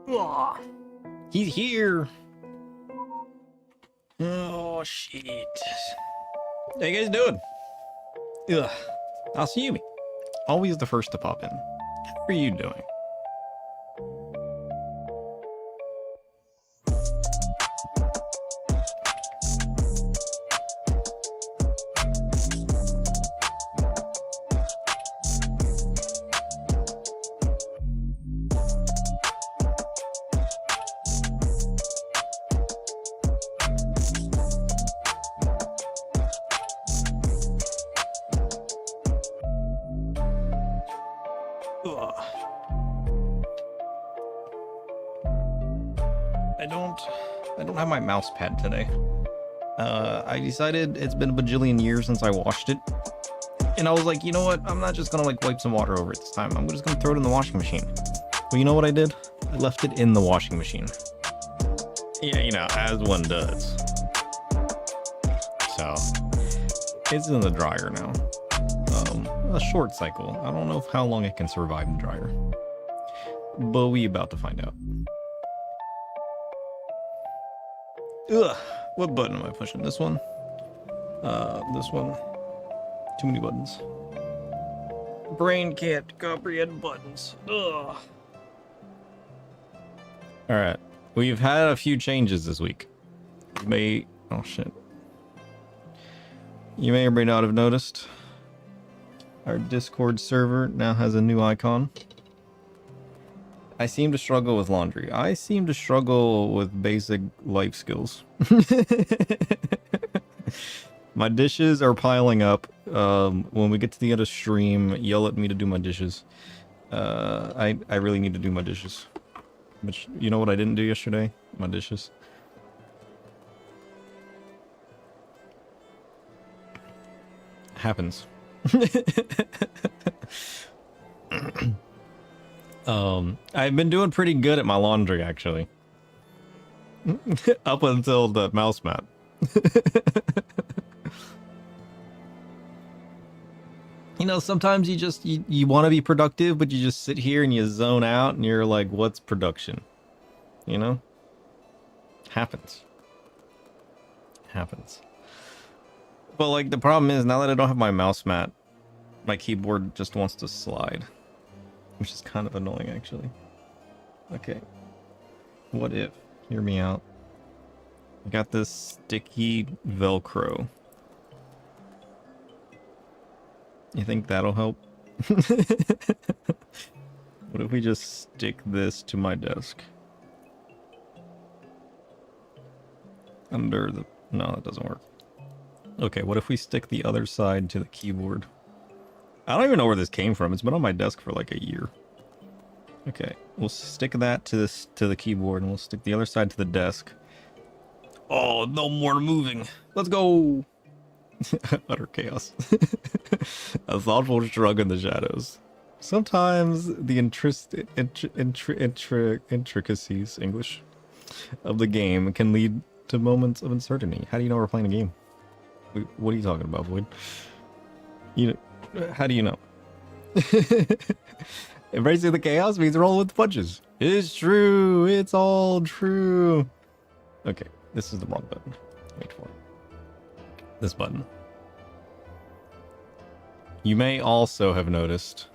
Ugh. He's here. Oh, shit. How you guys doing? Ugh. I'll see you. Always the first to pop in. How are you doing? I don't have my mouse pad today. I decided it's been a bajillion years since I washed it. And I was like, you know what? I'm not just gonna like wipe some water over it this time. I'm just gonna throw it in the washing machine. Well, you know what I did? I left it in the washing machine. Yeah, you know, as one does. So, it's in the dryer now. A short cycle. I don't know how long it can survive the dryer. But we about to find out. Ugh, what button am I pushing? This one? This one. Too many buttons. Brain can't comprehend buttons. Ugh. Alright. We've had a few changes this week. Oh shit. You may or may not have noticed. Our Discord server now has a new icon. I seem to struggle with laundry. I seem to struggle with basic life skills. My dishes are piling up. When we get to the end of stream, yell at me to do my dishes. I really need to do my dishes. But you know what I didn't do yesterday? My dishes. Happens. I've been doing pretty good at my laundry, actually. Up until the mouse mat. You know, sometimes you want to be productive, but you just sit here and you zone out and you're like, what's production? You know? Happens. Happens. But like, the problem is, now that I don't have my mouse mat, my keyboard just wants to slide. Which is kind of annoying, actually. Okay. What if? Hear me out. I got this sticky Velcro. You think that'll help? What if we just stick this to my desk? Under the... No, that doesn't work. Okay, what if we stick the other side to the keyboard? I don't even know where this came from. It's been on my desk for like a year. Okay, we'll stick that to the keyboard, and we'll stick the other side to the desk. Oh, no more moving. Let's go. Utter chaos. A thoughtful shrug in the shadows. Sometimes the intricacies, English, of the game can lead to moments of uncertainty. How do you know we're playing a game? What are you talking about, Void? How do you know? Embracing the chaos means roll with the punches. It's true. It's all true. Okay, this is the wrong button. Wait for it. This button. You may also have noticed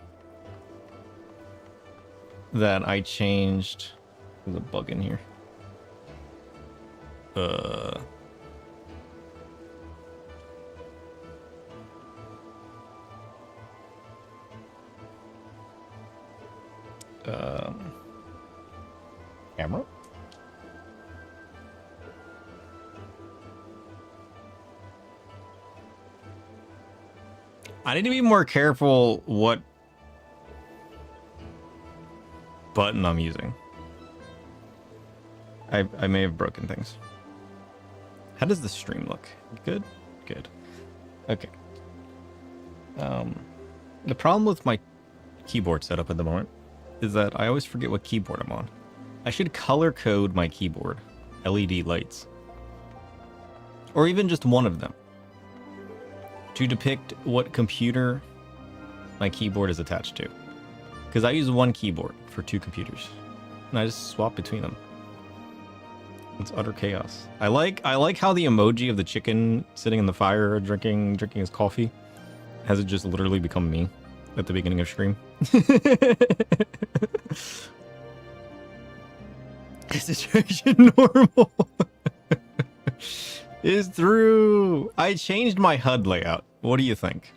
that I changed... There's a bug in here. Camera? I need to be more careful what button I'm using. I may have broken things. How does the stream look? Good? Good. Okay. The problem with my keyboard setup at the moment is that I always forget what keyboard I'm on. I should color code my keyboard. LED lights. Or even just one of them. To depict what computer my keyboard is attached to. Because I use one keyboard for two computers. and I just swap between them. It's utter chaos. I like how the emoji of the chicken sitting in the fire drinking his coffee has it just literally become me at the beginning of stream. Is situation normal? Is through. I changed my HUD layout. What do you think?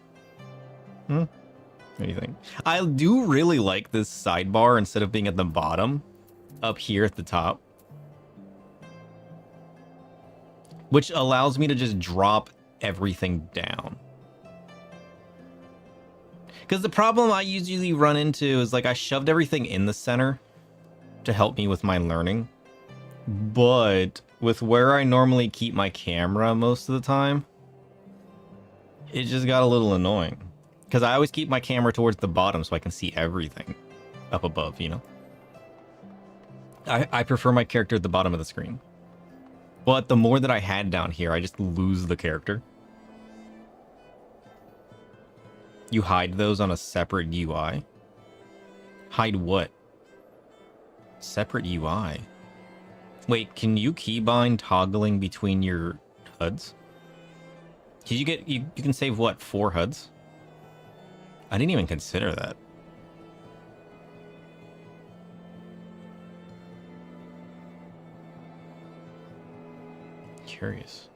What do you think? I do really like this sidebar instead of being at the bottom, up here at the top. Which allows me to just drop everything down. Because the problem I usually run into is like I shoved everything in the center to help me with my learning. But with where I normally keep my camera most of the time, it just got a little annoying. Because I always keep my camera towards the bottom so I can see everything up above, you know? I prefer my character at the bottom of the screen. But the more that I had down here, I just lose the character. You hide those on a separate UI. Hide what? Separate UI. Wait, can you keybind toggling between your HUDs? Did you get you can save what, 4 HUDs? I didn't even consider that. Curious.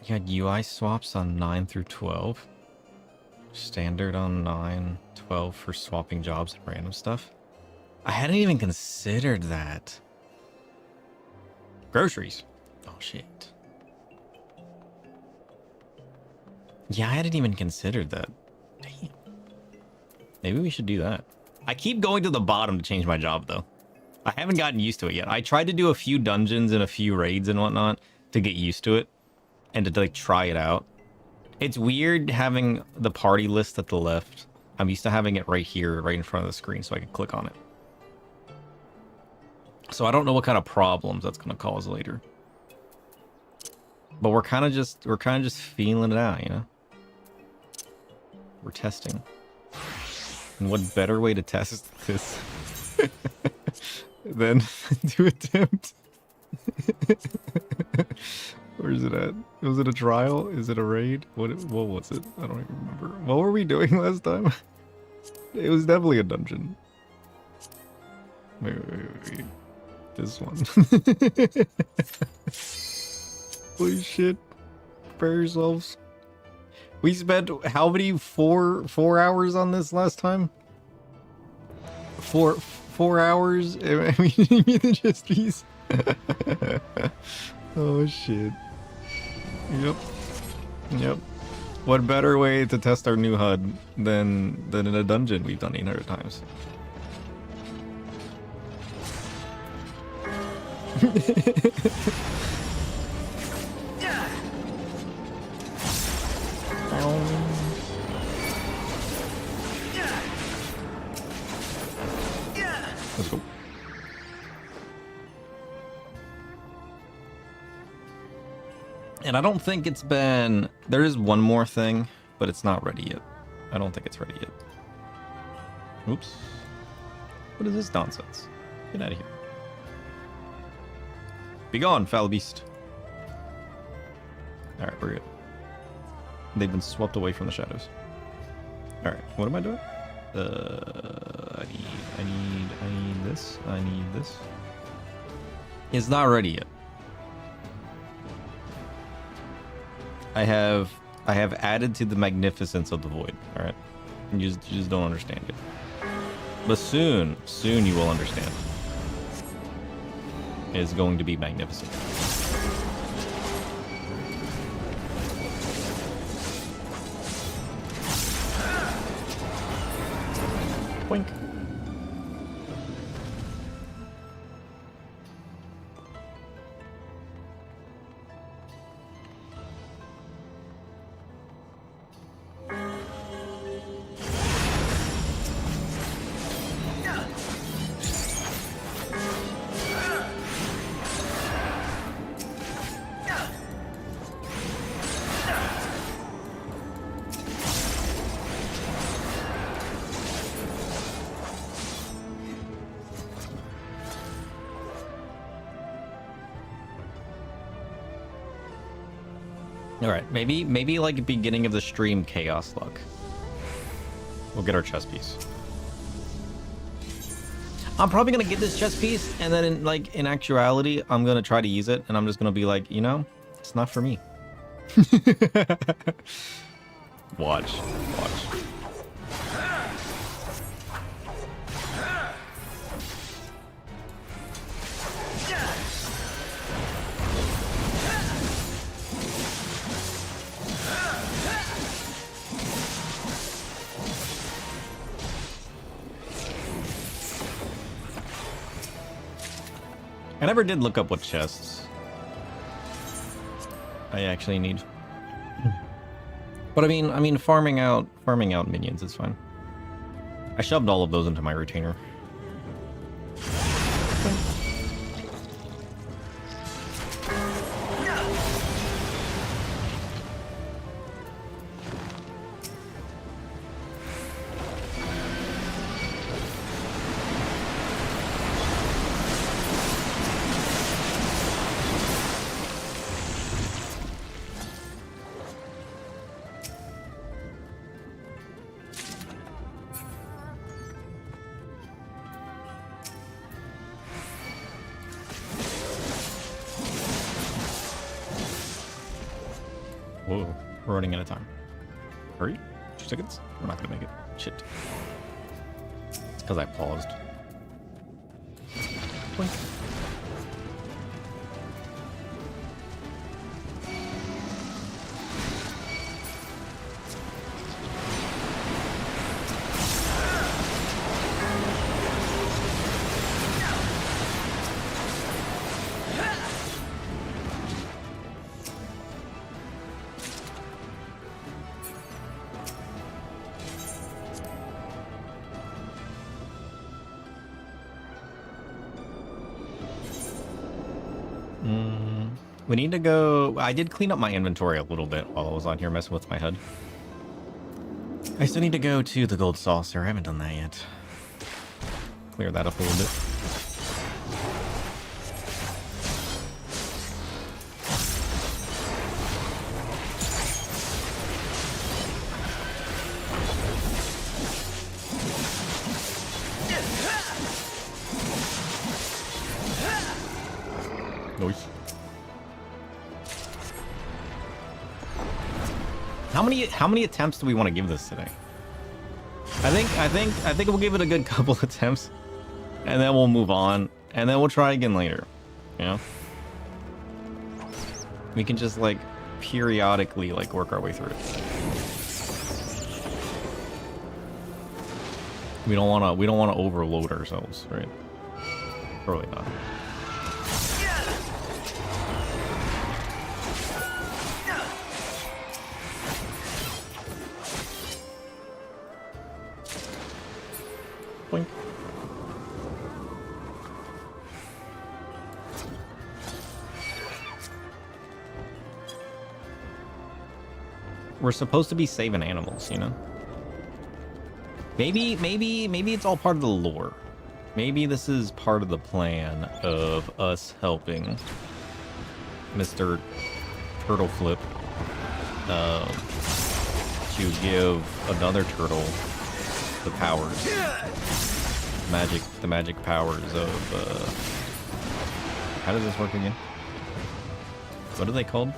You had UI swaps on 9 through 12. Standard on 9, 12 for swapping jobs and random stuff. I hadn't even considered that. Groceries. Oh, shit. Yeah, I hadn't even considered that. Damn. Maybe we should do that. I keep going to the bottom to change my job, though. I haven't gotten used to it yet. I tried to do a few dungeons and a few raids and whatnot to get used to it and to, like, try it out. It's weird having the party list at the left. I'm used to having it right here, right in front of the screen, so I can click on it. So I don't know what kind of problems that's going to cause later. But we're kind of just feeling it out, you know? We're testing. And what better way to test this than to attempt? Where is it at? Was it a trial? Is it a raid? What was it? I don't even remember. What were we doing last time? It was definitely a dungeon. Wait. This one. Holy shit. Prepare yourselves. We spent how many? Four hours on this last time? Four hours? I mean, just these. Oh shit. Yep. What better way to test our new HUD than in a dungeon we've done 800 times? Let's go. And I don't think it's been... There is one more thing, but it's not ready yet. I don't think it's ready yet. Oops. What is this nonsense? Get out of here. Be gone, foul beast. Alright, we're good. They've been swept away from the shadows. Alright, what am I doing? I need this. I need this. It's not ready yet. I have added to the magnificence of the void. All right, you just don't understand it. But soon you will understand. It's going to be magnificent. Boink. All right, maybe like beginning of the stream, chaos luck. We'll get our chess piece. I'm probably gonna get this chess piece, and then in actuality, I'm gonna try to use it, and I'm just gonna be like, you know, it's not for me. Watch. I never did look up what chests I actually need. But I mean, farming out minions is fine. I shoved all of those into my retainer. Whoa, we're running out of time. Hurry, 2 seconds. We're not gonna make it. Shit. It's because I paused. Boink. We need to go... I did clean up my inventory a little bit while I was on here messing with my HUD. I still need to go to the gold saucer. I haven't done that yet. Clear that up a little bit. Nice. How many attempts do we want to give this today? I think we'll give it a good couple attempts, and then we'll move on, and then we'll try again later. You know, we can just like periodically like work our way through it. We don't want to overload ourselves, right? Probably not. Boink. We're supposed to be saving animals, you know? Maybe it's all part of the lore. Maybe this is part of the plan of us helping Mr. Turtleflip to give another turtle the powers, the magic powers of how does this work again? What are they called?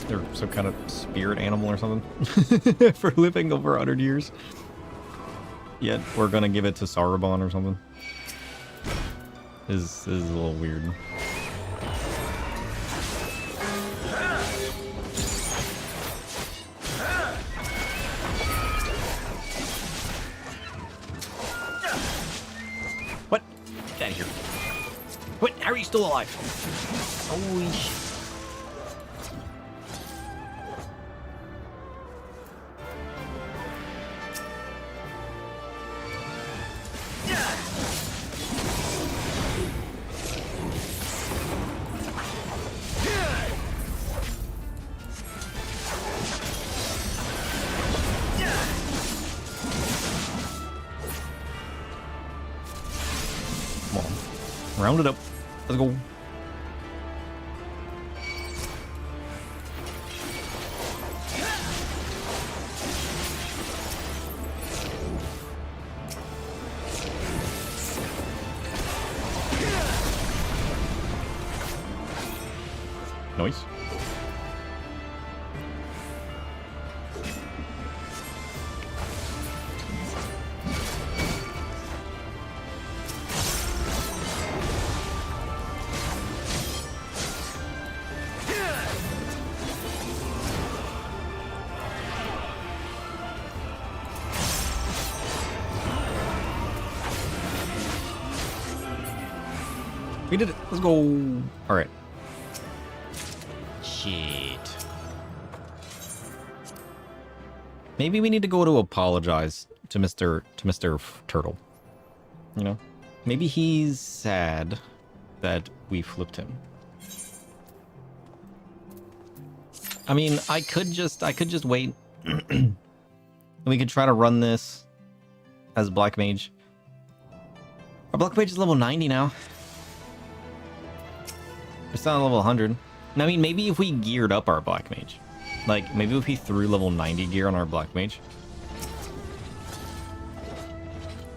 They're some kind of spirit animal or something for living over 100 years. Yet we're gonna give it to Sarabon or something. This is a little weird. What? Get out of here. What? How are you still alive? Holy shit. Round it up. Let's go. Nice. We did it. Let's go. All right. Shit. Maybe we need to go to apologize to Mr. Turtle. You know, maybe he's sad that we flipped him. I mean, I could just wait. We could try to run this as Black Mage. Our Black Mage is level 90 now. It's not level 100. I mean, maybe if we geared up our Black Mage. Like, maybe if we threw level 90 gear on our Black Mage,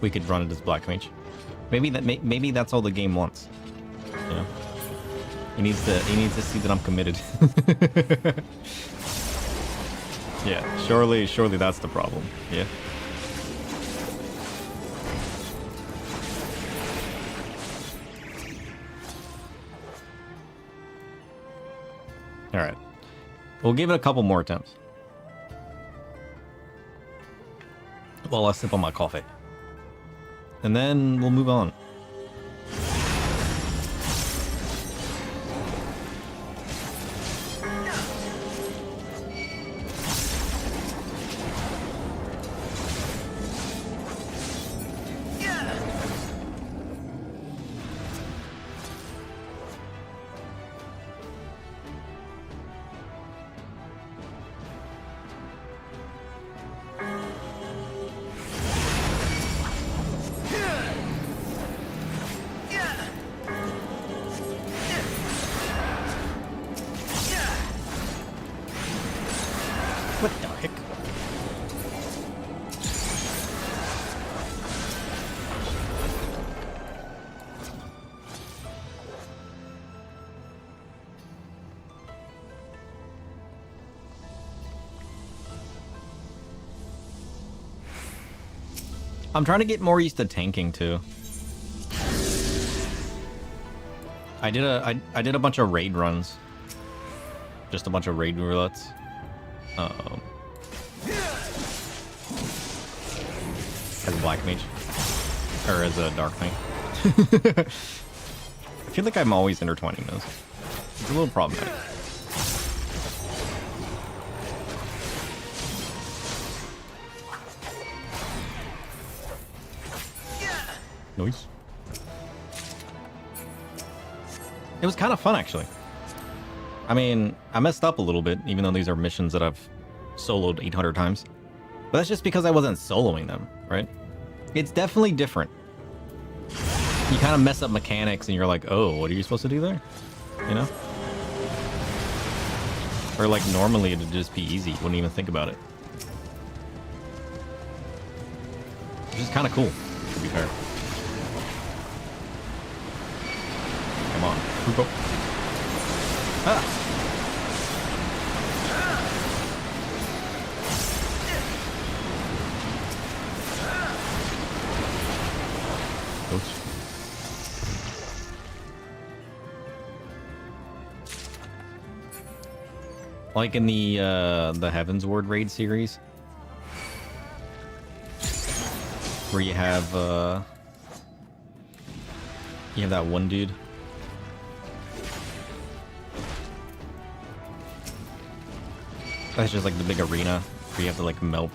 we could run it as Black Mage. Maybe that's all the game wants. You know? He needs to see that I'm committed. Yeah, surely that's the problem. Yeah. All right. We'll give it a couple more attempts. While I sip on my coffee. And then we'll move on. What the heck? I'm trying to get more used to tanking too. I did a bunch of raid runs. Just a bunch of raid roulettes. As a Black Mage. Or as a Dark Knight. I feel like I'm always intertwining those. It's a little problematic. Nice. It was kind of fun, actually. I mean, I messed up a little bit, even though these are missions that I've soloed 800 times. But that's just because I wasn't soloing them, right? It's definitely different. You kind of mess up mechanics and you're like, oh, what are you supposed to do there? You know? Or like normally it'd just be easy. You wouldn't even think about it. Which is kind of cool, to be fair. Come on. Poop. Ah! Oops. Like in the Heaven's Ward raid series, where you have that one dude. That's just like the big arena where you have to like melt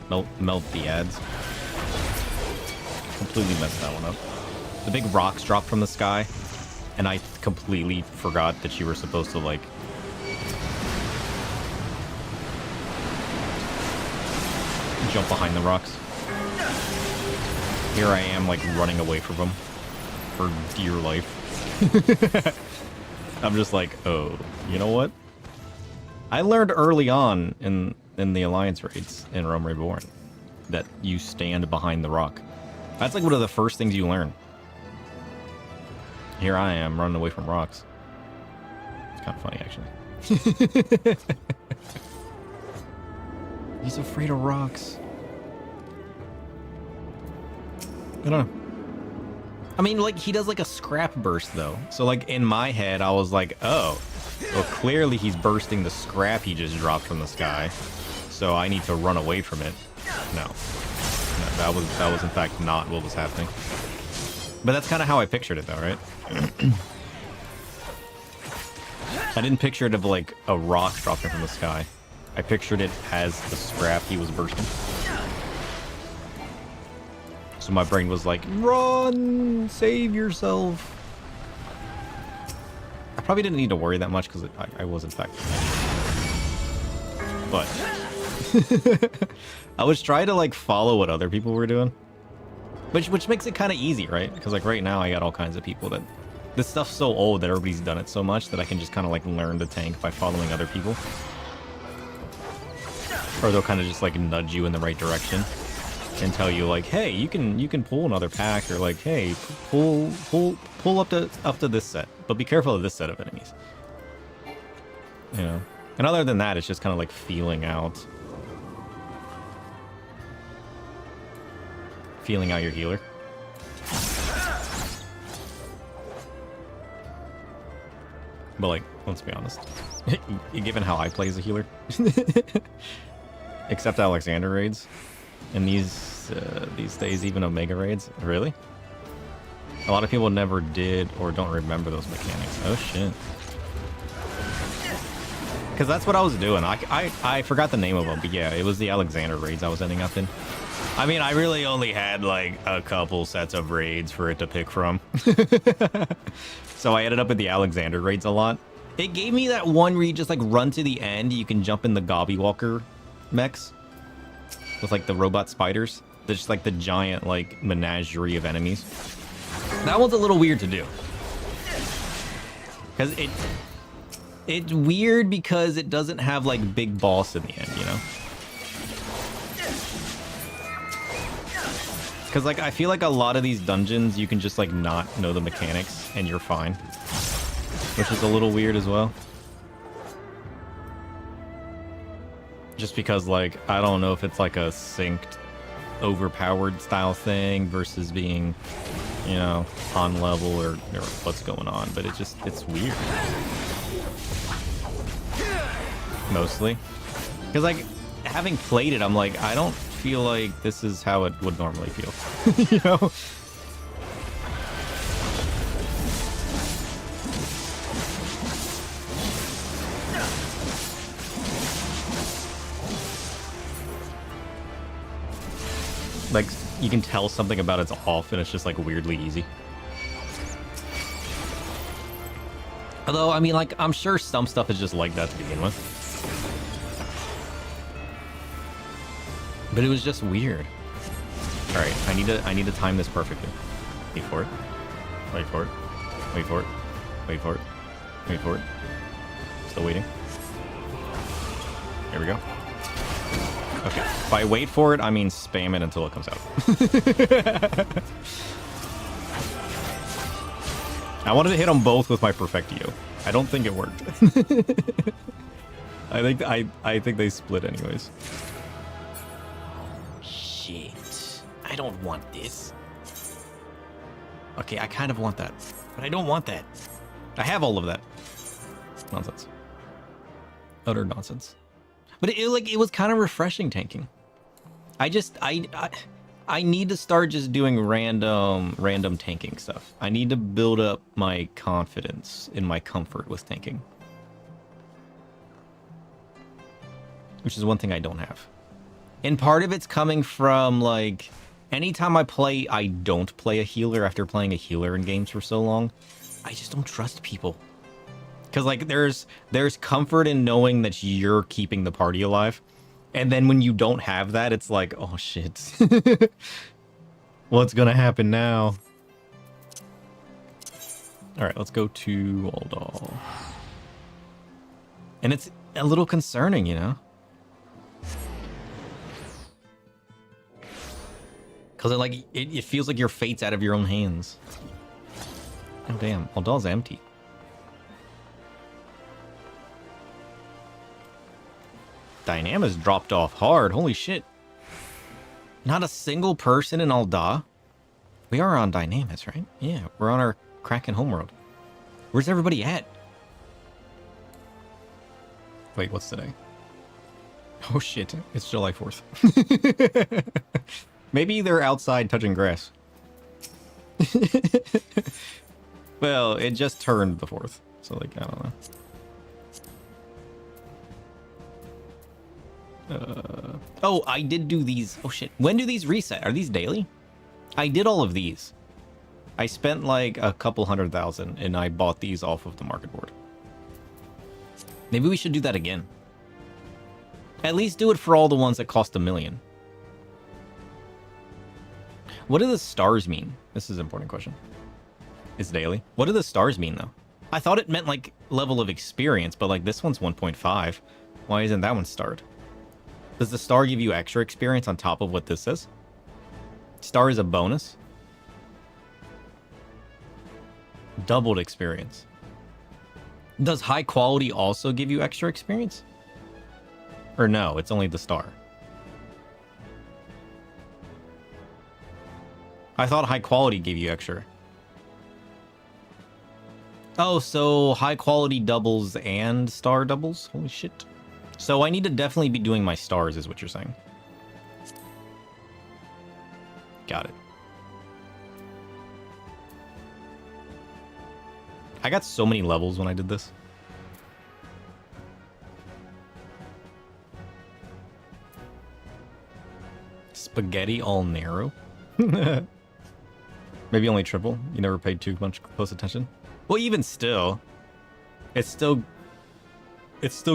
the ads. Completely messed that one up. The big rocks drop from the sky, and I completely forgot that you were supposed to like jump behind the rocks. Here I am like running away from them for dear life. I'm just like, oh, you know what? I learned early on in the Alliance raids in Realm Reborn that you stand behind the rock. That's like one of the first things you learn. Here I am running away from rocks. It's kind of funny, actually. He's afraid of rocks. I don't know. I mean, like, he does like a scrap burst though. So like in my head, I was like, oh, well, clearly he's bursting the scrap he just dropped from the sky. So I need to run away from it. No, that was in fact not what was happening. But that's kind of how I pictured it though, right? I didn't picture it of like a rock dropping from the sky. I pictured it as the scrap he was bursting. So my brain was like, run, save yourself. I probably didn't need to worry that much because I was in fact. But I was trying to like follow what other people were doing. Which makes it kind of easy, right? Because like right now I got all kinds of people that... This stuff's so old that everybody's done it so much that I can just kind of like learn to tank by following other people. Or they'll kind of just like nudge you in the right direction. And tell you like, hey, you can pull another pack, or like, hey, pull up to this set, but be careful of this set of enemies. You know. And other than that, it's just kind of like feeling out your healer. But like, let's be honest, given how I play as a healer, except Alexander raids. And these days, even Omega raids, really? A lot of people never did or don't remember those mechanics. Oh shit! Because that's what I was doing. I forgot the name of them, but yeah, it was the Alexander raids I was ending up in. I mean, I really only had like a couple sets of raids for it to pick from, so I ended up with the Alexander raids a lot. It gave me that one where you just like run to the end, you can jump in the Gobbywalker mechs. With like the robot spiders. They're just like the giant like menagerie of enemies. That one's a little weird to do. Because it's weird because it doesn't have like big boss in the end, you know? Because like I feel like a lot of these dungeons you can just like not know the mechanics and you're fine. Which is a little weird as well. Just because, like, I don't know if it's like a synced, overpowered style thing versus being, you know, on level or what's going on. But it's weird. Mostly. Because, like, having played it, I'm like, I don't feel like this is how it would normally feel. You know? Like, you can tell something about it's off and it's just like weirdly easy. Although, I mean, like, I'm sure some stuff is just like that to begin with. But it was just weird. Alright, I need to time this perfectly. Wait for it. Wait for it. Wait for it. Wait for it. Wait for it. Still waiting. Here we go. Okay, by wait for it, I mean spam it until it comes out. I wanted to hit them both with my Perfectio. I don't think it worked. I think they split anyways. Shit. I don't want this. Okay, I kind of want that. But I don't want that. I have all of that. Nonsense. Utter nonsense. But it was kind of refreshing tanking. I need to start just doing random tanking stuff. I need to build up my confidence in my comfort with tanking. Which is one thing I don't have. And part of it's coming from like anytime I don't play a healer after playing a healer in games for so long, I just don't trust people. Because, like, there's comfort in knowing that you're keeping the party alive. And then when you don't have that, it's like, oh, shit. What's going to happen now? All right, let's go to Aldal. And it's a little concerning, you know? Because, it feels like your fate's out of your own hands. Oh, damn. Aldal's empty. Dynama's dropped off hard. Holy shit. Not a single person in Alda. We are on Dynamis, right? Yeah, we're on our Kraken homeworld. Where's everybody at? Wait, what's today? Oh shit, it's July 4th. Maybe they're outside touching grass. Well, it just turned the 4th, so like, I don't know. Oh, I did do these. Oh shit, when do these reset? Are these daily? I did all of these. I spent like a couple 100,000 and I bought these off of the market board. Maybe we should do that again. At least do it for all the ones that cost $1 million. What do the stars mean? This is an important question. It's daily. What do the stars mean though? I thought it meant like level of experience, but like this one's 1.5. Why isn't that one starred? Does the star give you extra experience on top of what this says? Star is a bonus. Doubled experience. Does high quality also give you extra experience? Or no, it's only the star. I thought high quality gave you extra. Oh, so high quality doubles and star doubles? Holy shit. So I need to definitely be doing my stars is what you're saying. Got it. I got so many levels when I did this. Spaghetti all narrow? Maybe only triple? You never paid too much close attention? Well, even still, it's still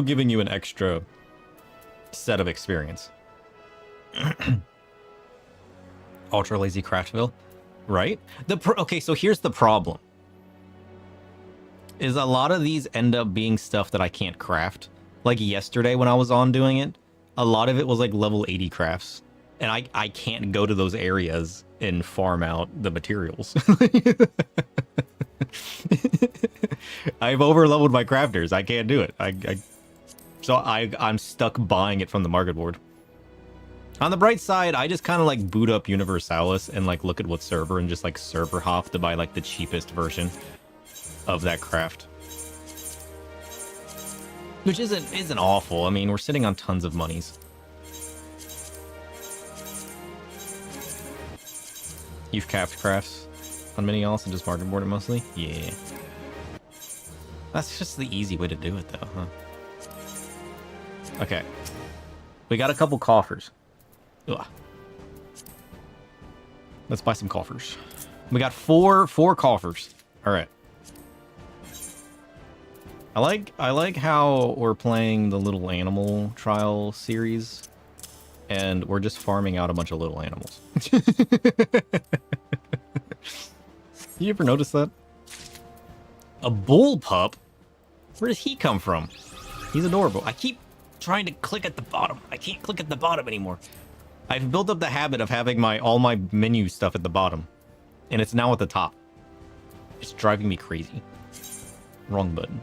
giving you an extra set of experience. Ultra lazy Craftville, right? Okay, so here's the problem. Is a lot of these end up being stuff that I can't craft. Like yesterday when I was on doing it, a lot of it was like level 80 crafts. And I can't go to those areas and farm out the materials. I've overleveled my crafters. I can't do it. So I'm stuck buying it from the market board. On the bright side, I just kind of like boot up Universalis and like look at what server and just like server hop to buy like the cheapest version of that craft. Which isn't awful. I mean, we're sitting on tons of monies. You've capped crafts on mini alts and just market board it mostly? Yeah. That's just the easy way to do it though, huh? Okay. We got a couple coffers. Ugh. Let's buy some coffers. We got four coffers. All right. I like how we're playing the little animal trial series, and we're just farming out a bunch of little animals. You ever notice that? A bull pup? Where does he come from? He's adorable. I keep trying to click at the bottom. I can't click at the bottom anymore. I've built up the habit of having all my menu stuff at the bottom, and it's now at the top. It's driving me crazy. Wrong button.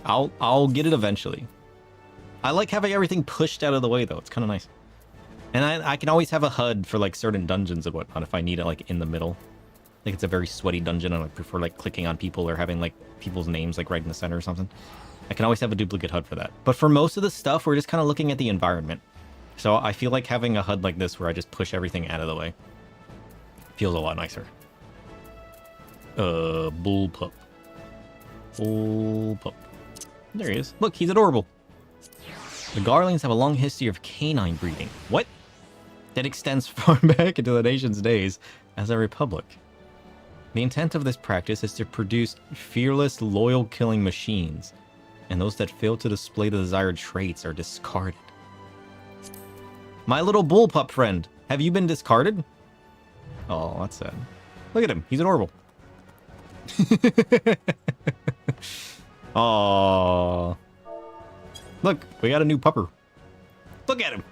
I'll get it eventually. I like having everything pushed out of the way though. It's kind of nice. And I can always have a HUD for like certain dungeons and whatnot if I need it like in the middle. Like it's a very sweaty dungeon and I prefer like clicking on people or having like people's names like right in the center or something. I can always have a duplicate HUD for that. But for most of the stuff, we're just kind of looking at the environment. So I feel like having a HUD like this where I just push everything out of the way feels a lot nicer. Bull pup. Bull pup. There he is. Look, he's adorable. The Garlings have a long history of canine breeding. What? That extends far back into the nation's days as a republic. The intent of this practice is to produce fearless, loyal killing machines, and those that fail to display the desired traits are discarded. My little bullpup friend, have you been discarded? Oh, that's sad. Look at him. He's adorable. Oh. Look, we got a new pupper. Look at him.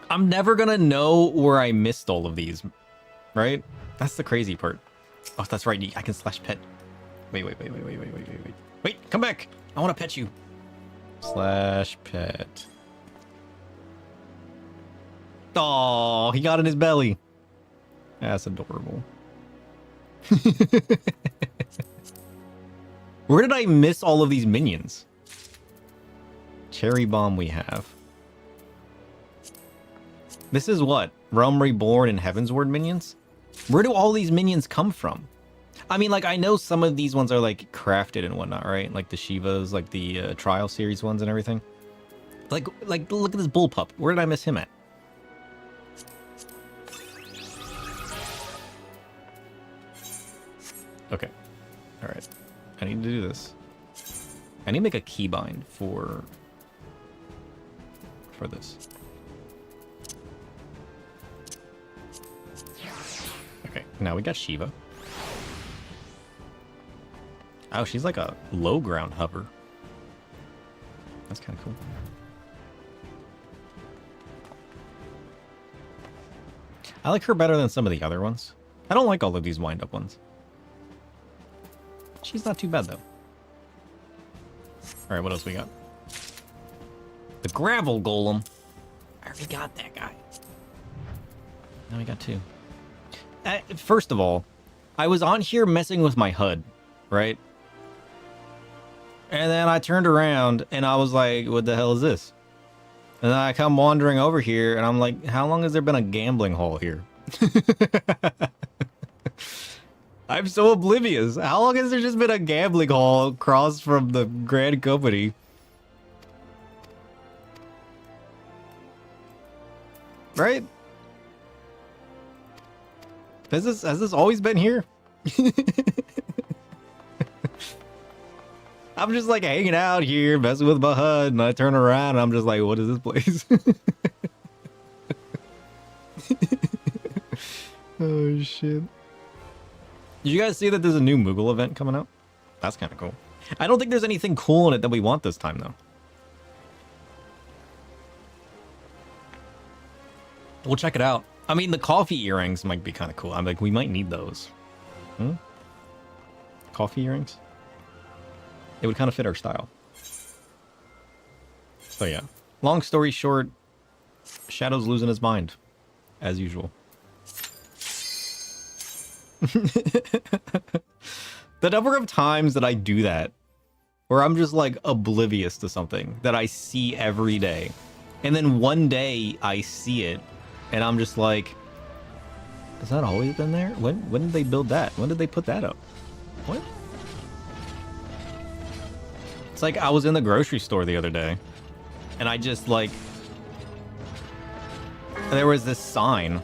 I'm never gonna know where I missed all of these, right? That's the crazy part. Oh, that's right. I can slash pet. Wait. Wait, come back. I want to pet you. Slash pet. Oh, he got in his belly. That's adorable. Where did I miss all of these minions? Cherry Bomb we have. This is what? Realm Reborn and Heavensward minions? Where do all these minions come from? I mean, like, I know some of these ones are, like, crafted and whatnot, right? Like the Shivas, like the Trial Series ones and everything. Like, look at this bullpup. Where did I miss him at? Okay. Alright. I need to do this. I need to make a keybind for this. Okay, now we got Shiva. Oh, she's like a low ground hover. That's kind of cool. I like her better than some of the other ones. I don't like all of these wind-up ones. She's not too bad, though. Alright, what else we got? The Gravel Golem. I already got that guy. Now we got two. First of all, I was on here messing with my HUD, right? And then I turned around and I was like, what the hell is this? And then I come wandering over here and I'm like, how long has there been a gambling hall here? I'm so oblivious. How long has there just been a gambling hall across from the Grand Company? Right? Has this always been here? I'm just like hanging out here, messing with my HUD, and I turn around and I'm just like, what is this place? Oh shit. Did you guys see that there's a new Moogle event coming out? That's kind of cool. I don't think there's anything cool in it that we want this time, though. We'll check it out. I mean, the coffee earrings might be kind of cool. I'm like, we might need those. Coffee earrings? It would kind of fit our style. So yeah. Long story short, Shadow's losing his mind. As usual. The number of times that I do that, where I'm just like oblivious to something that I see every day, and then one day I see it, and I'm just like, has that always been there? When did they build that? When did they put that up? What? It's like I was in the grocery store the other day, and I just like, there was this sign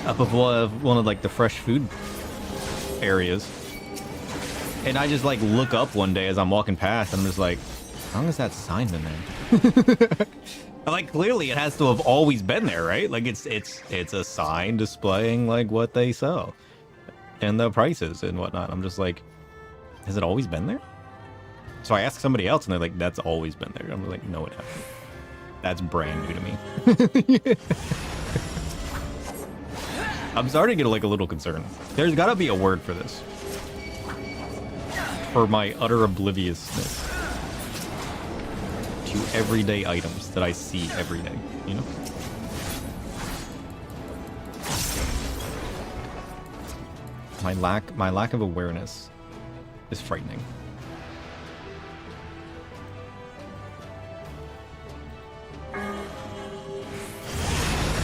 up of one of like the fresh food areas, and I just like look up one day as I'm walking past, and I'm just like, how long has that sign been there? Like, clearly it has to have always been there, right? Like it's a sign displaying like what they sell and the prices and whatnot. I'm just like, has it always been there? So I asked somebody else, and they're like, that's always been there. I'm like, no, it hasn't. That's brand new to me. I'm starting to get like a little concerned. There's got to be a word for this. For my utter obliviousness to everyday items that I see every day, you know? My lack of awareness is frightening.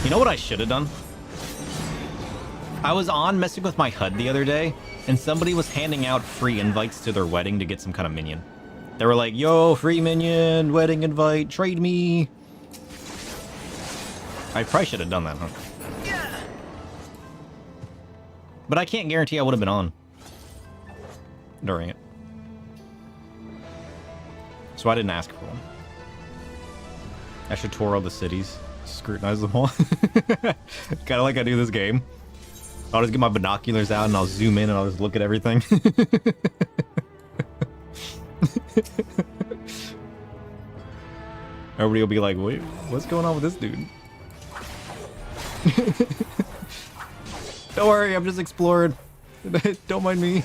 You know what I should have done? I was on messing with my HUD the other day, and somebody was handing out free invites to their wedding to get some kind of minion. They were like, yo, free minion, wedding invite, trade me. I probably should have done that, huh? But I can't guarantee I would have been on during it. So I didn't ask for one. I should tour all the cities, scrutinize them all. Kind of like I do this game. I'll just get my binoculars out and I'll zoom in and I'll just look at everything. Everybody will be like, wait, what's going on with this dude? Don't worry, I'm just exploring. Don't mind me.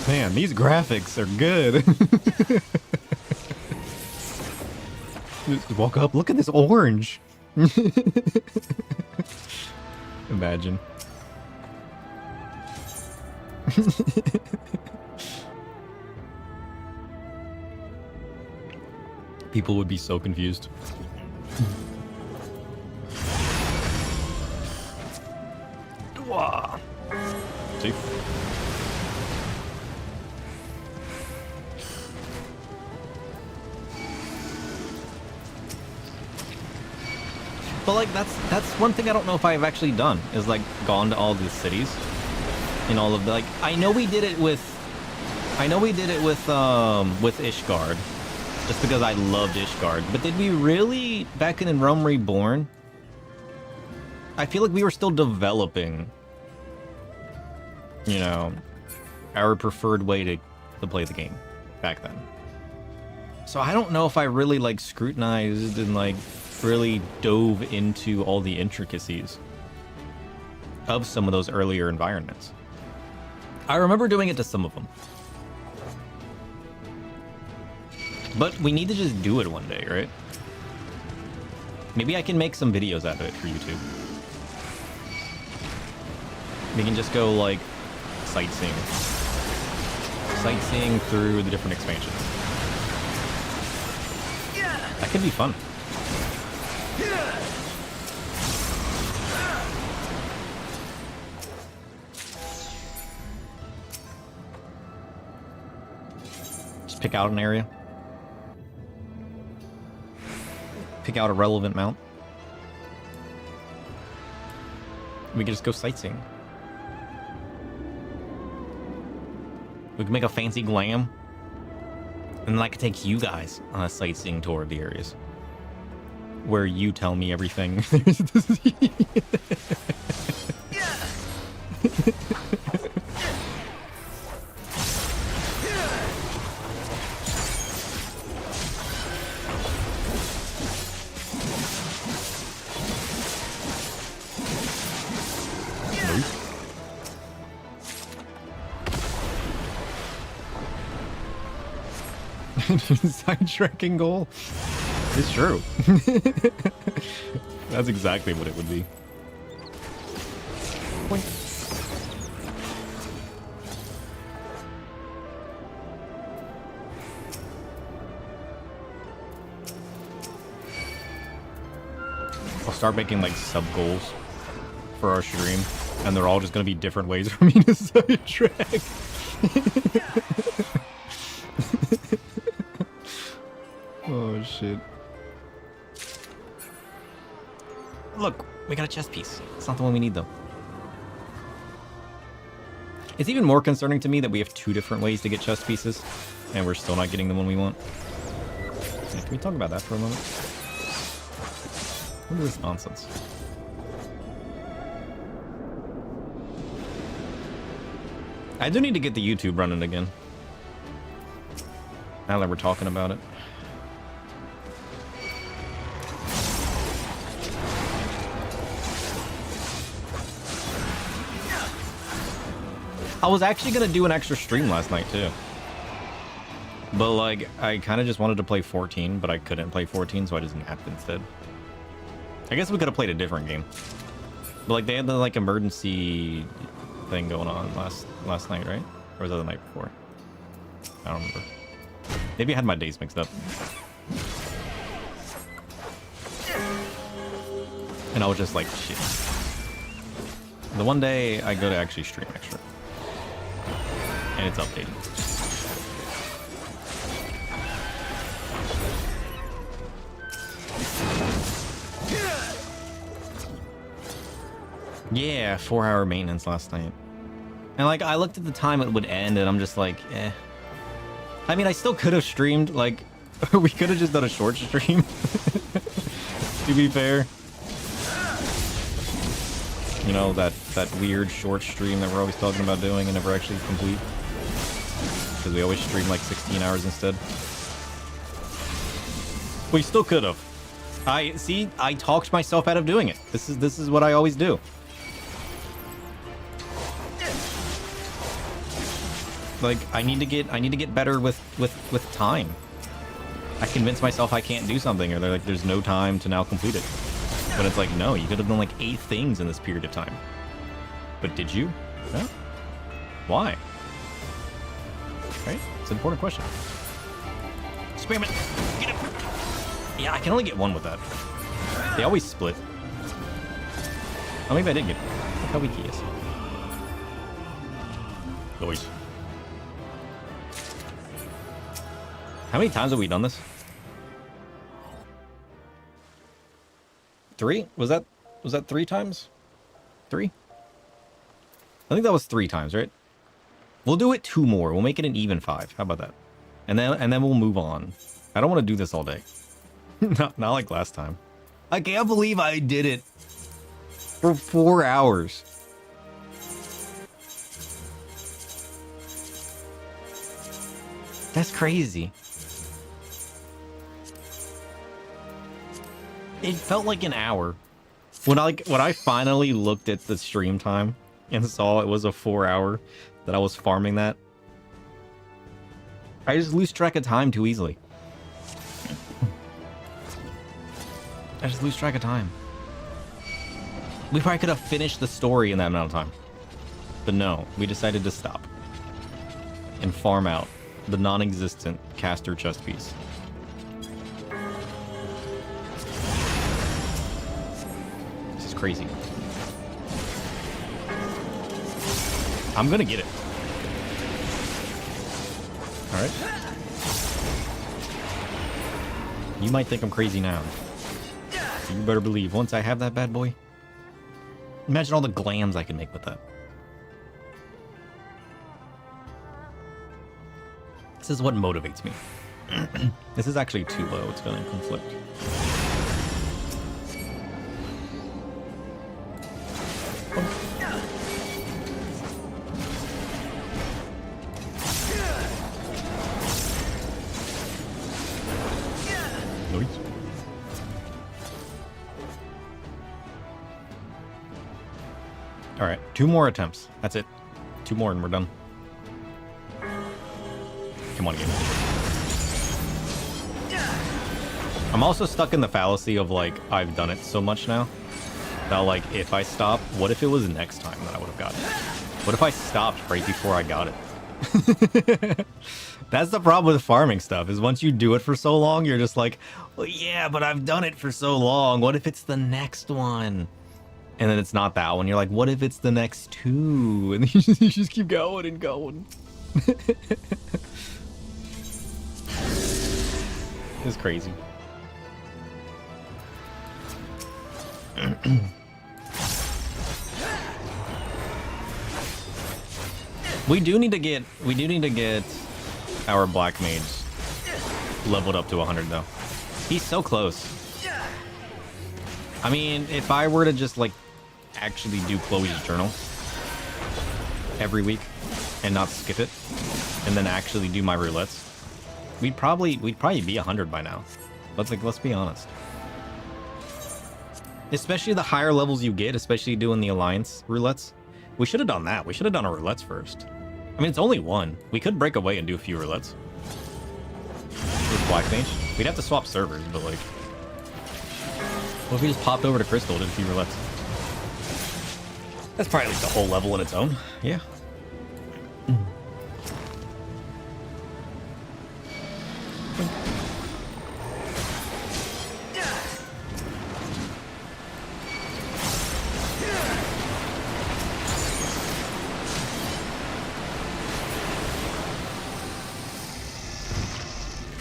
Man, these graphics are good. Just walk up, look at this orange. Imagine. People would be so confused. See? But like that's one thing I don't know if I've actually done is like gone to all the cities and all of the like I know we did it with Ishgard just because I loved Ishgard, but did we really back in Realm Reborn? I feel like we were still developing, you know, our preferred way to play the game back then. So I don't know if I really like scrutinized and like really dove into all the intricacies of some of those earlier environments. I remember doing it to some of them. But we need to just do it one day, right? Maybe I can make some videos out of it for YouTube. We can just go like sightseeing through the different expansions. That could be fun. Just pick out an area. Pick out a relevant mount. We can just go sightseeing. We can make a fancy glam. And then I could take you guys on a sightseeing tour of the areas. Where you tell me everything. Sidetracking goal. It's true. That's exactly what it would be. Point. I'll start making like sub goals for our stream, and they're all just gonna be different ways for me to sidetrack. Oh shit. Look, we got a chest piece. It's not the one we need though. It's even more concerning to me that we have two different ways to get chest pieces, and we're still not getting the one we want. Yeah, can we talk about that for a moment? What is this nonsense? I do need to get the YouTube running again. Now that we're talking about it. I was actually gonna do an extra stream last night too. But like, I kind of just wanted to play 14, but I couldn't play 14, so I just napped instead. I guess we could have played a different game. But like, they had the like emergency thing going on last night, right? Or was that the night before? I don't remember. Maybe I had my days mixed up. And I was just like, shit. The one day I go to actually stream extra. And it's updated. Yeah, 4-hour maintenance last night. And like, I looked at the time it would end and I'm just like, eh. I mean, I still could have streamed, like, we could have just done a short stream. To be fair. You know, that weird short stream that we're always talking about doing and never actually complete. because we always stream like 16 hours instead. We still could have. I talked myself out of doing it. This is what I always do. Like, I need to get better with time. I convince myself I can't do something, or they're like, there's no time to now complete it. But it's like, no, you could have done like 8 things in this period of time. But did you? No. Why? Right? It's an important question. Spearman! Get him! Yeah, I can only get one with that. They always split. Oh, maybe I did get it. Look how weak he is. Noise. How many times have we done this? 3? Was that 3 times? 3? I think that was 3 times, right? We'll do it 2 more. We'll make it an even 5. How about that? And then we'll move on. I don't want to do this all day. not like last time. I can't believe I did it for 4 hours. That's crazy. It felt like an hour. When I finally looked at the stream time and saw it was a 4 hour that I was farming that, I just lose track of time too easily. I just lose track of time. We probably could have finished the story in that amount of time. But no, we decided to stop. And farm out the non-existent caster chest piece. This is crazy. I'm gonna get it. Alright. You might think I'm crazy now. So you better believe, once I have that bad boy, imagine all the glams I can make with that. This is what motivates me. This is actually too low. It's going to conflict. Nice. All right, 2 more attempts. That's it. 2 more and we're done. Come on, again. I'm also stuck in the fallacy of, like, I've done it so much now that, like, if I stop, what if it was next time that I would have gotten it? What if I stopped right before I got it? That's the problem with farming stuff, is once you do it for so long, you're just like, well, yeah, but I've done it for so long. What if it's the next one? And then it's not that one. You're like, what if it's the next 2? And you just keep going and going. It's crazy. We do need to get our black mage leveled up to 100 though. He's so close. I mean, if I were to just like actually do Chloe's journal every week and not skip it, and then actually do my roulettes, we'd probably be 100 by now. Let's be honest. Especially the higher levels you get, especially doing the alliance roulettes. We should have done that. We should have done our roulettes first. I mean, it's only 1. We could break away and do a few roulettes with Black Mage. We'd have to swap servers, but like, what if we just popped over to Crystal and did a few roulettes? That's probably like the whole level in its own. Yeah.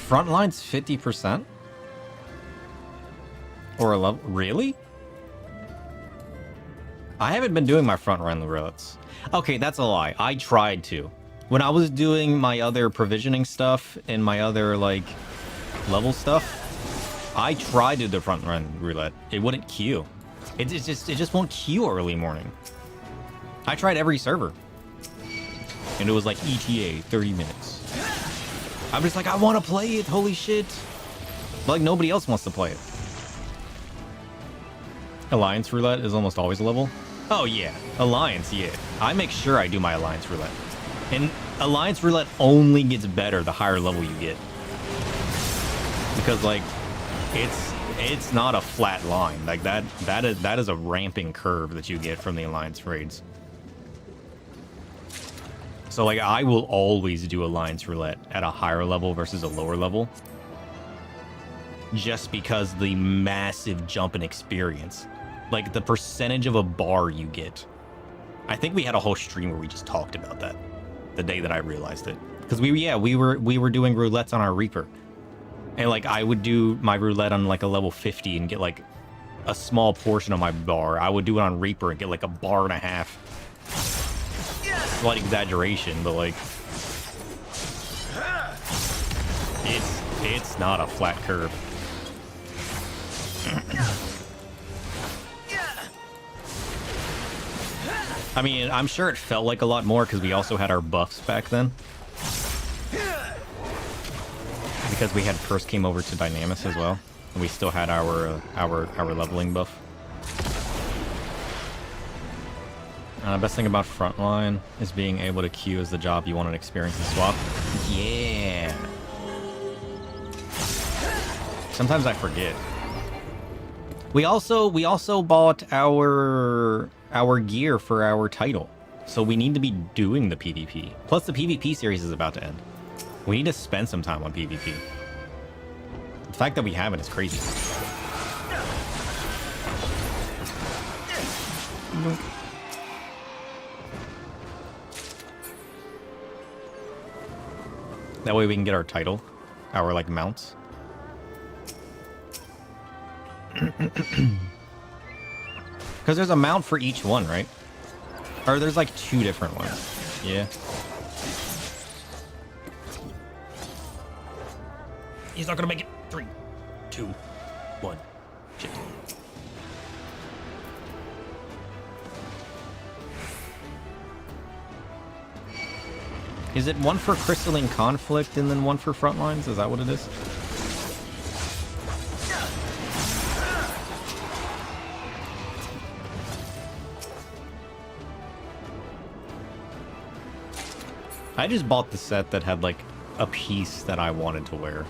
Frontline's 50%? Or a level? Really? I haven't been doing my front run roulettes. Okay, that's a lie. I tried to. When I was doing my other provisioning stuff and my other, like, level stuff, I tried to do the front run roulette. It wouldn't queue. It just won't queue early morning. I tried every server. And it was like ETA, 30 minutes. I'm just like, I want to play it. Holy shit. But like nobody else wants to play it. Alliance roulette is almost always a level. Oh yeah, Alliance, yeah. I make sure I do my Alliance roulette. And Alliance roulette only gets better the higher level you get. Because like it's not a flat line. Like that is a ramping curve that you get from the Alliance raids. So like I will always do Alliance roulette at a higher level versus a lower level. Just because the massive jump in experience. Like the percentage of a bar you get. I think we had a whole stream where we just talked about that. The day that I realized it. Because we were doing roulettes on our Reaper. And like I would do my roulette on like a level 50 and get like a small portion of my bar. I would do it on Reaper and get like a bar and a half. Slight exaggeration, but like it's not a flat curve. I mean, I'm sure it felt like a lot more because we also had our buffs back then. Because we had first came over to Dynamis as well, and we still had our leveling buff. Best thing about Frontline is being able to queue as the job you want an experience and swap. Yeah. Sometimes I forget. We also bought our gear for our title, so we need to be doing the PvP. Plus, the PvP series is about to end. We need to spend some time on PvP. The fact that we haven't is crazy. That way we can get our title, our like mounts. Because there's a mount for each one, right? Or there's like 2 different ones. Yeah. He's not gonna make it. 3, 2, 1. Shit. Is it one for Crystalline Conflict and then one for Frontlines? Is that what it is? I just bought the set that had like a piece that I wanted to wear.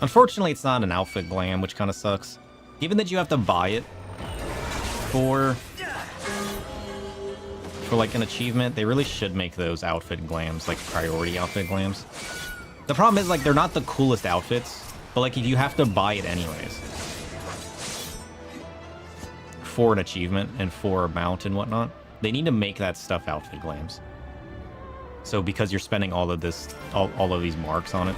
Unfortunately, it's not an outfit glam, which kind of sucks. Given that you have to buy it for like an achievement, they really should make those outfit glams like priority outfit glams. The problem is like they're not the coolest outfits, but like you have to buy it anyways for an achievement and for a mount and whatnot. They need to make that stuff outfit glams. So because you're spending all of this, all of these marks on it,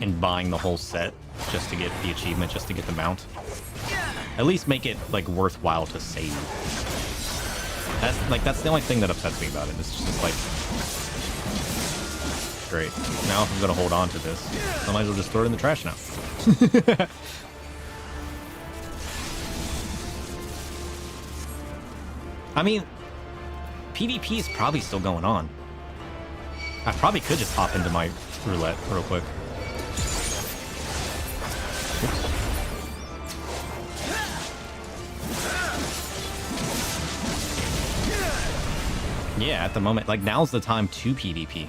and buying the whole set just to get the achievement, just to get the mount, at least make it like worthwhile to save. That's the only thing that upsets me about it. It's just like, great. Now if I'm gonna hold on to this, I might as well just throw it in the trash now. I mean, PvP is probably still going on. I probably could just hop into my roulette real quick. Oops. Yeah, at the moment, like now's the time to PvP.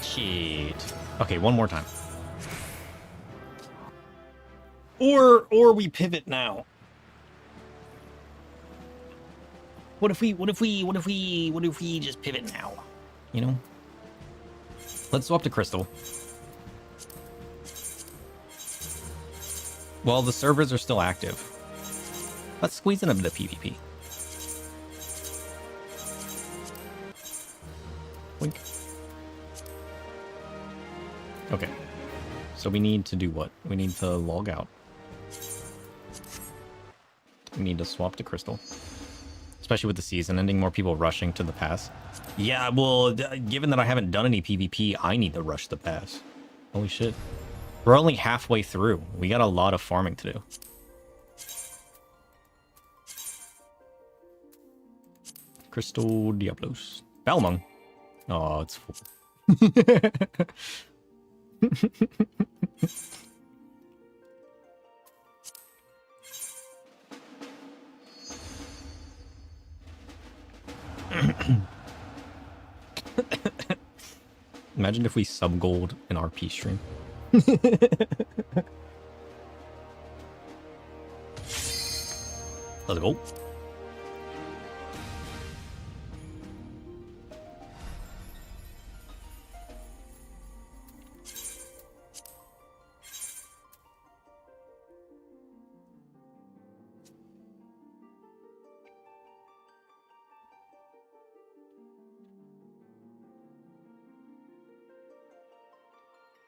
Shit. Okay, one more time. Or we pivot now. What if we just pivot now? You know? Let's swap to Crystal. Well, the servers are still active. Let's squeeze in a bit of PvP. Wink. Okay. So we need to do what? We need to log out. We need to swap to Crystal. Especially with the season ending, more people rushing to the pass. Yeah, well, given that I haven't done any PvP, I need to rush the pass. Holy shit. We're only halfway through. We got a lot of farming to do. Crystal Diablos. Balmung. Oh, it's full. Imagine if we sub-gold an RP stream. Let's go.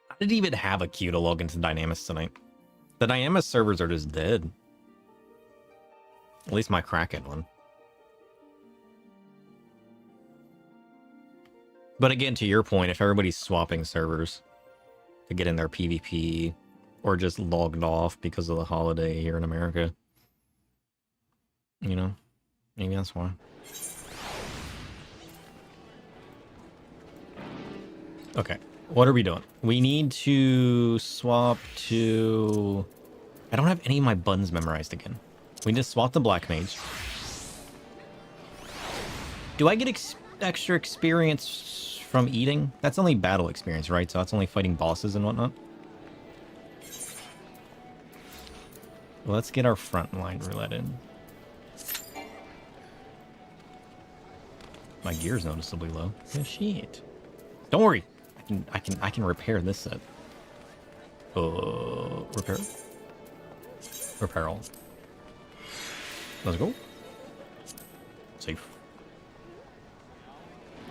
I didn't even have a queue to log into Dynamis tonight. The Dynamis servers are just dead. At least my Kraken one. But again, to your point, if everybody's swapping servers to get in their PvP or just logged off because of the holiday here in America, you know, maybe that's why. Okay, what are we doing? We need to swap to... I don't have any of my buttons memorized again. We just swap the Black Mage. Do I get extra experience from eating? That's only battle experience, right? So that's only fighting bosses and whatnot. Well, let's get our frontline roulette in. My gear's noticeably low. Oh, shit. Don't worry. I can repair this set. Repair. Repair all. Let's go. Safe.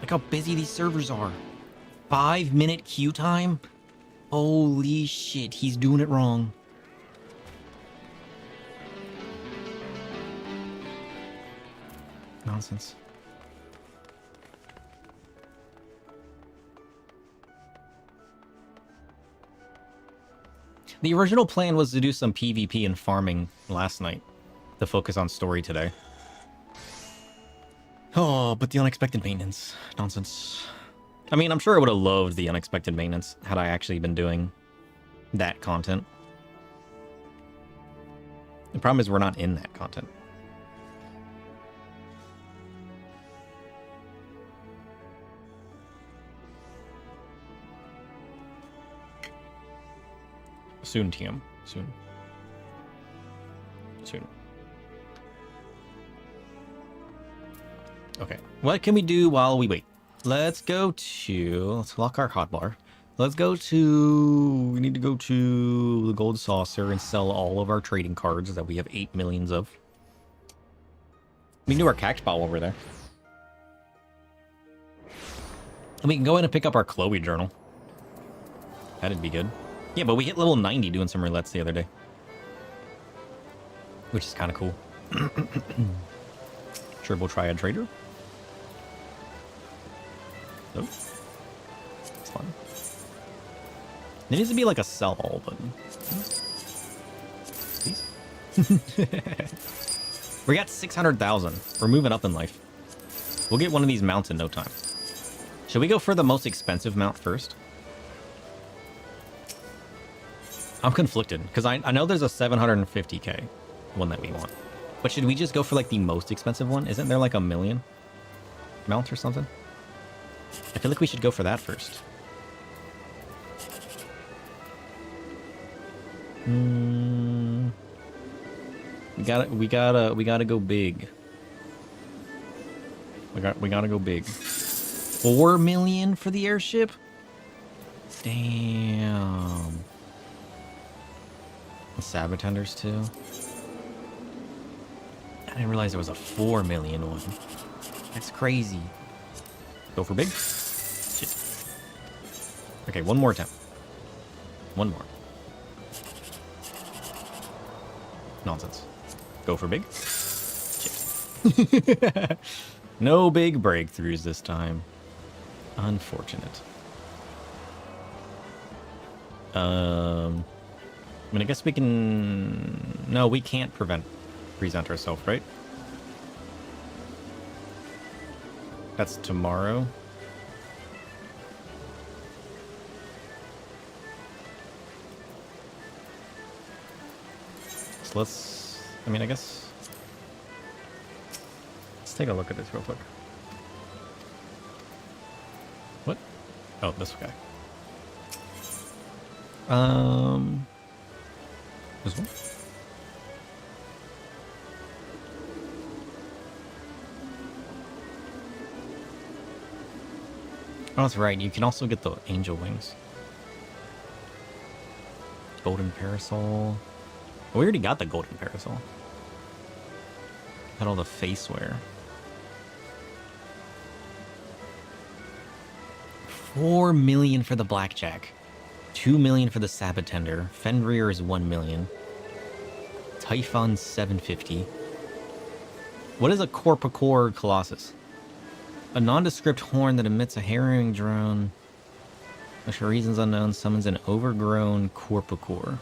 Look how busy these servers are. 5-minute queue time? Holy shit, he's doing it wrong. Nonsense. The original plan was to do some PvP and farming last night to focus on story today. Oh, but the unexpected maintenance. Nonsense. I mean, I'm sure I would have loved the unexpected maintenance had I actually been doing that content. The problem is we're not in that content. Soon, TM. Soon. Soon. Okay. What can we do while we wait? Let's lock our hotbar. Let's go to... We need to go to the Gold Saucer and sell all of our trading cards that we have 8 millions of. We can do our cacti over there. And we can go in and pick up our Chloe journal. That'd be good. Yeah, but we hit level 90 doing some roulettes the other day. Which is kind of cool. Turbo Triad Trader. Nope. It's fun. There needs to be like a sell all button. Please. We got 600,000. We're moving up in life. We'll get one of these mounts in no time. Should we go for the most expensive mount first? I'm conflicted, because I know there's a 750k one that we want. But should we just go for like the most expensive one? Isn't there like a million mount or something? I feel like we should go for that first. We gotta go big. We gotta go big. 4 million for the airship? Damn. Sabotenders too. I didn't realize there was a 4 million one. That's crazy. Go for big. Shit. Okay, one more attempt. One more. Nonsense. Go for big. Shit. No big breakthroughs this time. Unfortunate. I mean, I guess we can... No, we can't present ourselves, right? That's tomorrow. So let's... I mean, I guess... Let's take a look at this real quick. What? Oh, this guy. This one? Oh, that's right. You can also get the angel wings. Golden parasol. Oh, we already got the golden parasol. Got all the face wear. 4 million for the blackjack. 2 million for the Sabbatender. Fenrir is 1 million. Typhon 750. What is a Corpicor Colossus? A nondescript horn that emits a harrowing drone, which for reasons unknown summons an overgrown Corpicor.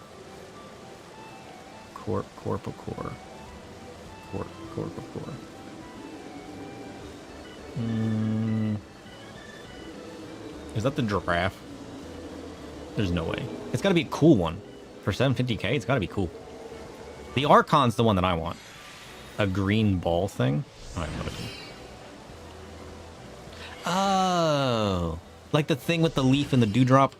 Corpicor. Corpicor. Is that the giraffe? There's no way. It's gotta be a cool one. For 750k, it's gotta be cool. The Archon's the one that I want. A green ball thing? Alright, what is it? Oh, like the thing with the leaf and the dewdrop.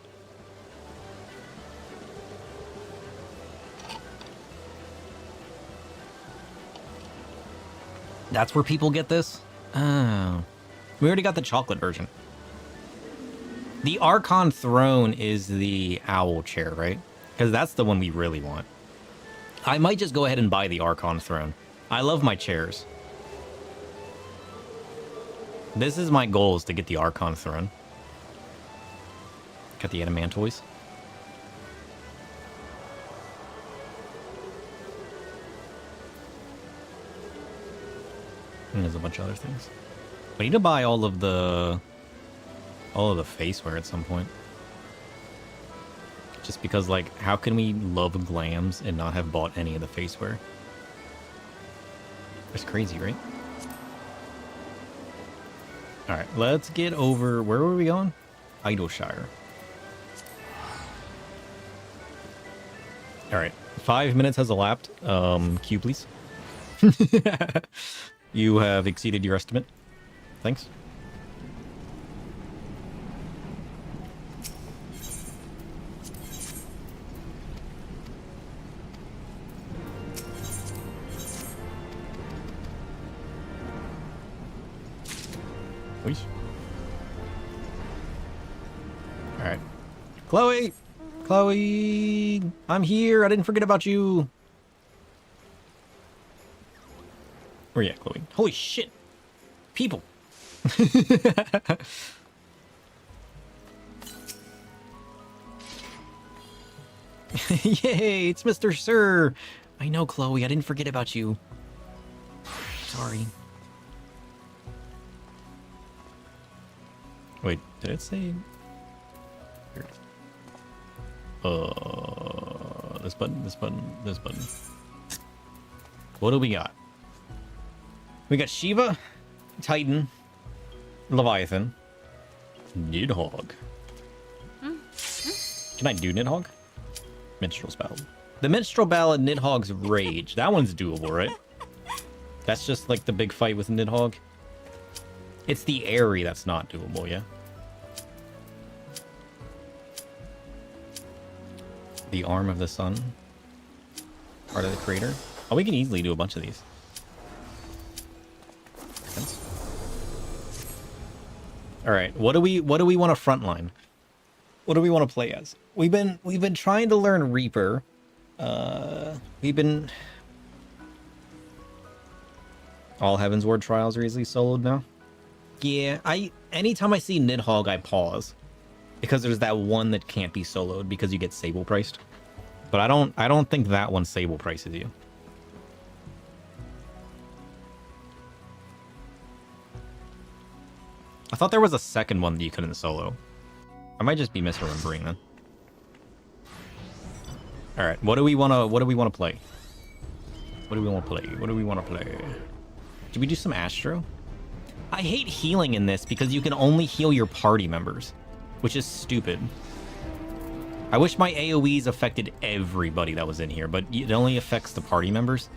That's where people get this? Oh. We already got the chocolate version. The Archon throne is the owl chair, right? Because that's the one we really want. I might just go ahead and buy the Archon throne. I love my chairs. This is my goal, is to get the Archon throne. Got the Adamantoys. And there's a bunch of other things. We need to buy all of the faceware at some point. Just because, like, how can we love glams and not have bought any of the faceware? It's crazy, right? Alright, let's get over... Where were we going? Idleshire. Alright, 5 minutes has elapsed. Queue, please. You have exceeded your estimate. Thanks. Please. All right. Chloe! Chloe! I'm here. I didn't forget about you. Where you at, Chloe? Holy shit. People. Yay, it's Mr. Sir. I know, Chloe. I didn't forget about you. Sorry. Wait, did it say? Here it is. This button, this button, this button. What do we got? We got Shiva, Titan, Leviathan, Nidhogg. Can I do Nidhogg? Minstrel's Ballad. The Minstrel Ballad, Nidhogg's Rage. That one's doable, right? That's just like the big fight with Nidhogg. It's the Airy that's not doable, yeah? The Arm of the Sun. Part of the Crater. Oh, we can easily do a bunch of these. Alright, what do we want to frontline? What do we want to play as? We've been trying to learn Reaper. We've been... All Heaven's Ward trials are easily soloed now? Yeah, anytime I see Nidhogg, I pause. Because there's that one that can't be soloed because you get Sable priced. But I don't think that one Sable prices you. I thought there was a second one that you couldn't solo. I might just be misremembering then. All right, what do we want to play? What do we want to play? What do we want to play? Did we do some Astro? I hate healing in this because you can only heal your party members, which is stupid. I wish my AoEs affected everybody that was in here, but it only affects the party members.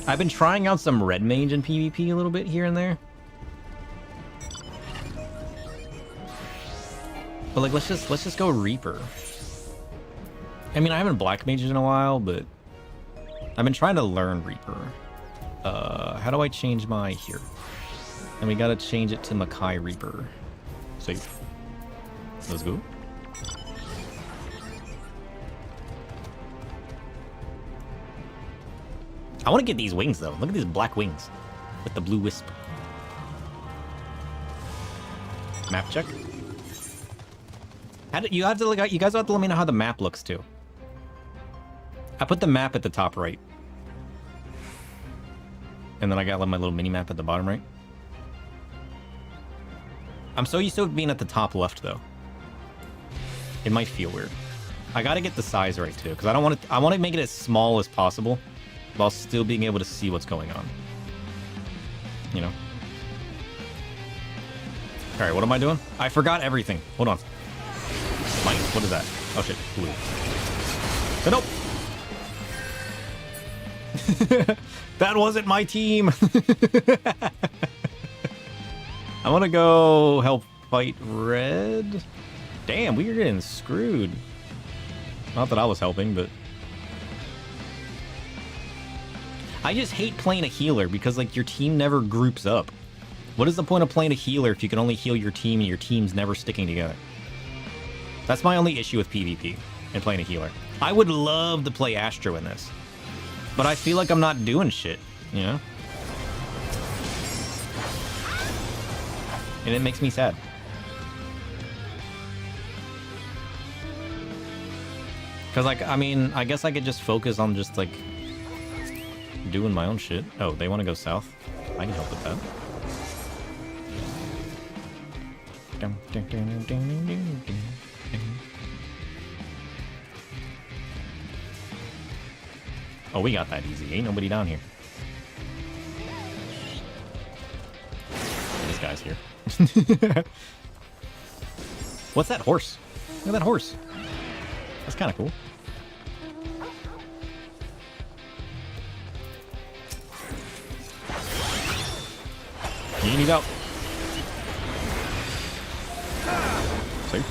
I've been trying out some red mage in PvP a little bit here and there. But like, let's just go Reaper. I mean, I haven't black maged in a while, but I've been trying to learn Reaper. How do I change my here? And we gotta change it to Makai Reaper. Save. Let's go. I want to get these wings though. Look at these black wings with the blue wisp. Map check. You guys have to let me know how the map looks too. I put the map at the top right. And then I got my little mini map at the bottom right. I'm so used to it being at the top left though. It might feel weird. I gotta get the size right too, because I want to make it as small as possible while still being able to see what's going on. You know? Alright, what am I doing? I forgot everything. Hold on. Mine. What is that? Oh shit. Blue. Nope. That wasn't my team. I want to go help fight red. Damn, we are getting screwed. Not that I was helping, but I just hate playing a healer because like your team never groups up. What is the point of playing a healer if you can only heal your team and your team's never sticking together? That's my only issue with PvP and playing a healer. I would love to play Astro in this, but I feel like I'm not doing shit, you know? And it makes me sad. Because, like, I mean, I guess I could just focus on just, like, doing my own shit. Oh, they want to go south? I can help with that. Oh, we got that easy. Ain't nobody down here. This guy's here. What's that horse? Look at that horse. That's kind of cool. You need out. See?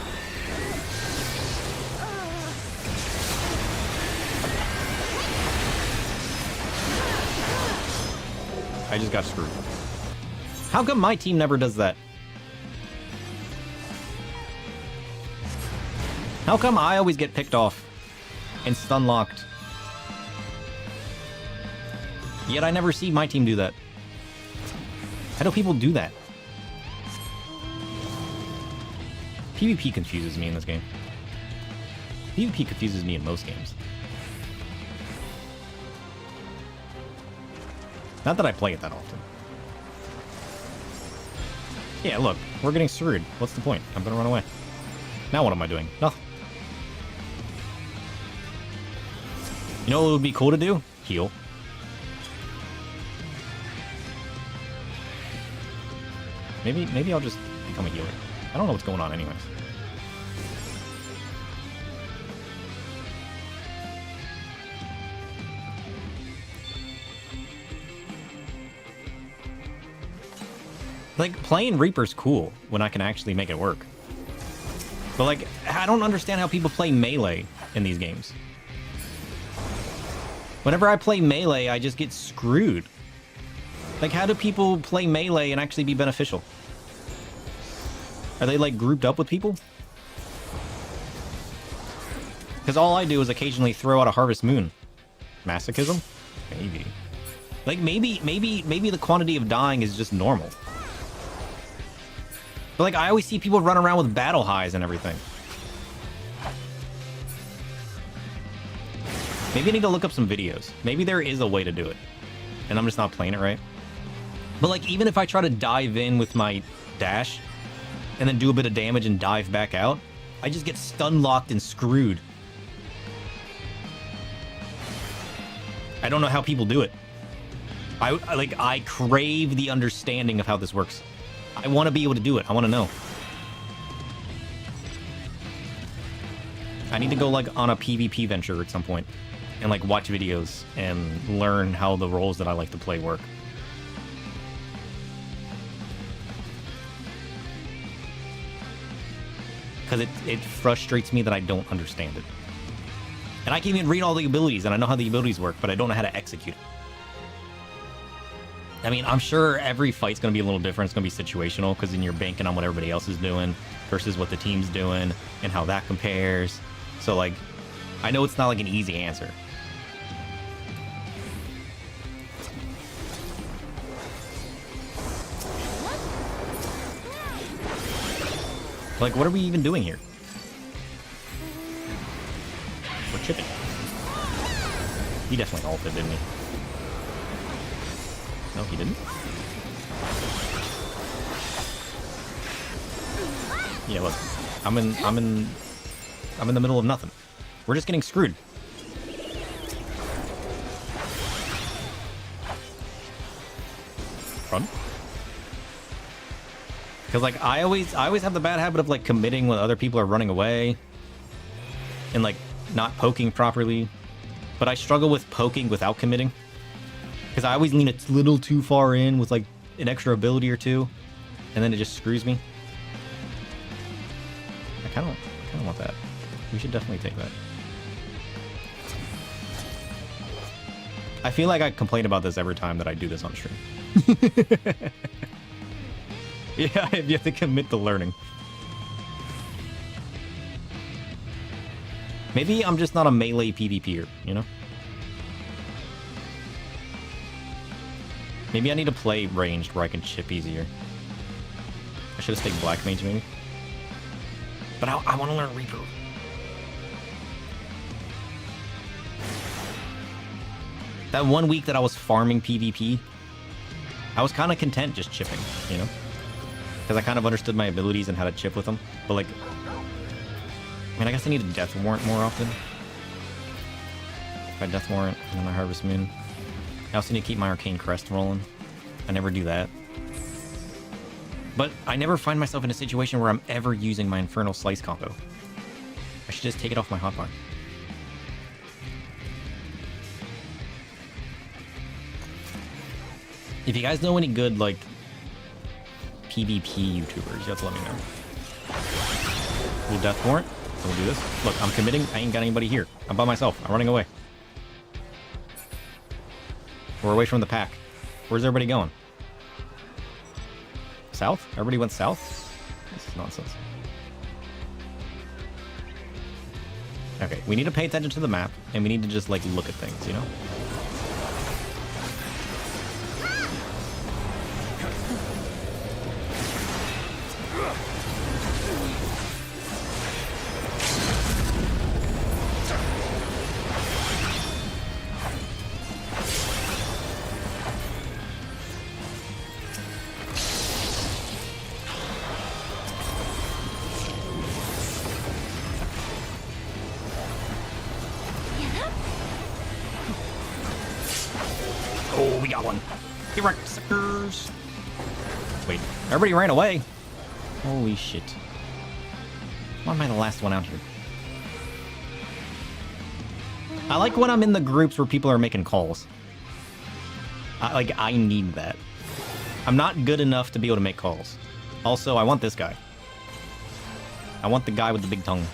I just got screwed. How come my team never does that? How come I always get picked off and stun locked? Yet I never see my team do that. How do people do that? PvP confuses me in this game. PvP confuses me in most games. Not that I play it that often. Yeah, look, we're getting screwed. What's the point? I'm gonna run away. Now what am I doing? Nothing. You know what would be cool to do? Heal. Maybe I'll just become a healer. I don't know what's going on anyways. Like, playing Reaper's cool when I can actually make it work. But, like, I don't understand how people play melee in these games. Whenever I play melee, I just get screwed. Like, how do people play melee and actually be beneficial? Are they, like, grouped up with people? Because all I do is occasionally throw out a Harvest Moon. Masochism? Maybe. Like, maybe the quantity of dying is just normal. But like, I always see people run around with battle highs and everything. Maybe I need to look up some videos. Maybe there is a way to do it. And I'm just not playing it right. But like, even if I try to dive in with my dash and then do a bit of damage and dive back out, I just get stun locked and screwed. I don't know how people do it. I crave the understanding of how this works. I want to be able to do it. I want to know. I need to go like on a PvP venture at some point and like watch videos and learn how the roles that I like to play work. Because it frustrates me that I don't understand it. And I can even read all the abilities, and I know how the abilities work, but I don't know how to execute it. I mean, I'm sure every fight's going to be a little different. It's going to be situational, because then you're banking on what everybody else is doing versus what the team's doing and how that compares. So, like, I know it's not like an easy answer. Like, what are we even doing here? We're chipping. He definitely ulted, didn't he? No, he didn't. Yeah, look. I'm in the middle of nothing. We're just getting screwed. Run. Because, like, I always have the bad habit of, like, committing when other people are running away. And, like, not poking properly. But I struggle with poking without committing. Because I always lean a little too far in with, like, an extra ability or two. And then it just screws me. I kind of want that. We should definitely take that. I feel like I complain about this every time that I do this on stream. Yeah, you have to commit to learning. Maybe I'm just not a melee PvPer, you know? Maybe I need to play ranged where I can chip easier. I should have stayed Black Mage, maybe. But I want to learn Reaper. That 1 week that I was farming PvP, I was kind of content just chipping, you know? Because I kind of understood my abilities and how to chip with them. But, like, I mean, I guess I need a Death Warrant more often. If I Death Warrant and then my Harvest Moon. I also need to keep my Arcane Crest rolling. I never do that. But I never find myself in a situation where I'm ever using my Infernal Slice combo. I should just take it off my hotbar. If you guys know any good, like, PvP YouTubers, you have to let me know. We'll Death Warrant. We'll do this. Look, I'm committing. I ain't got anybody here. I'm by myself. I'm running away. We're away from the pack. Where's everybody going? South? Everybody went south? This is nonsense. Okay, we need to pay attention to the map, and we need to just, like, look at things, you know? Oh, we got one. Get wrecked, suckers. Wait, everybody ran away. Holy shit. Why am I the last one out here? I like when I'm in the groups where people are making calls. I need that. I'm not good enough to be able to make calls. Also, I want this guy. I want the guy with the big tongue.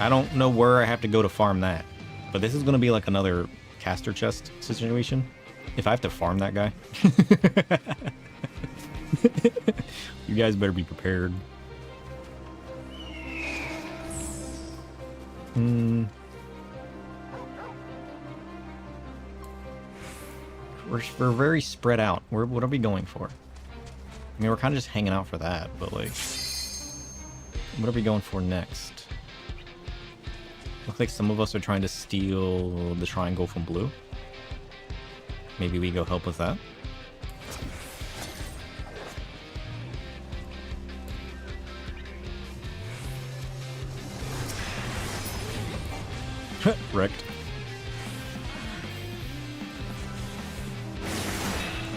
I don't know where I have to go to farm that. But this is going to be like another caster chest situation. If I have to farm that guy. You guys better be prepared. We're very spread out. What are we going for? I mean, we're kind of just hanging out for that, but like... What are we going for next? Looks like some of us are trying to steal the triangle from blue. Maybe we go help with that. Wrecked.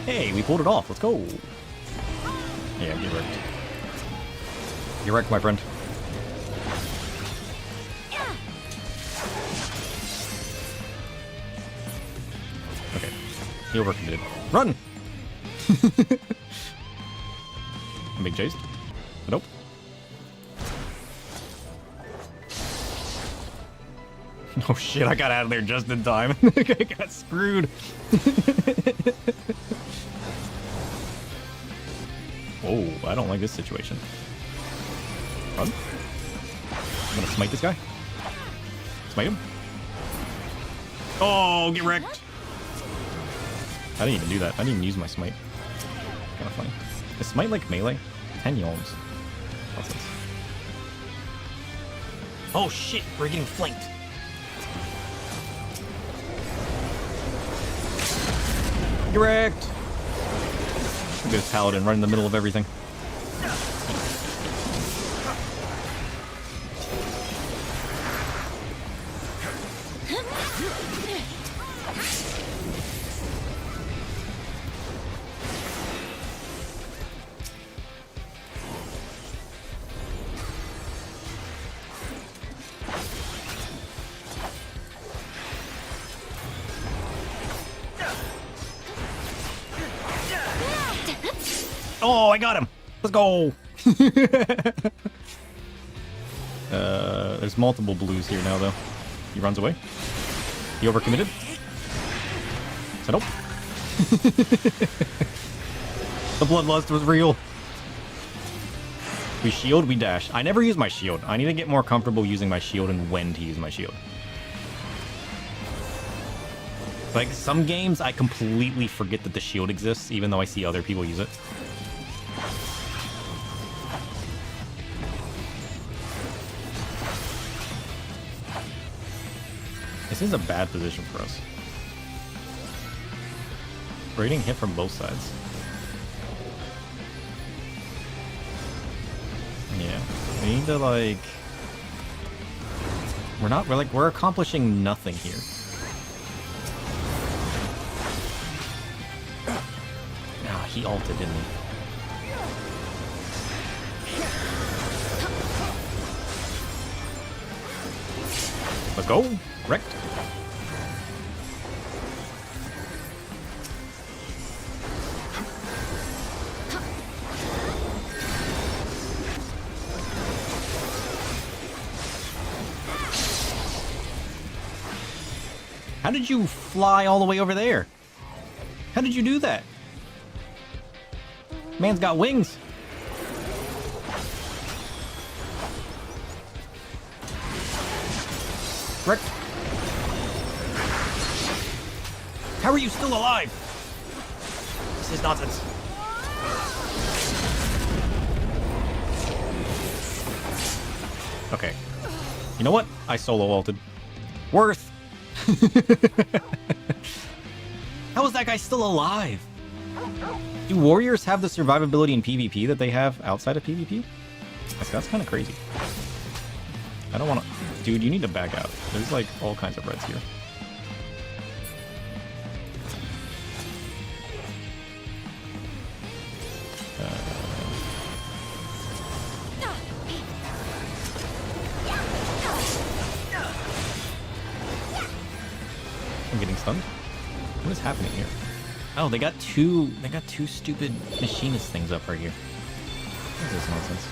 Hey, we pulled it off. Let's go. Yeah, get wrecked. You're wrecked, my friend. Okay. He overcommitted. Run! I'm being chased. Nope. Oh shit, I got out of there just in time. I got screwed. Oh, I don't like this situation. Run. I'm gonna smite this guy. Smite him. Oh, get wrecked. I didn't even do that. I didn't even use my smite. Kind of funny. Is smite like melee? 10 yawns. What's this? Oh shit, we're getting flanked. Get wrecked. Look at this paladin right in the middle of everything. Oh, I got him. Let's go. There's multiple blues here now, though. He runs away. He overcommitted. So nope. The bloodlust was real. We shield, we dash. I never use my shield. I need to get more comfortable using my shield and when to use my shield. Like, some games, I completely forget that the shield exists, even though I see other people use it. This is a bad position for us. We're getting hit from both sides. Yeah. We need to, like... We're accomplishing nothing here. Ah, he ulted, didn't he? Let's go! Wrecked. How did you fly all the way over there? How did you do that? Man's got wings. Wrecked. How are you still alive? This is nonsense. Okay. You know what? I solo ulted. Worth. How is that guy still alive? Do warriors have the survivability in PvP that they have outside of PvP? That's kind of crazy. I don't want to... Dude, you need to back out. There's like all kinds of reds here. I'm getting stunned. What is happening here? Oh, they got two stupid machinist things up right here. What is this nonsense?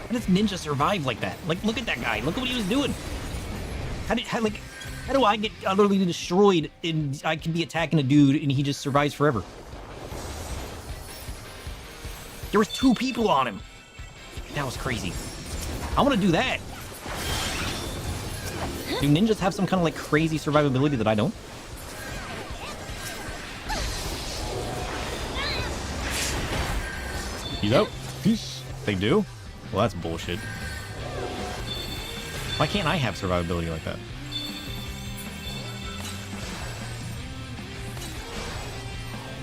How does Ninja survive like that? Like, look at that guy. Look at what he was doing. How do I get utterly destroyed and I can be attacking a dude and he just survives forever? There was 2 people on him. That was crazy. I want to do that. Do ninjas have some kind of like crazy survivability that I don't? He's out. Peace. They do? Well, that's bullshit. Why can't I have survivability like that?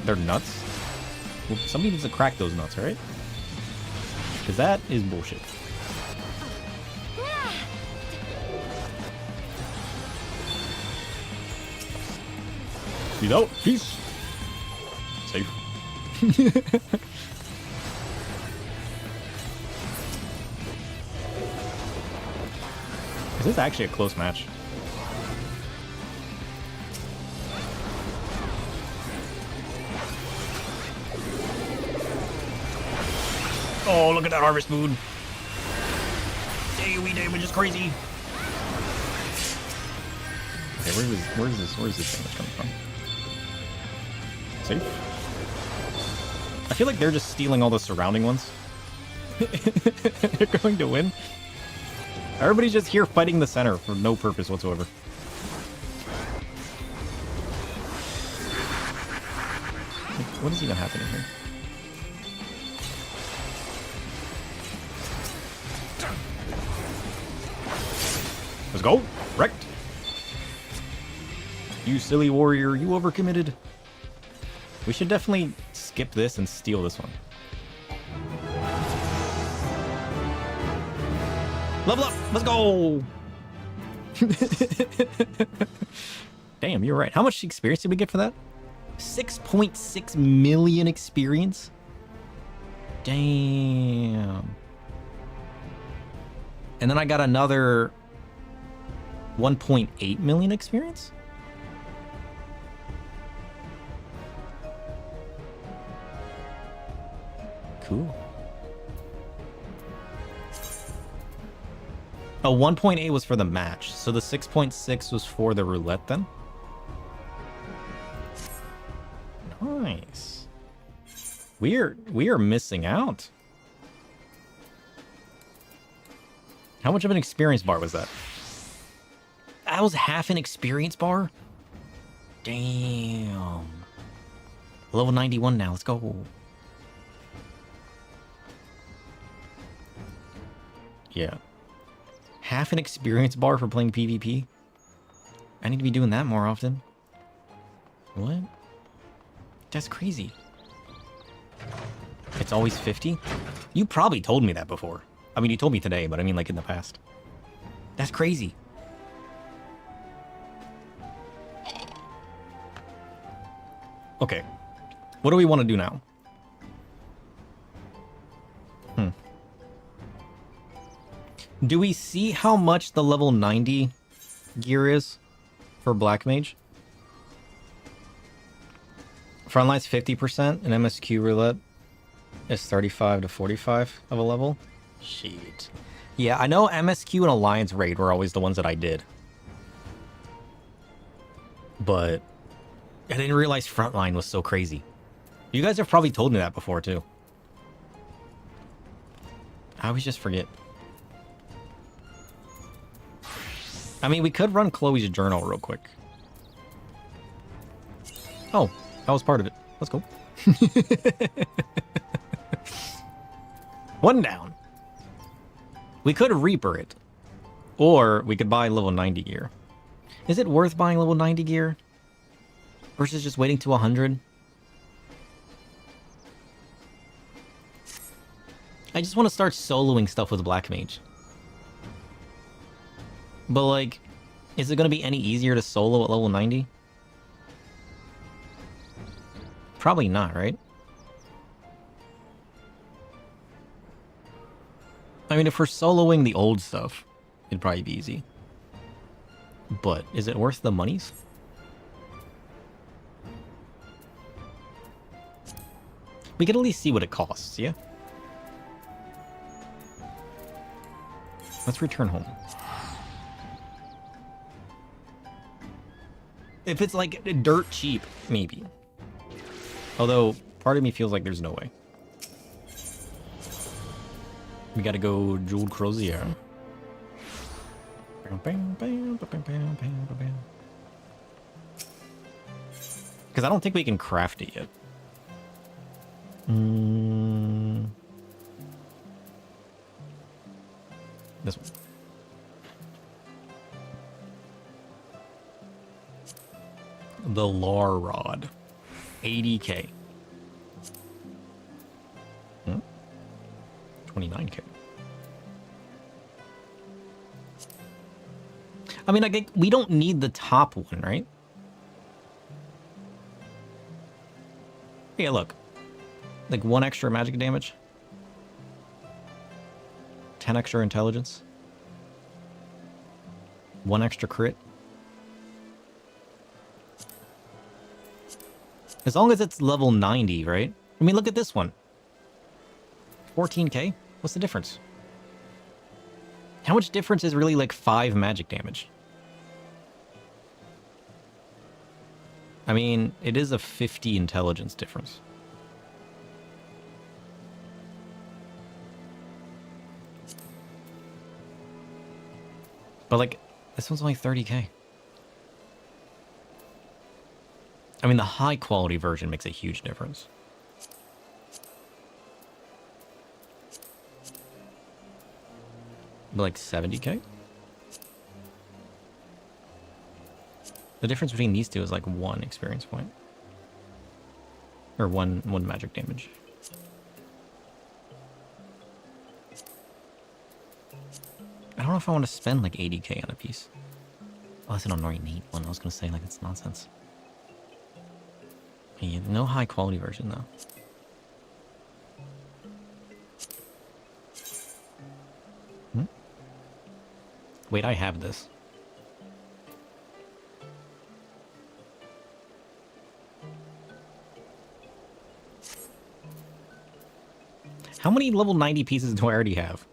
They're nuts? Well, somebody needs to crack those nuts, right? Because that is bullshit. He's out. Peace. Safe. This is actually a close match. Oh, look at that Harvest Moon. AoE damage is crazy. Okay, where's this damage coming from? Safe. I feel like they're just stealing all the surrounding ones. They're going to win. Everybody's just here fighting the center for no purpose whatsoever. What is even happening here? Let's go! Wrecked! You silly warrior, you overcommitted. We should definitely skip this and steal this one. Level up! Let's go! Damn, you're right. How much experience did we get for that? 6.6 million experience? Damn. And then I got another 1.8 million experience? Cool. Oh, 1.8 was for the match, so the 6.6 was for the roulette then? Nice. We are missing out. How much of an experience bar was that? That was half an experience bar? Damn. Level 91 now, let's go. Yeah. Half an experience bar for playing PvP? I need to be doing that more often. What? That's crazy. It's always 50? You probably told me that before. I mean, you told me today, but I mean like in the past. That's crazy. Okay. What do we want to do now? Do we see how much the level 90 gear is for Black Mage? Frontline's 50% and MSQ roulette is 35 to 45 of a level. Shit. Yeah, I know MSQ and Alliance Raid were always the ones that I did. But I didn't realize Frontline was so crazy. You guys have probably told me that before too. I always just forget. I mean, we could run Chloe's journal real quick. Oh, that was part of it. Let's go. One down. We could Reaper it. Or we could buy level 90 gear. Is it worth buying level 90 gear? Versus just waiting to 100? I just want to start soloing stuff with Black Mage. But like, is it going to be any easier to solo at level 90? Probably not, right? I mean, if we're soloing the old stuff, it'd probably be easy. But is it worth the monies? We could at least see what it costs, yeah? Let's return home. If it's like dirt cheap, maybe. Although, part of me feels like there's no way. We gotta go Jeweled Crozier. Because I don't think we can craft it yet. This one. The Lar Rod. 80k. 29k. I mean, like, we don't need the top one, right? Yeah, look. Like, 1 extra magic damage. 10 extra intelligence. 1 extra crit. As long as it's level 90, right? I mean, look at this one. 14k? What's the difference? How much difference is really like 5 magic damage? I mean, it is a 50 intelligence difference. But like, this one's only 30k. I mean, the high quality version makes a huge difference. But like 70k? The difference between these two is like 1 experience point. Or one magic damage. I don't know if I want to spend like 80k on a piece. Oh, that's an already neat one. I was going to say, like, it's nonsense. Yeah, no high quality version, though. Wait, I have this. How many level 90 pieces do I already have?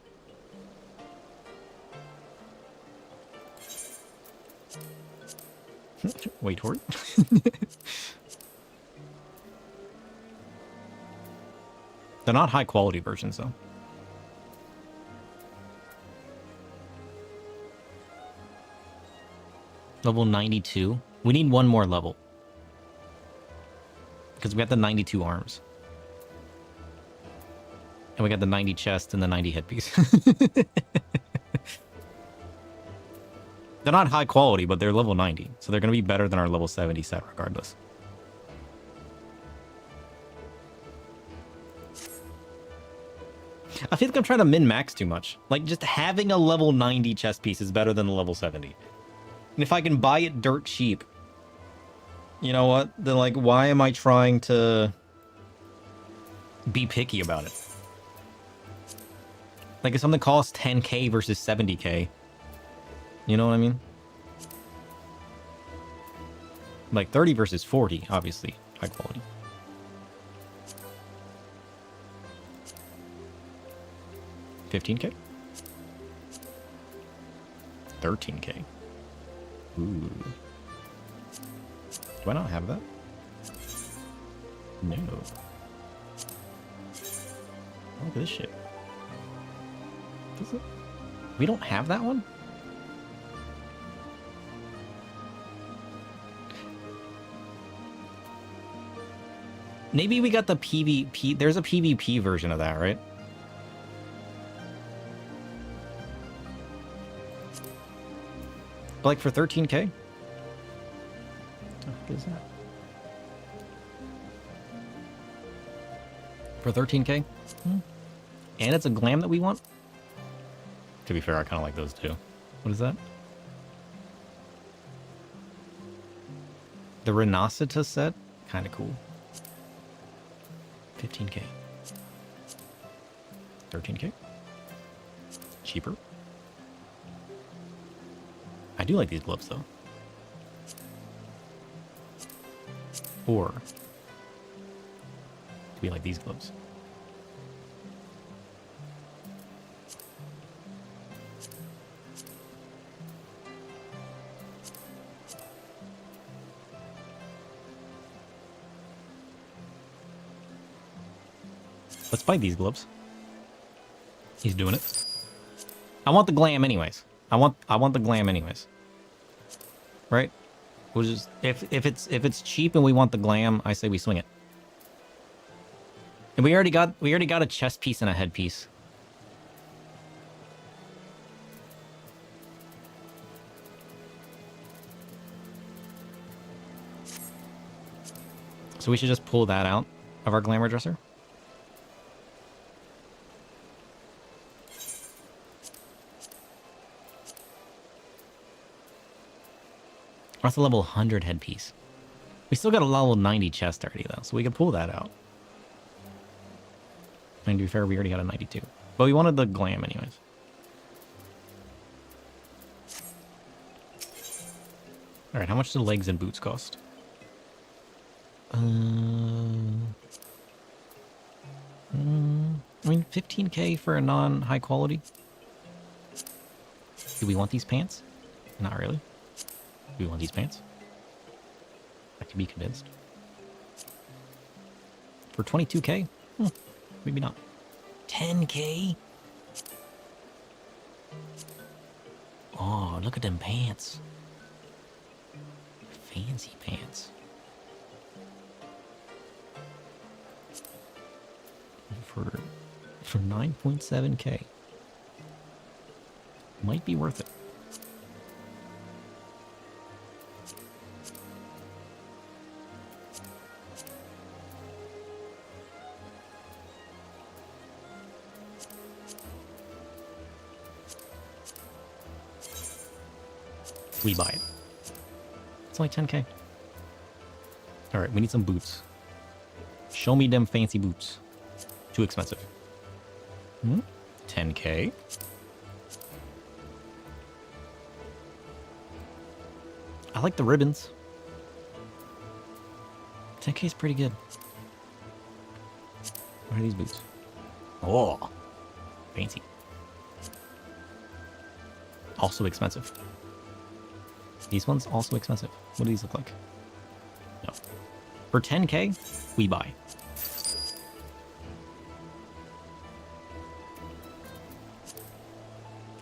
Wait for it. They're not high quality versions, though. Level 92. We need 1 more level. Because we got the 92 arms. And we got the 90 chest and the 90 headpiece. They're not high quality, but they're level 90. So they're going to be better than our level 70 set regardless. I feel like I'm trying to min-max too much. Like, just having a level 90 chest piece is better than a level 70. And if I can buy it dirt cheap, you know what? Then, like, why am I trying to be picky about it? Like, if something costs 10k versus 70k, you know what I mean? Like, 30 versus 40, obviously, high quality. $15k? $13k. Ooh. Do I not have that? No. Look at this shit. Does it? We don't have that one? Maybe we got the PvP. There's a PvP version of that, right? But like for 13k? What is that? For 13k? And it's a glam that we want? To be fair, I kind of like those too. What is that? The Renacita set? Kind of cool. 15k. 13k? Cheaper? I do like these gloves, though. Or do we like these gloves? Let's buy these gloves. He's doing it. I want the glam anyways. I want the glam anyways. Right? We'll just if it's cheap and we want the glam, I say we swing it. And we already got a chest piece and a headpiece. So we should just pull that out of our glamour dresser. That's a level 100 headpiece. We still got a level 90 chest already, though, so we can pull that out. And to be fair, we already got a 92. But we wanted the glam anyways. Alright, how much do legs and boots cost? I mean, 15k for a non-high quality. Do we want these pants? Not really. Do we want these pants? I can be convinced. For 22k? Maybe not. 10k? Oh, look at them pants. Fancy pants. For 9.7k. Might be worth it. We buy it. It's only 10k. Alright, we need some boots. Show me them fancy boots. Too expensive. 10k. I like the ribbons. 10k is pretty good. What are these boots? Oh, fancy. Also expensive. These ones also expensive. What do these look like? No. For 10k, we buy.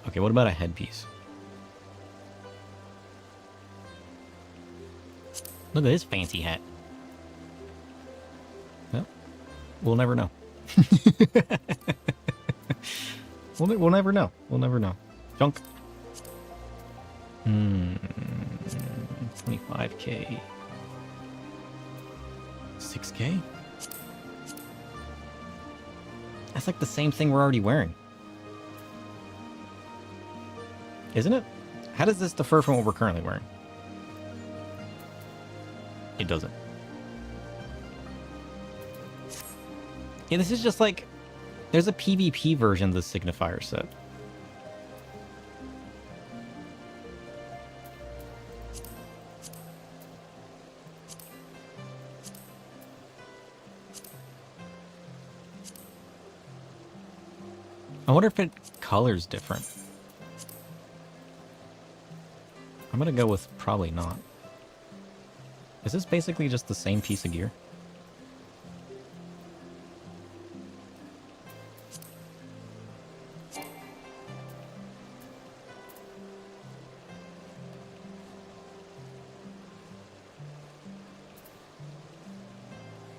Okay, what about a headpiece? Look at this fancy hat. Well, we'll never know. We'll never know. We'll never know. Junk. 25k. 6k? That's like the same thing we're already wearing. Isn't it? How does this differ from what we're currently wearing? It doesn't. Yeah, this is just like... There's a PvP version of the signifier set. I wonder if it colors different. I'm gonna go with probably not. Is this basically just the same piece of gear?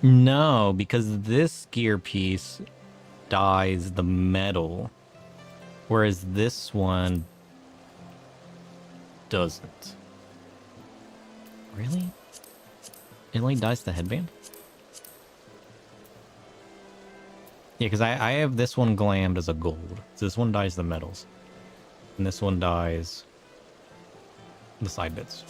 No, because this gear piece dyes the metal, whereas this one doesn't. Really? It only dyes the headband? Yeah, because I have this one glammed as a gold. So this one dyes the metals. And this one dyes the side bits.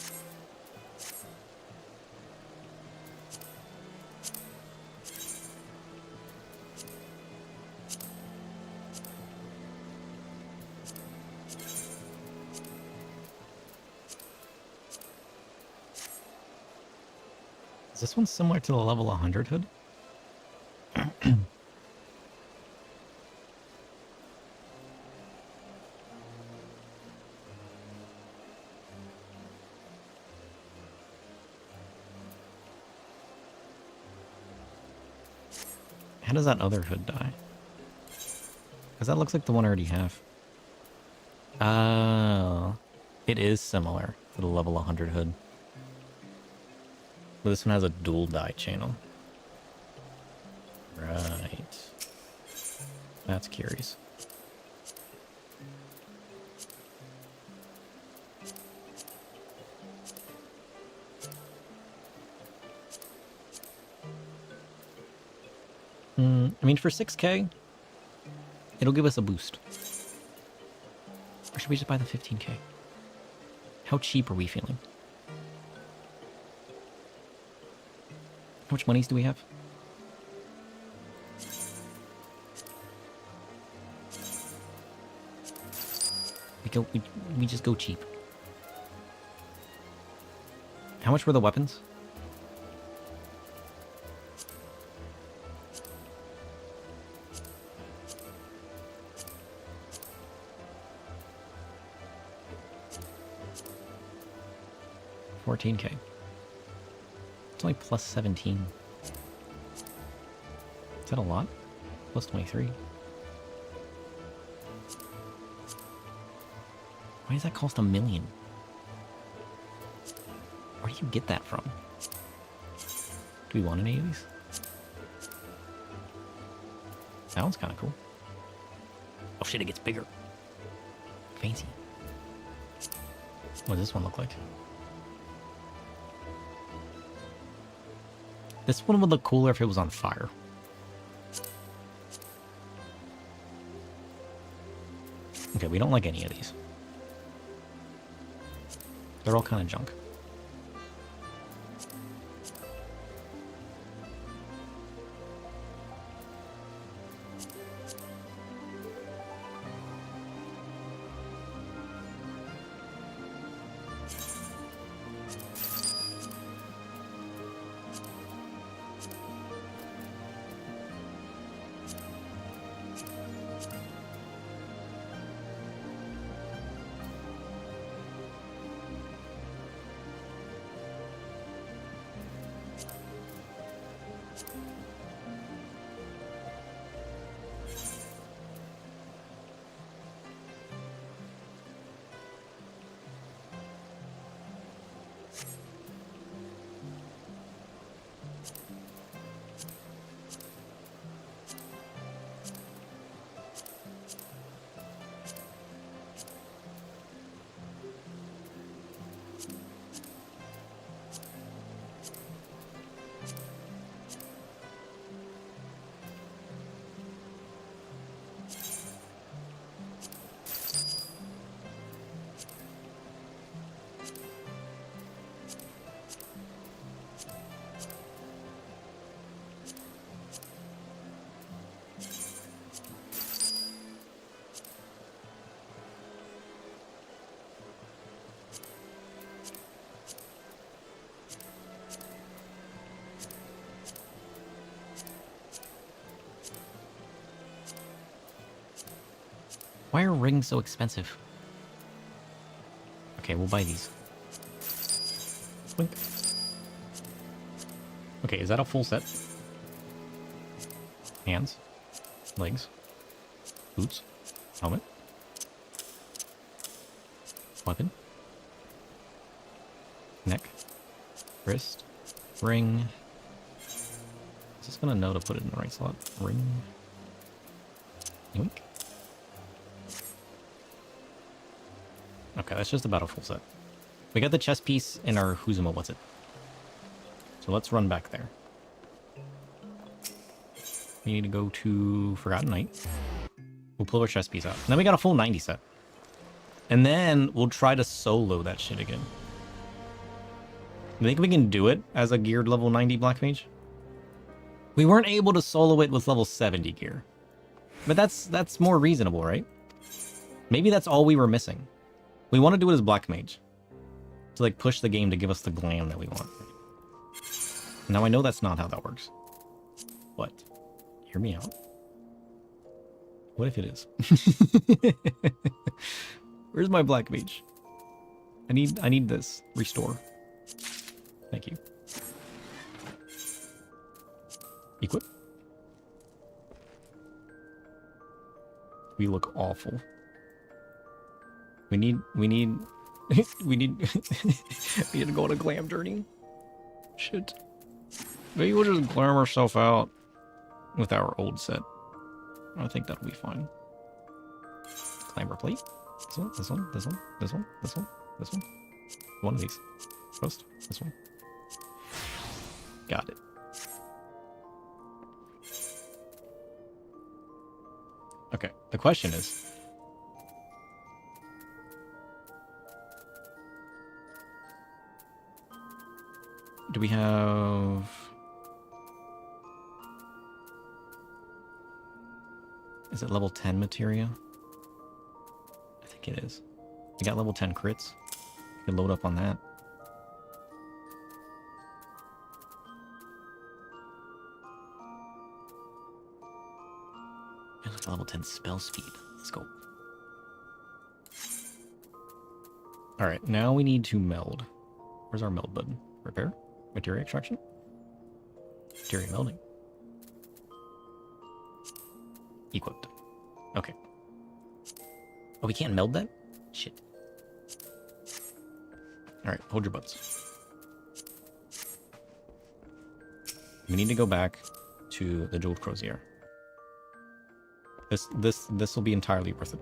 Is this one similar to the level 100 hood? How does that other hood die? Because that looks like the one I already have. Oh. It is similar to the level 100 hood. But this one has a dual die channel. Right. That's curious. I mean, for 6K, it'll give us a boost. Or should we just buy the 15K? How cheap are we feeling? How much monies do we have? We just go cheap. How much were the weapons? $14K. It's only plus 17. Is that a lot? Plus 23. Why does that cost $1 million? Where do you get that from? Do we want any of these? That one's kind of cool. Oh shit, it gets bigger. Fancy. What does this one look like? This one would look cooler if it was on fire. Okay, we don't like any of these. They're all kind of junk. Why are rings so expensive? Okay, we'll buy these. Blink. Okay, is that a full set? Hands, legs, boots, helmet, weapon, neck, wrist, ring. Is this gonna know to put it in the right slot? Ring. Yoink. Okay, that's just about a full set. We got the chest piece in our Huzuma, what's it? So let's run back there. We need to go to Forgotten Night. We'll pull our chest piece out. And then we got a full 90 set. And then we'll try to solo that shit again. You think we can do it as a geared level 90 Black Mage? We weren't able to solo it with level 70 gear. But that's more reasonable, right? Maybe that's all we were missing. We want to do it as Black Mage. To like push the game to give us the glam that we want. Now I know that's not how that works. But, hear me out. What if it is? Where's my Black Mage? I need this. Restore. Thank you. Equip. We look awful. We need we need we need to go on a glam journey. Shit. Maybe we'll just glam ourselves out with our old set. I think that'll be fine. Clamber plate. This one, this one, this one, this one, this one, this one. One of these. Post. This one. Got it. Okay, the question is... do we have... is it level 10 materia? I think it is. We got level 10 crits. We can load up on that. And like level 10 spell speed. Let's go. Alright, now we need to meld. Where's our meld button? Repair? Materia extraction? Materia melding. Equipped. Okay. Oh, we can't meld that? Shit. Alright, hold your butts. We need to go back to the Jeweled Crozier. This will be entirely worth it.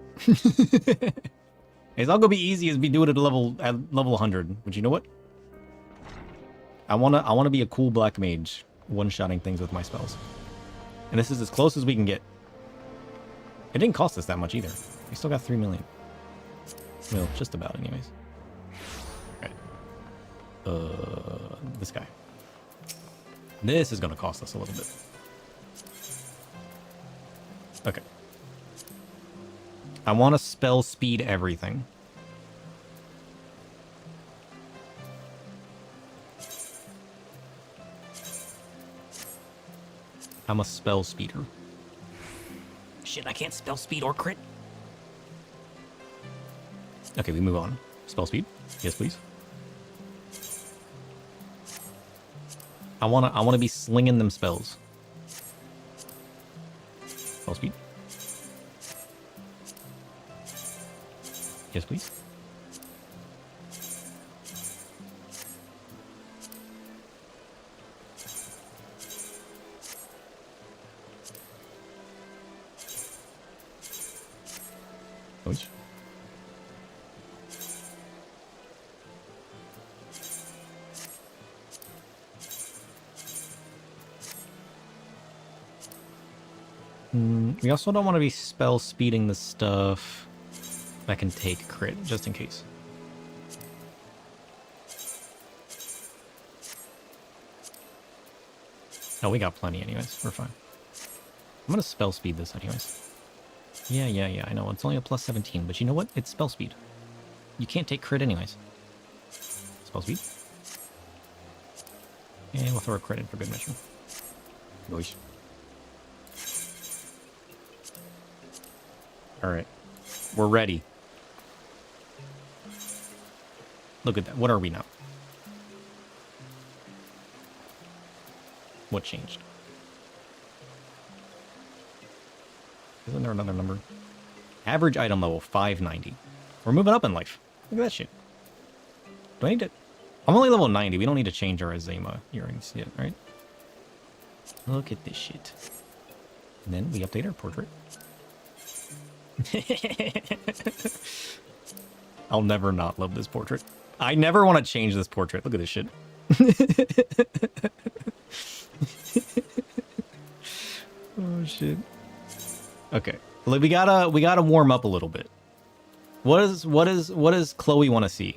It's not gonna be easy as we do it at level 100. But you know what? I wanna be a cool black mage, one-shotting things with my spells. And this is as close as we can get. It didn't cost us that much either. We still got 3 million. Well, just about anyways. Alright. This guy. This is gonna cost us a little bit. Okay. I want to spell speed everything. I'm a spell speeder. Shit, I can't spell speed or crit. Okay, we move on. Spell speed. Yes, please. I wanna be slinging them spells. Spell speed. Yes, please. Which? We also don't want to be spell speeding the stuff that can take crit, just in case. Oh, we got plenty anyways. We're fine. I'm gonna spell speed this anyways. Yeah, I know. It's only a plus 17, but you know what? It's spell speed. You can't take crit anyways. Spell speed. And we'll throw a crit in for good measure. Boys. Alright. We're ready. Look at that. What are we now? What changed? Isn't there another number? Average item level 590. We're moving up in life. Look at that shit. Do I need to... I'm only level 90. We don't need to change our Azema earrings yet, right? Look at this shit. And then we update our portrait. I'll never not love this portrait. I never want to change this portrait. Look at this shit. Oh shit. Okay. Like, we gotta warm up a little bit. What does Chloe want to see?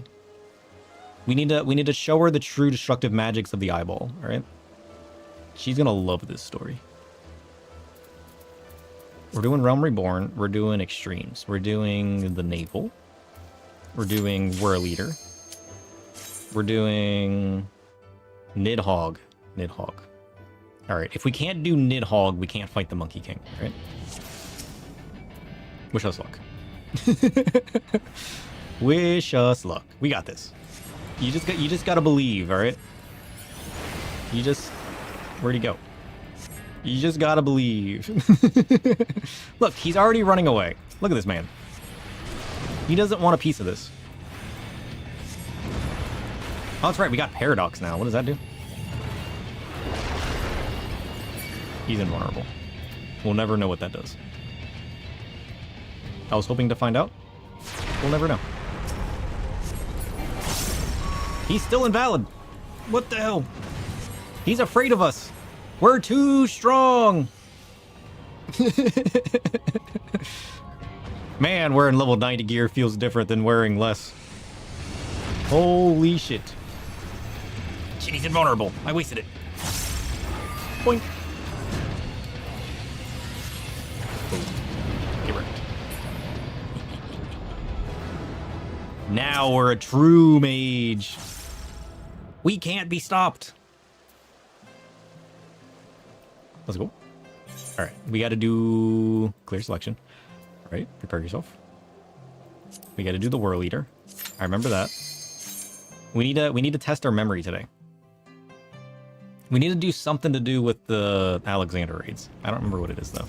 We need to show her the true destructive magics of the eyeball, alright? She's gonna love this story. We're doing Realm Reborn. We're doing Extremes. We're doing the Naval. We're doing We're a Leader. We're doing Nidhogg. Nidhogg. Alright, if we can't do Nidhogg, we can't fight the Monkey King, right? Wish us luck. Wish us luck. We got this. You just gotta believe, alright? Where'd he go? You just gotta believe. Look, he's already running away. Look at this man. He doesn't want a piece of this. Oh, that's right. We got Paradox now. What does that do? He's invulnerable. We'll never know what that does. I was hoping to find out. We'll never know. He's still invalid. What the hell? He's afraid of us. We're too strong. Man, wearing level 90 gear feels different than wearing less. Holy shit. Shit, he's invulnerable. I wasted it. Boink. Get wrecked. Now we're a true mage. We can't be stopped. Let's go. All right, we got to do clear selection. All right, prepare yourself. We got to do the Whirl Eater. I remember that. We need to test our memory today. We need to do something to do with the Alexander raids. I don't remember what it is though.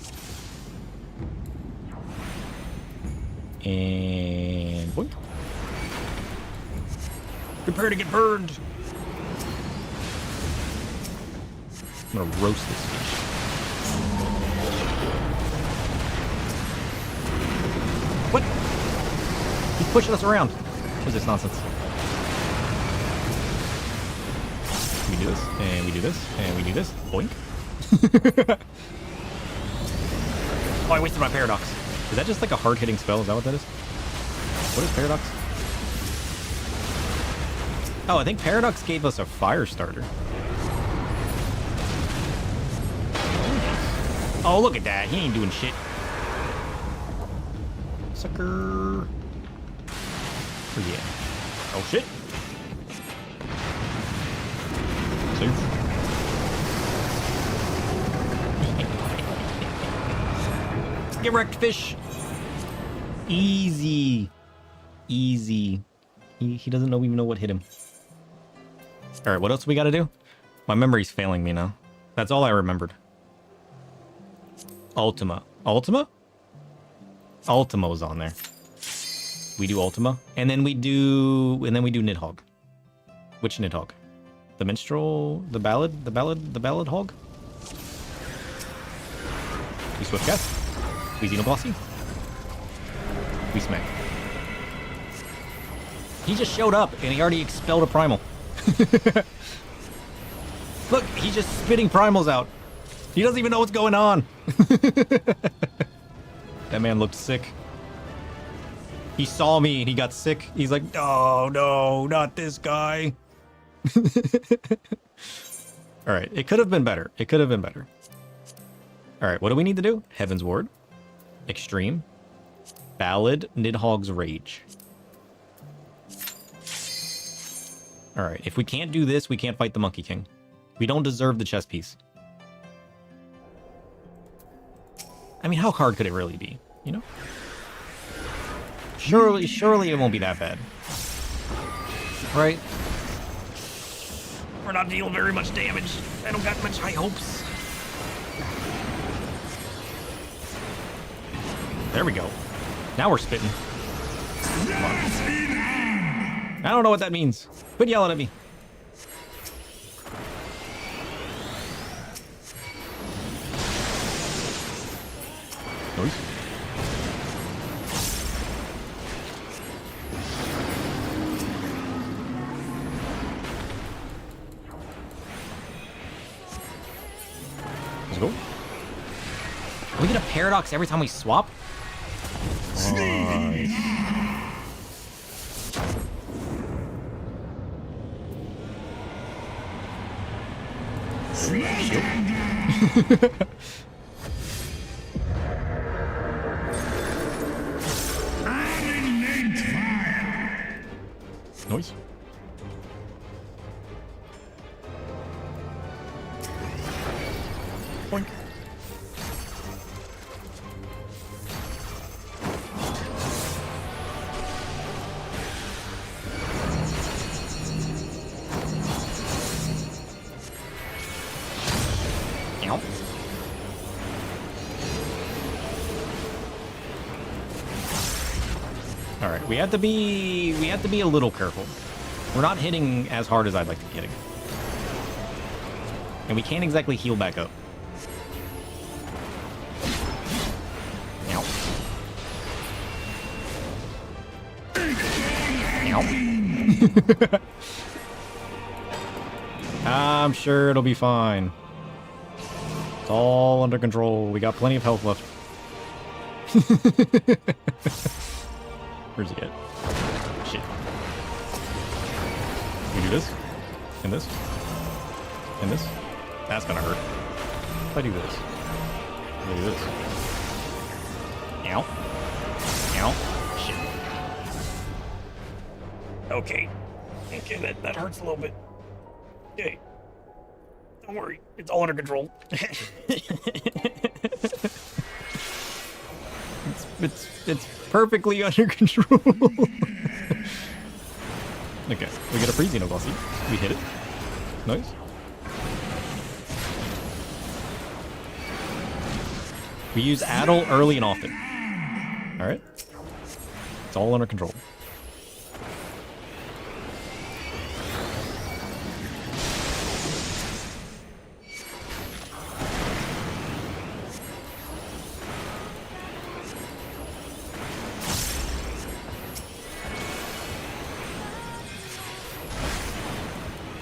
And boink. Prepare to get burned. I'm gonna roast this fish. What? He's pushing us around. What is this nonsense? We do this, and we do this, and we do this. Boink. Oh, I wasted my Paradox. Is that just like a hard-hitting spell? Is that what that is? What is Paradox? Oh, I think Paradox gave us a fire starter. Oh, look at that. He ain't doing shit. Sucker. Oh, yeah. Oh, shit. Save. Get wrecked, fish. Easy. Easy. He doesn't even know what hit him. All right, what else we got to do? My memory's failing me now. That's all I remembered. Ultima. Ultima? Ultimo's on there. We do Ultima, and then we do Nidhogg. Which Nidhogg? The minstrel, the ballad hog? We swift cast. We Xenoblossy. We smack. He just showed up and he already expelled a primal. Look, he's just spitting primals out. He doesn't even know what's going on. That man looked sick. He saw me and he got sick. He's like, oh, no, not this guy. All right, it could have been better. It could have been better. All right, what do we need to do? Heaven's Ward. Extreme. Ballad. Nidhogg's Rage. All right, if we can't do this, we can't fight the Monkey King. We don't deserve the chess piece. I mean, how hard could it really be? You know? Surely it won't be that bad. Right? We're not dealing very much damage. I don't got much high hopes. There we go. Now we're spitting. I don't know what that means. Quit yelling at me. Noise. Let's go. We get a Paradox every time we swap? Nice. Noise. Boink. Ow. All right, we have to be a little careful. We're not hitting as hard as I'd like to be hitting. And we can't exactly heal back up. Ow. Ow. I'm sure it'll be fine. It's all under control. We got plenty of health left. Where's he at? Shit. We do this? And this? And this? That's gonna hurt. If I do this. If I do this. Ow. Ow. Shit. Okay. Okay, that hurts a little bit. Okay. Don't worry. It's all under control. It's perfectly under control. Okay, we get a free Xenoglossy. We hit it. Nice. We use Addle early and often. Alright. It's all under control.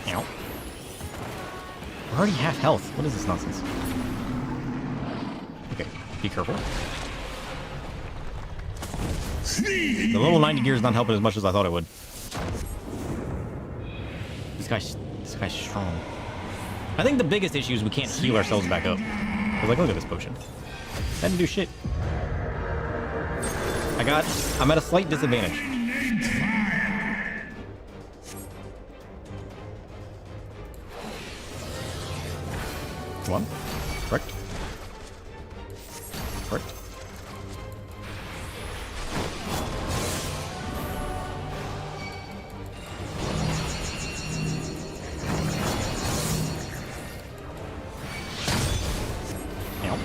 Ow. We're already half health. What is this nonsense? Okay, be careful. The little 90 gear is not helping as much as I thought it would. This guy's strong. I think the biggest issue is we can't heal ourselves back up. I was like, look at this potion. That didn't do shit. I'm at a slight disadvantage. Come on. Correct. Correct. Ow.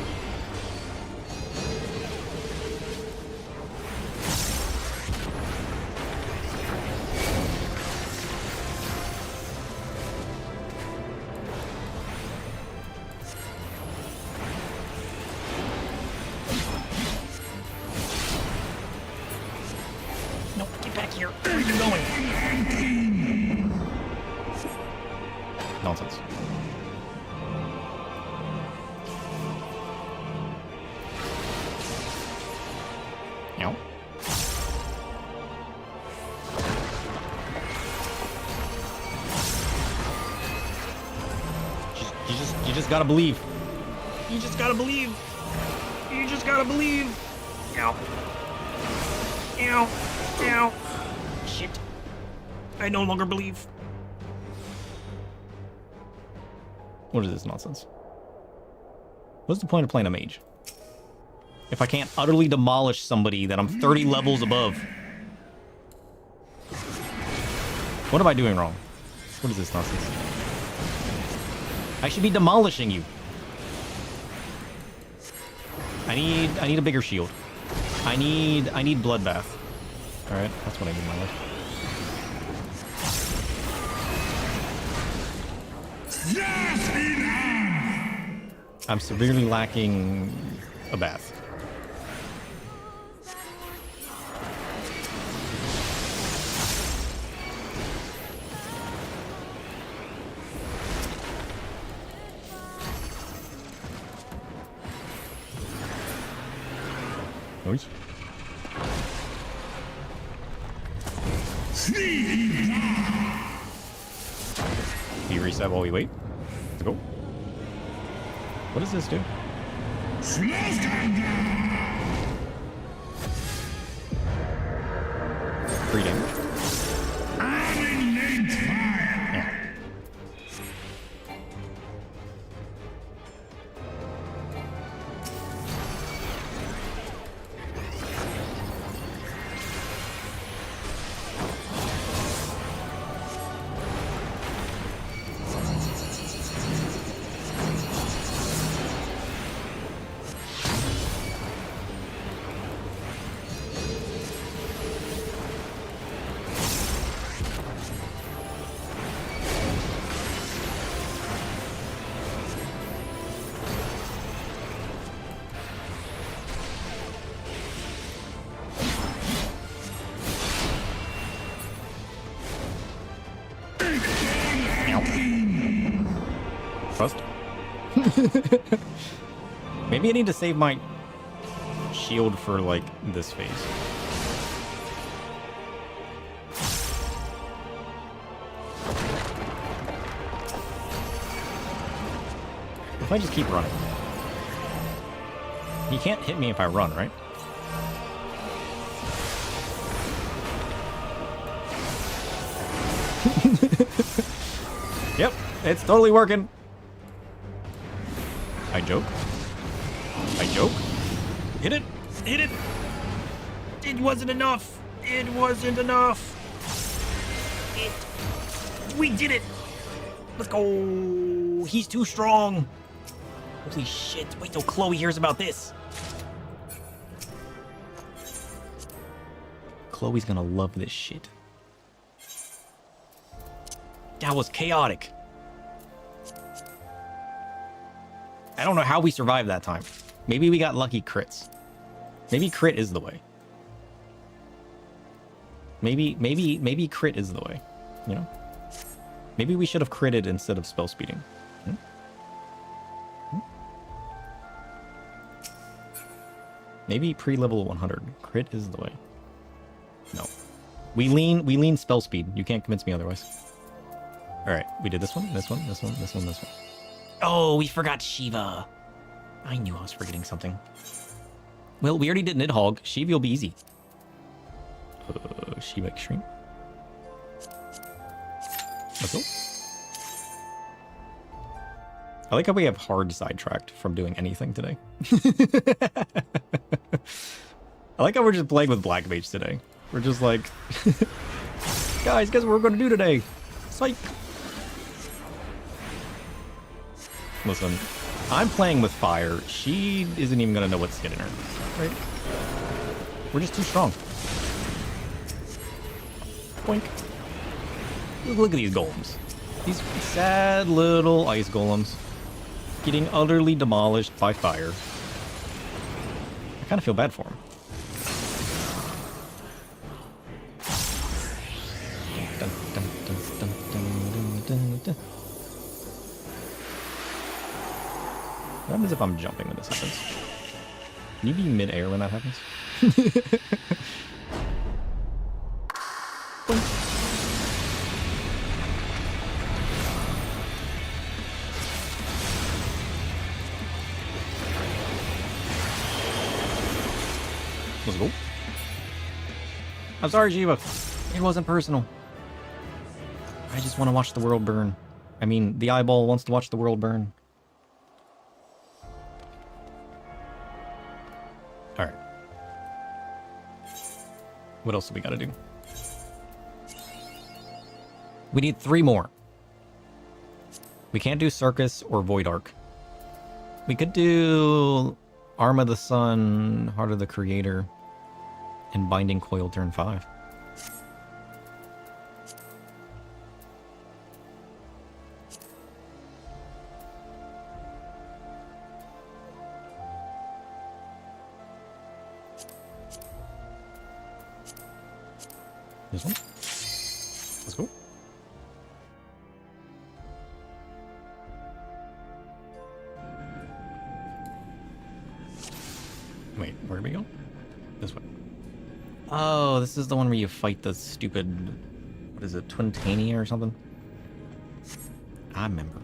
No, get back here. Where are you going? Nonsense. Ow. You just gotta believe. You just gotta believe. You just gotta believe. Ow. Ow. Ow. Shit. I no longer believe. What is this nonsense? What's the point of playing a mage? If I can't utterly demolish somebody that I'm 30 levels above. What am I doing wrong? What is this nonsense? I should be demolishing you. I need a bigger shield. I need bloodbath. Alright, that's what I need in my life. I'm severely lacking a bath. Nice. Can you reset while we wait? Let's go. What does this do? 3 damage. Yeah. Maybe I need to save my shield for, like, this phase. If I just keep running. He can't hit me if I run, right? Yep, it's totally working. I joke. I joke. Hit it! Hit it! It wasn't enough! It wasn't enough! We did it! Let's go! He's too strong! Holy shit, wait till Chloe hears about this! Chloe's gonna love this shit. That was chaotic. I don't know how we survived that time. Maybe we got lucky crits. Maybe crit is the way. Maybe crit is the way. You know? Maybe we should have critted instead of spell speeding. Maybe pre-level 100. Crit is the way. No. We lean spell speed. You can't convince me otherwise. Alright, we did this one, this one, this one, this one, this one. Oh, we forgot Shiva. I knew I was forgetting something. Well, we already did Nidhogg. Shiva will be easy. Shiva Extreme. Let's go. I like how we have hard sidetracked from doing anything today. I like how we're just playing with Black Mage today. We're just like, guys, guess what we're going to do today? Psych. Listen, I'm playing with fire. She isn't even going to know what's hitting her. Right? We're just too strong. Boink. Look at these golems. These sad little ice golems getting utterly demolished by fire. I kind of feel bad for them. Dun, dun, dun, dun, dun, dun, dun. What happens if I'm jumping when this happens? Can you be mid-air when that happens? Let's go. I'm sorry, Shiva. It wasn't personal. I just want to watch the world burn. I mean, the eyeball wants to watch the world burn. Alright. What else do we gotta do? We need 3 more. We can't do Circus or Void Arc. We could do Arm of the Sun, Heart of the Creator, and Binding Coil turn 5. This one. Let's go. Wait, where do we go? This way. Oh, this is the one where you fight the stupid... What is it? Twintania or something? I remember.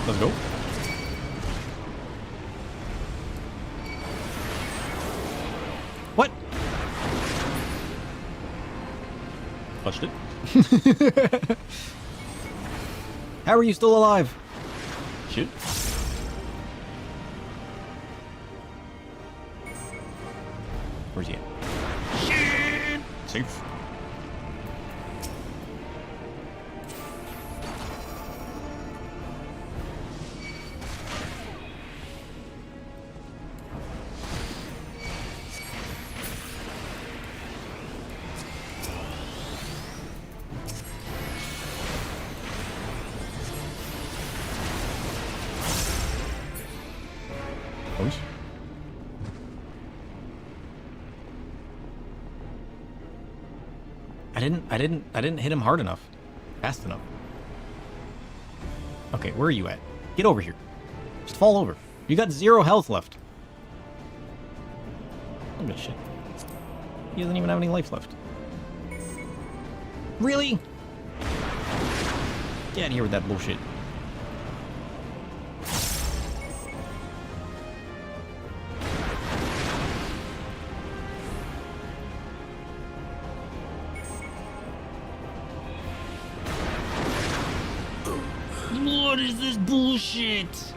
Let's go. What? Touched it. How are you still alive? Shit. Where's he at? Shit. Safe. didn't hit him hard enough. Fast enough. Okay, where are you at? Get over here. Just fall over. You got 0 health left. Look at this shit. He doesn't even have any life left. Really? Get out of here with that bullshit. What is this bullshit?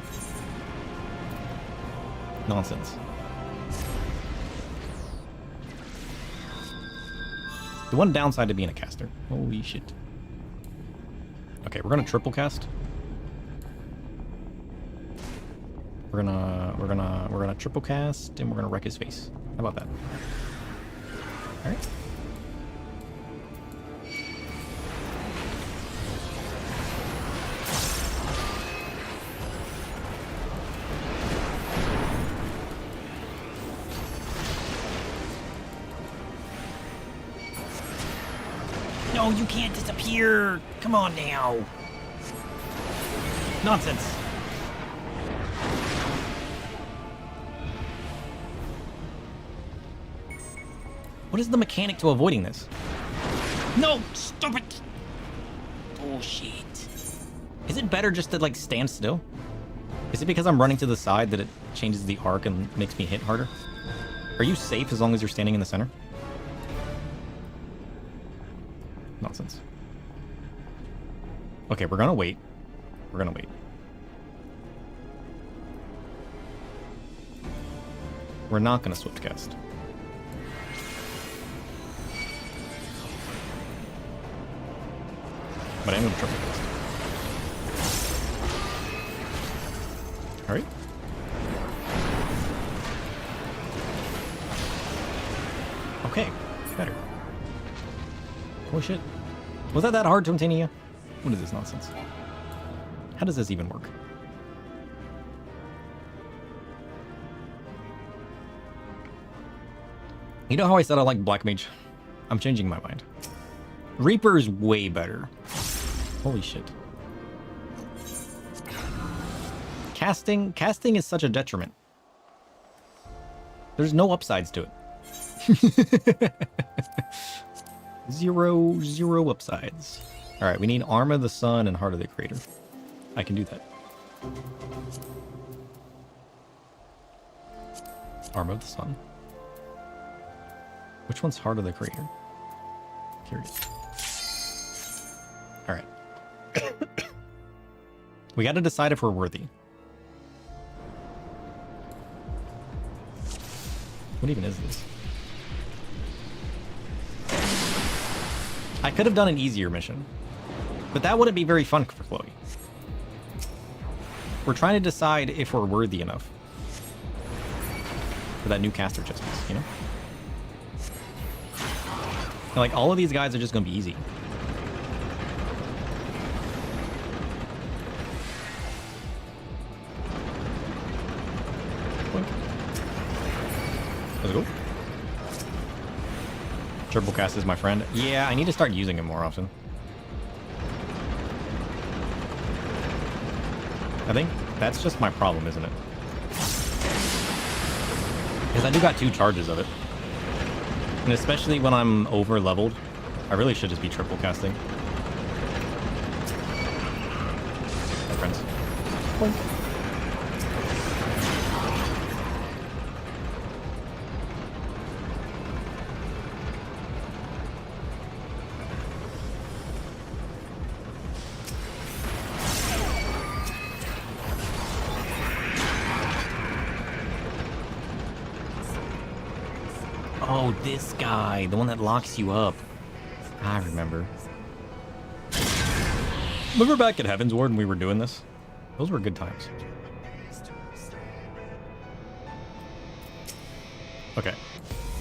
Nonsense. The one downside to being a caster. Holy shit. Okay, we're gonna triple cast. We're gonna triple cast and we're gonna wreck his face. How about that? Alright. No, you can't disappear! Come on now! Nonsense! What is the mechanic to avoiding this? No! Stop it! Bullshit. Is it better just to, like, stand still? Is it because I'm running to the side that it changes the arc and makes me hit harder? Are you safe as long as you're standing in the center? Nonsense. Okay, we're gonna wait. We're gonna wait. We're not gonna swift cast. But I'm gonna triple cast. Alright. Okay, better. Holy shit. Was that hard to Titania? What is this nonsense? How does this even work? You know how I said I like Black Mage? I'm changing my mind. Reaper's way better. Holy shit. Casting is such a detriment. There's no upsides to it. Zero upsides. Alright, we need Arm of the Sun and Heart of the Creator. I can do that. Arm of the Sun. Which one's Heart of the Creator? Curious. Alright. We gotta decide if we're worthy. What even is this? I could have done an easier mission, but that wouldn't be very fun for Chloe. We're trying to decide if we're worthy enough for that new caster chest piece, you know? And like, all of these guys are just gonna be easy. Let's go. Triple cast is my friend. Yeah, I need to start using him more often. I think that's just my problem, isn't it? Because I do got 2 charges of it. And especially when I'm over leveled, I really should just be triple casting. Hi, friends. Boink. Oh, this guy, the one that locks you up. I remember. Remember back at Heaven's Ward when we were doing this? Those were good times. Okay.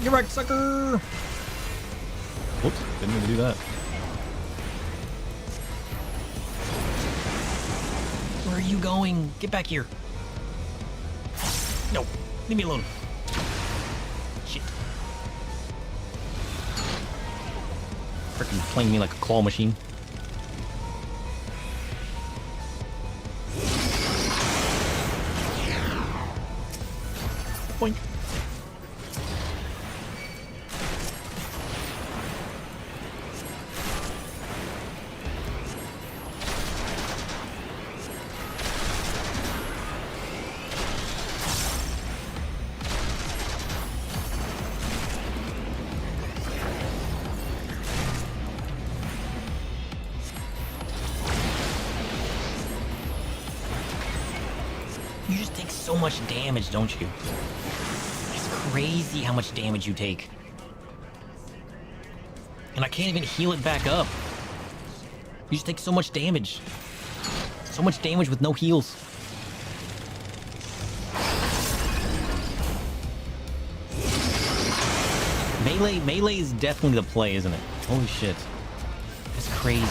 Get wrecked, sucker! Whoops, didn't mean to do that. Where are you going? Get back here. No, leave me alone. Shit. Freaking playing me like a claw machine. Boink. You just take so much damage, don't you? It's crazy how much damage you take. And I can't even heal it back up. You just take so much damage. So much damage with no heals. Melee is definitely the play, isn't it? Holy shit. That's crazy.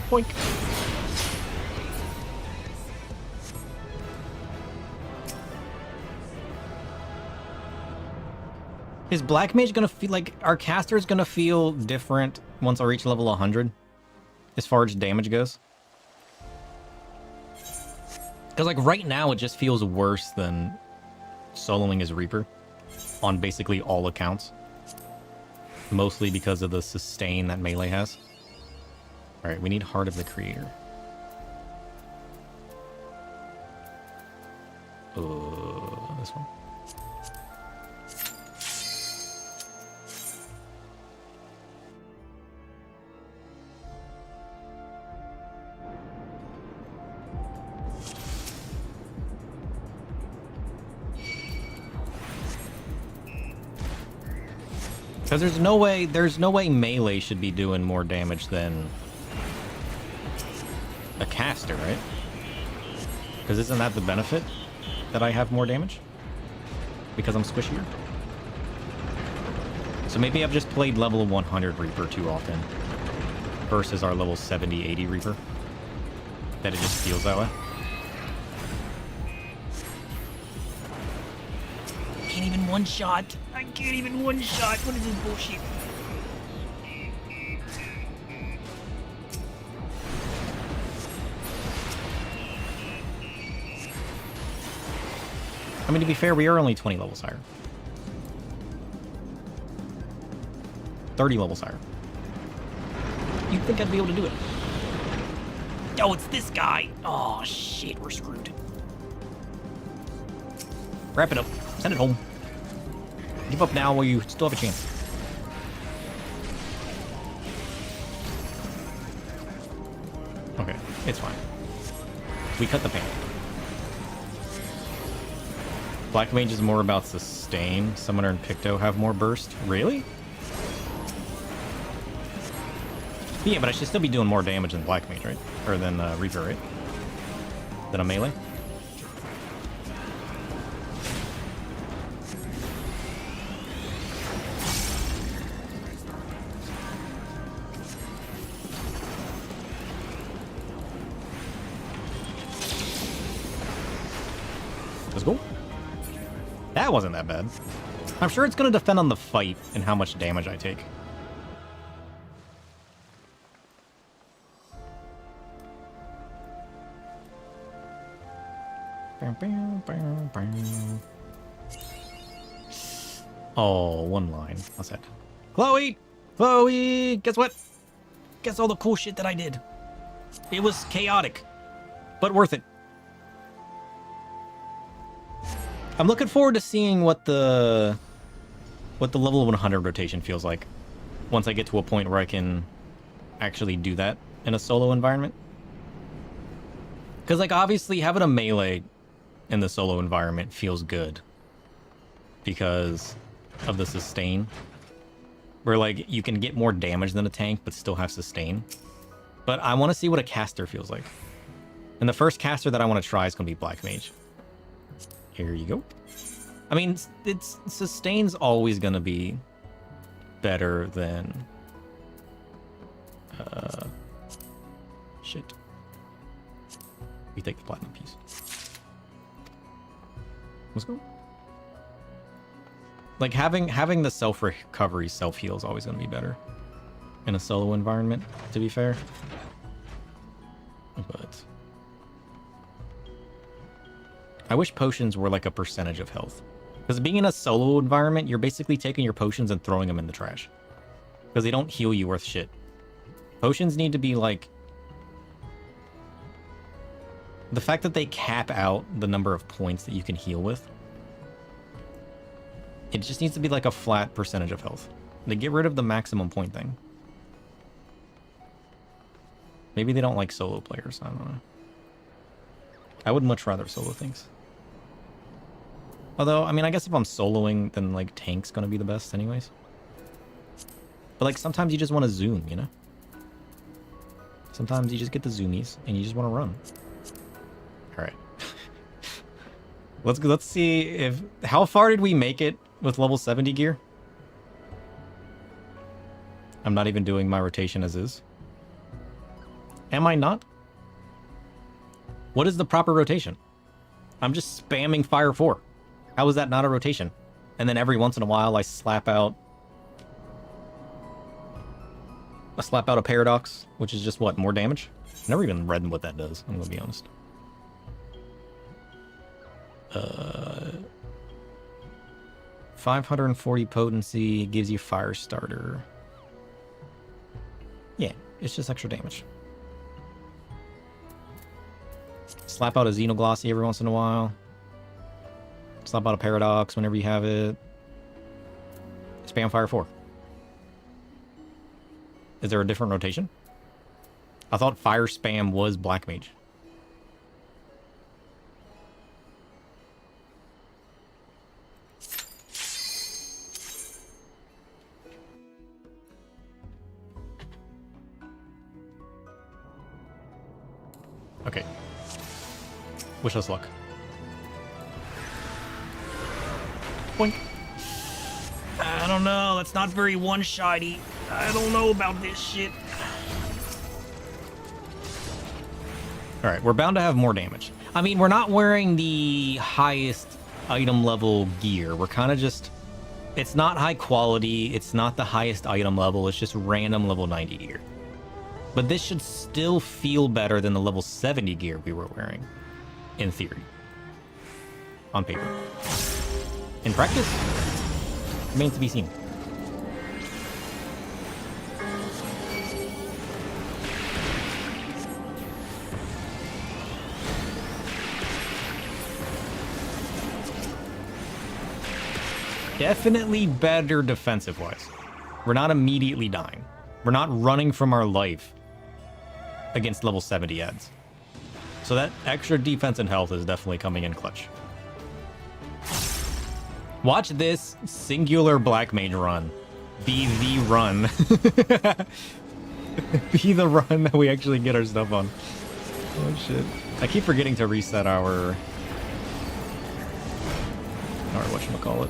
Boink. Is Black Mage gonna feel like our caster is gonna feel different once I reach level 100 as far as damage goes? Because like right now it just feels worse than soloing as Reaper on basically all accounts. Mostly because of the sustain that melee has. Alright, we need Heart of the Creator. This one. Because there's no way melee should be doing more damage than a caster, right? Because isn't that the benefit? That I have more damage? Because I'm squishier? So maybe I've just played level 100 Reaper too often versus our level 70, 80 Reaper. That it just feels that way. Can't even one shot. I can't even one shot. What is this bullshit? I mean, to be fair, we are only 20 levels higher. 30 levels higher. You'd think I'd be able to do it. Oh, it's this guy. Oh, shit, we're screwed. Wrap it up. Send it home. Give up now while you still have a chance. Okay, it's fine. We cut the pain. Black Mage is more about sustain. Summoner and Picto have more burst. Really? Yeah, but I should still be doing more damage than Black Mage, right? Or than Reaper, right? Than a melee? Let's go. That wasn't that bad. I'm sure it's going to depend on the fight and how much damage I take. Oh, one line. What's that? Chloe! Chloe! Guess what? Guess all the cool shit that I did. It was chaotic, but worth it. I'm looking forward to seeing what the level 100 rotation feels like once I get to a point where I can actually do that in a solo environment. Because, like, obviously having a melee in the solo environment feels good because of the sustain. Where, like, you can get more damage than a tank but still have sustain. But I want to see what a caster feels like. And the first caster that I want to try is going to be Black Mage. Here you go. I mean, sustain's always going to be better than... shit. We take the platinum piece. Let's go. Like, having the self-recovery, self-heal is always going to be better in a solo environment, to be fair. But I wish potions were like a percentage of health. Because being in a solo environment, you're basically taking your potions and throwing them in the trash. Because they don't heal you worth shit. Potions need to be like... The fact that they cap out the number of points that you can heal with. It just needs to be like a flat percentage of health. They get rid of the maximum point thing. Maybe they don't like solo players. I don't know. I would much rather solo things. Although, I mean, I guess if I'm soloing, then like tank's gonna be the best anyways. But like sometimes you just want to zoom, you know? Sometimes you just get the zoomies and you just want to run. All right. Let's see if... How far did we make it with level 70 gear? I'm not even doing my rotation as is. Am I not? What is the proper rotation? I'm just spamming Fire 4. How is that not a rotation? And then every once in a while I slap out a Paradox, which is just what, more damage? I've never even read what that does, I'm gonna be honest. 540 potency gives you Fire Starter. Yeah, it's just extra damage. Slap out a Xenoglossy every once in a while. Slap out a Paradox whenever you have it. Spam Fire 4. Is there a different rotation? I thought Fire Spam was Black Mage. Okay. Wish us luck. Boink. I don't know. That's not very one-shotty. I don't know about this shit. Alright, we're bound to have more damage. I mean, we're not wearing the highest item level gear. We're kind of just... It's not high quality. It's not the highest item level. It's just random level 90 gear. But this should still feel better than the level 70 gear we were wearing. In theory. On paper. In practice, remains to be seen. Definitely better defensive-wise. We're not immediately dying. We're not running from our life against level 70 ads. So that extra defense and health is definitely coming in clutch. Watch this singular Black Mage run be the run. Be the run that we actually get our stuff on. Oh shit. I keep forgetting to reset our whatchamacallit.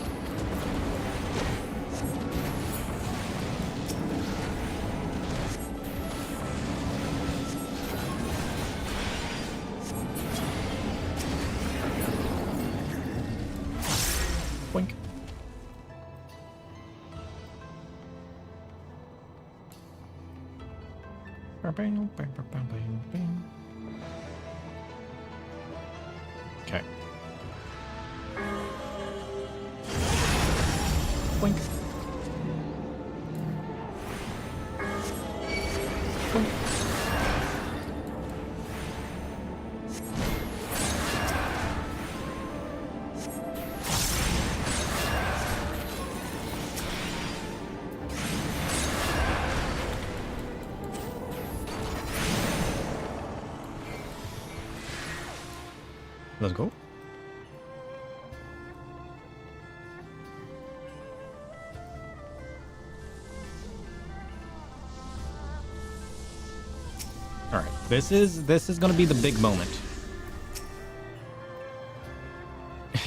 Boink. Okay. Boink. Boink. Let's go. This is gonna be the big moment.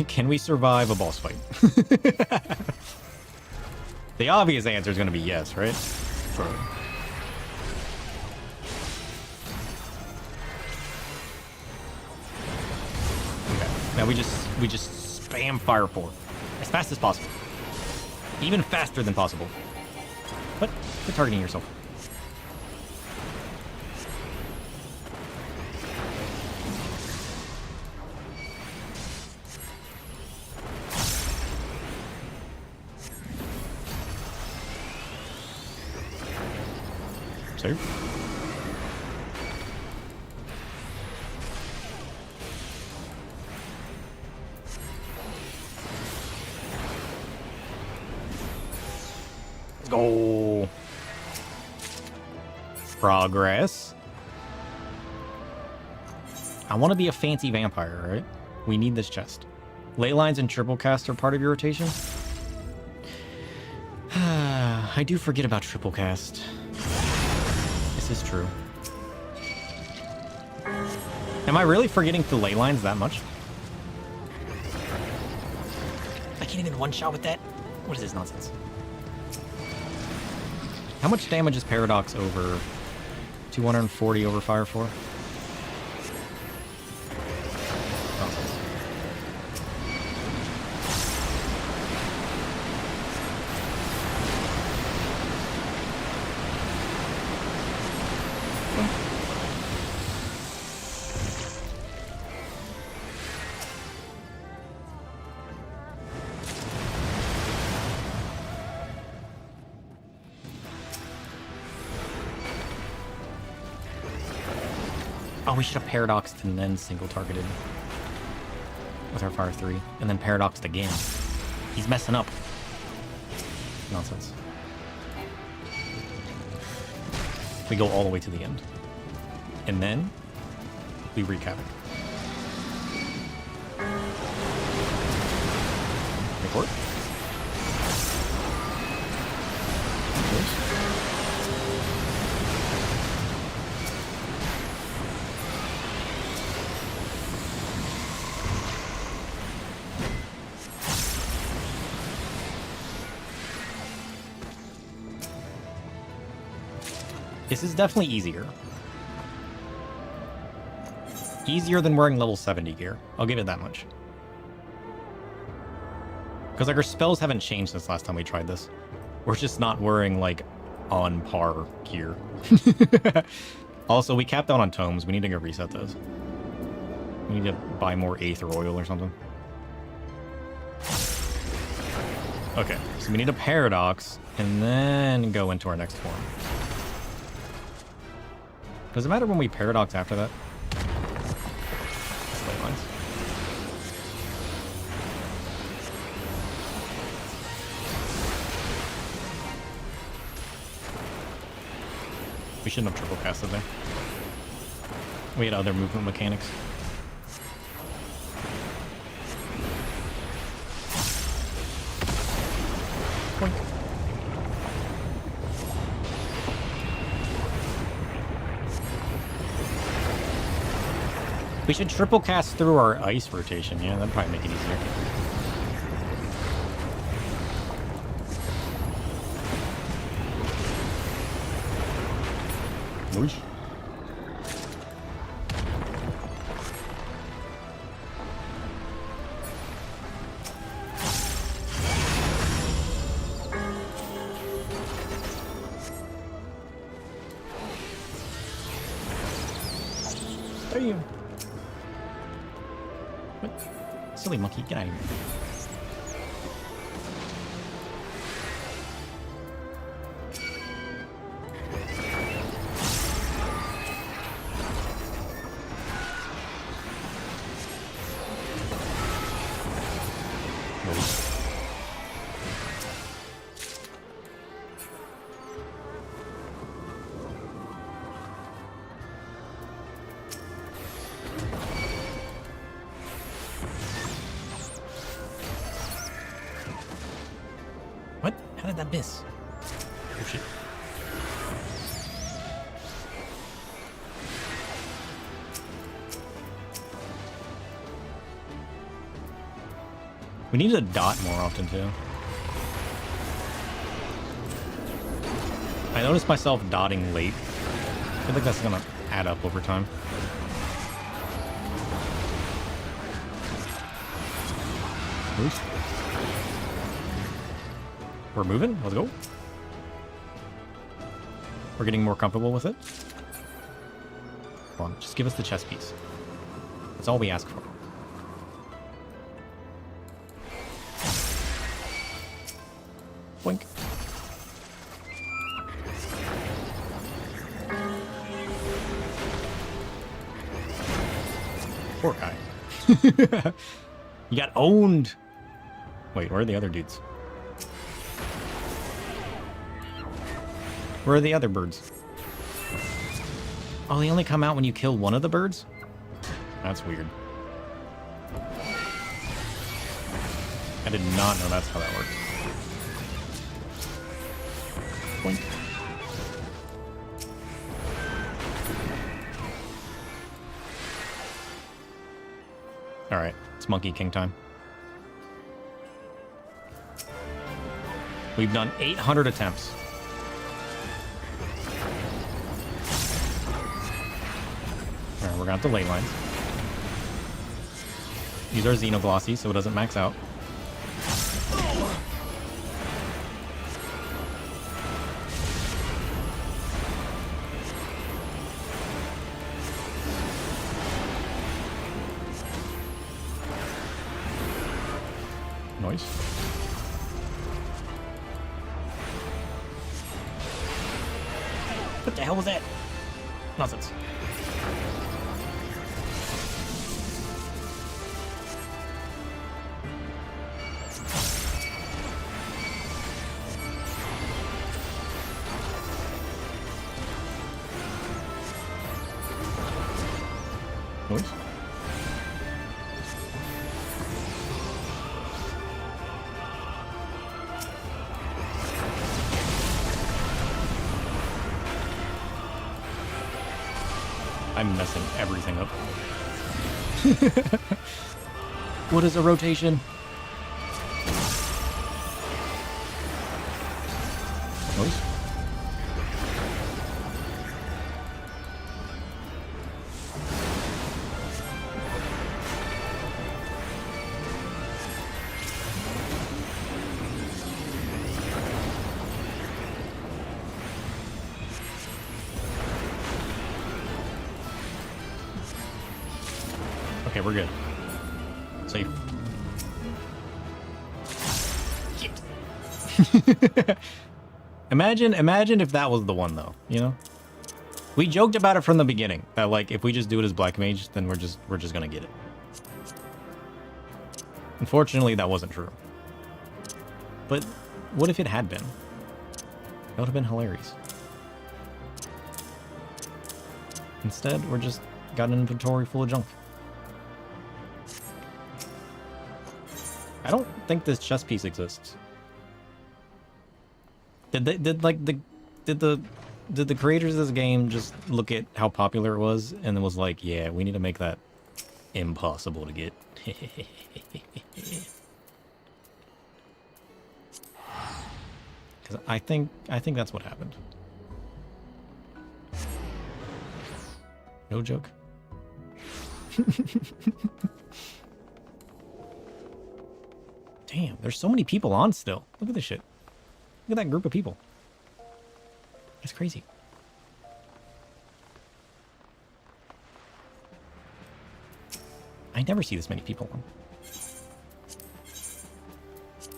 Can we survive a boss fight? The obvious answer is gonna be yes, right? Sure. Okay. Now we just spam Fire 4 as fast as possible. Even faster than possible. What? You're targeting yourself. Save. Let's go. Progress. I want to be a fancy vampire, right? We need this chest. Ley lines and triple cast are part of your rotation? I do forget about triple cast. This is true. Am I really forgetting the ley lines that much? I can't even one-shot with that? What is this nonsense? How much damage is Paradox over 240 over Fire 4? Nonsense. Oh, we should have paradoxed and then single targeted with our Fire 3, and then paradoxed again. He's messing up. Nonsense. We go all the way to the end. And then we wreak havoc. Report. This is definitely easier. Easier than wearing level 70 gear. I'll give it that much. Because like our spells haven't changed since last time we tried this. We're just not wearing like on par gear. Also, we capped out on tomes. We need to go reset those. We need to buy more Aether Oil or something. Okay, so we need a Paradox and then go into our next form. Does it matter when we Paradox after that? Ley lines. We shouldn't have triple casted there. We had other movement mechanics. Point. We should triple cast through our ice rotation. Yeah, that'd probably make it easier. Whoosh. Damn. What? Silly monkey, get out of here. What? How did that miss? Oh shit. We need to dot more often, too. I noticed myself dotting late. I feel like that's gonna add up over time. Oops. We're moving. Let's go. We're getting more comfortable with it. Come on, just give us the chess piece. That's all we ask for. Boink. Poor guy. You got owned. Wait, where are the other dudes? Where are the other birds? Oh, they only come out when you kill one of the birds? That's weird. I did not know that's how that works. Boink. Alright, it's Monkey King time. We've done 800 attempts. Alright, we're gonna have to ley lines. Use our Xenoglossy so it doesn't max out. Nice. What the hell was that? Nonsense. Noise. I'm messing everything up. What is a rotation? Noise. Okay, we're good. Safe. Shit. Imagine if that was the one, though, you know? We joked about it from the beginning, that, like, if we just do it as Black Mage, then we're just gonna get it. Unfortunately, that wasn't true. But what if it had been? That would have been hilarious. Instead, we're just got an inventory full of junk. I don't think this chess piece exists. Did the creators of this game just look at how popular it was and then was like, yeah, we need to make that impossible to get? Because I think that's what happened. No joke. Damn, there's so many people on still. Look at this shit. Look at that group of people. That's crazy. I never see this many people on.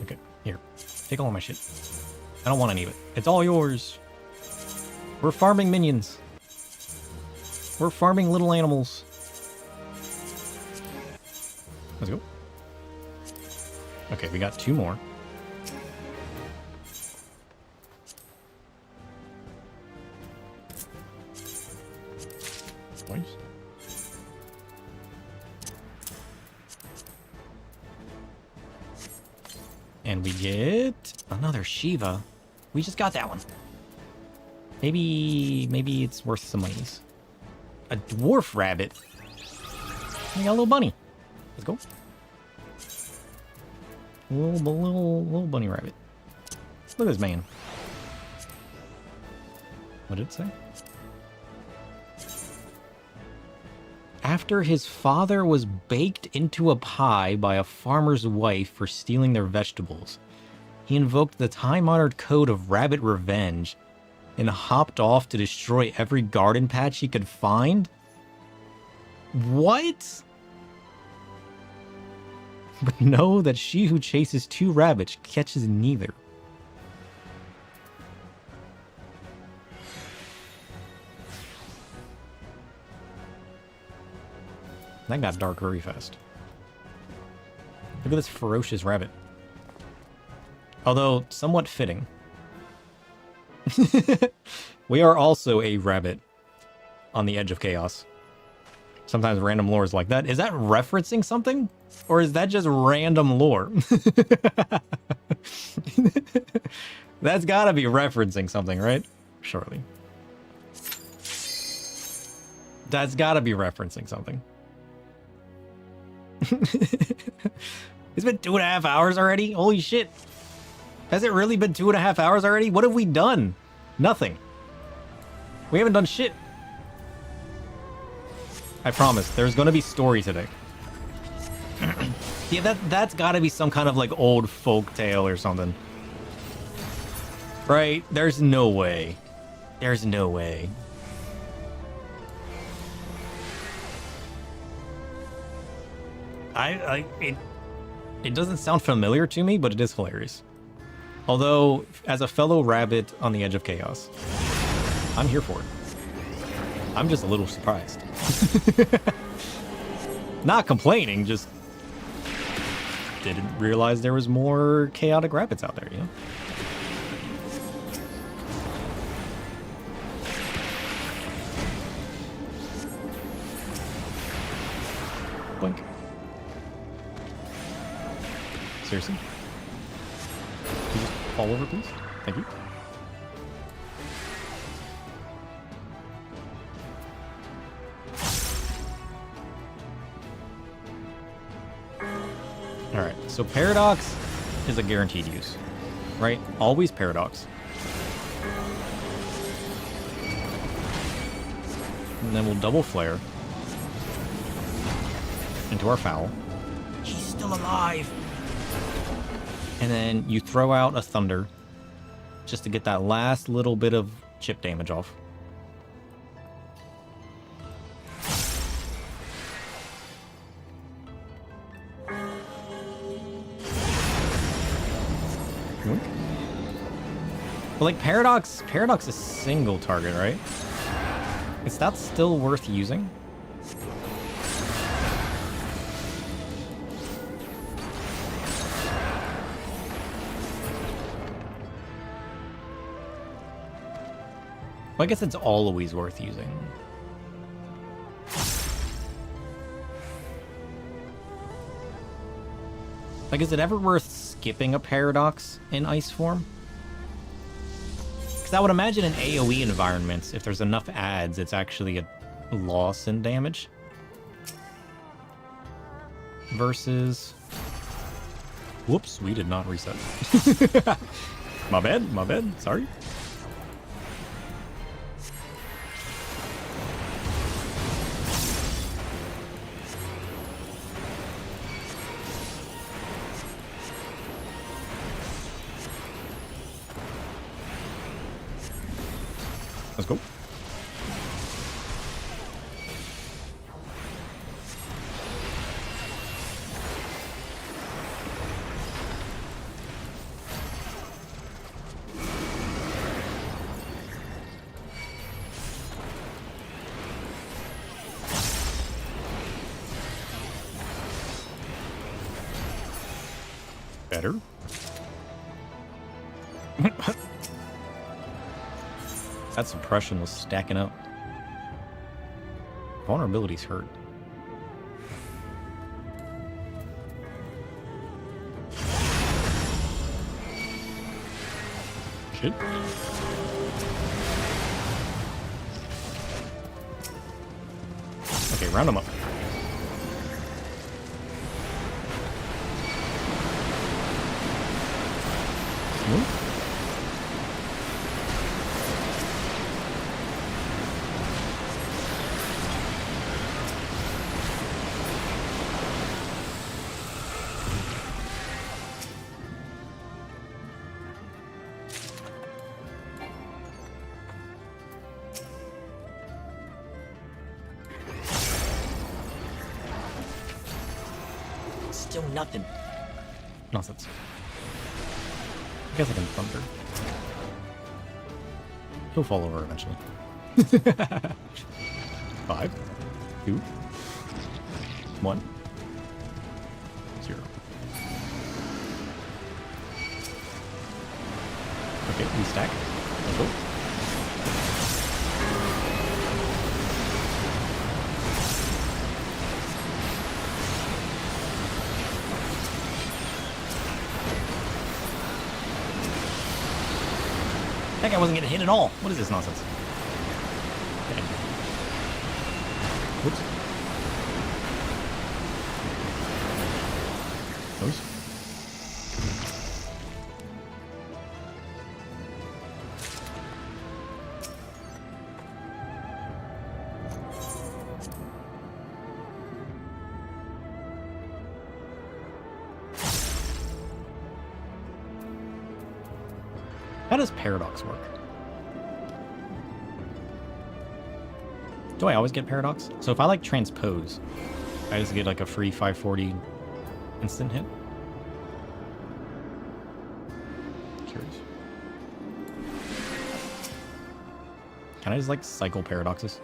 Okay, here. Take all my shit. I don't want any of it. It's all yours. We're farming minions. We're farming little animals. Let's go. Okay, we got 2 more. Nice. And we get another Shiva. We just got that one. Maybe it's worth some monies. A dwarf rabbit. We got a little bunny. Let's go. Little bunny rabbit. Look at this man. What did it say? After his father was baked into a pie by a farmer's wife for stealing their vegetables, he invoked the time-honored code of rabbit revenge and hopped off to destroy every garden patch he could find? What? But know that she who chases two rabbits catches neither. That got dark very fast. Look at this ferocious rabbit. Although, somewhat fitting. We are also a rabbit on the edge of chaos. Sometimes random lore is like that. Is that referencing something? Or is that just random lore? That's gotta be referencing something, right? Surely. That's gotta be referencing something. It's been 2.5 hours already? Holy shit. Has it really been 2.5 hours already? What have we done? Nothing. We haven't done shit. I promise, there's gonna be story today. Yeah, that's gotta be some kind of like old folk tale or something. Right? There's no way. There's no way. It doesn't sound familiar to me, but it is hilarious. Although, as a fellow rabbit on the edge of chaos, I'm here for it. I'm just a little surprised. Not complaining, just didn't realize there was more chaotic rabbits out there, you know? Blink. Seriously? Can you just fall over, please? Thank you. Alright, so Paradox is a guaranteed use, right? Always Paradox. And then we'll double flare into our foul. She's still alive! And then you throw out a Thunder just to get that last little bit of chip damage off. But like Paradox is single target, right? Is that still worth using? Well, I guess it's always worth using. Like, is it ever worth skipping a Paradox in ice form? Because I would imagine in AoE environments, if there's enough adds, it's actually a loss in damage. Versus... Whoops, we did not reset. My bad, sorry. Let's go. Better. That suppression was stacking up. Vulnerabilities hurt. Shit. Okay, round them up. Move. Still nothing. Nonsense. I guess I can thunder. He'll fall over eventually. 5, 2, 1, 0. Okay, we stack. Let's go. That guy wasn't getting hit at all. What is this nonsense? Okay. Whoops. Noise. How does paradox work? Do I always get paradox? So if I like transpose, I just get like a free 540 instant hit? Curious. Can I just like cycle paradoxes?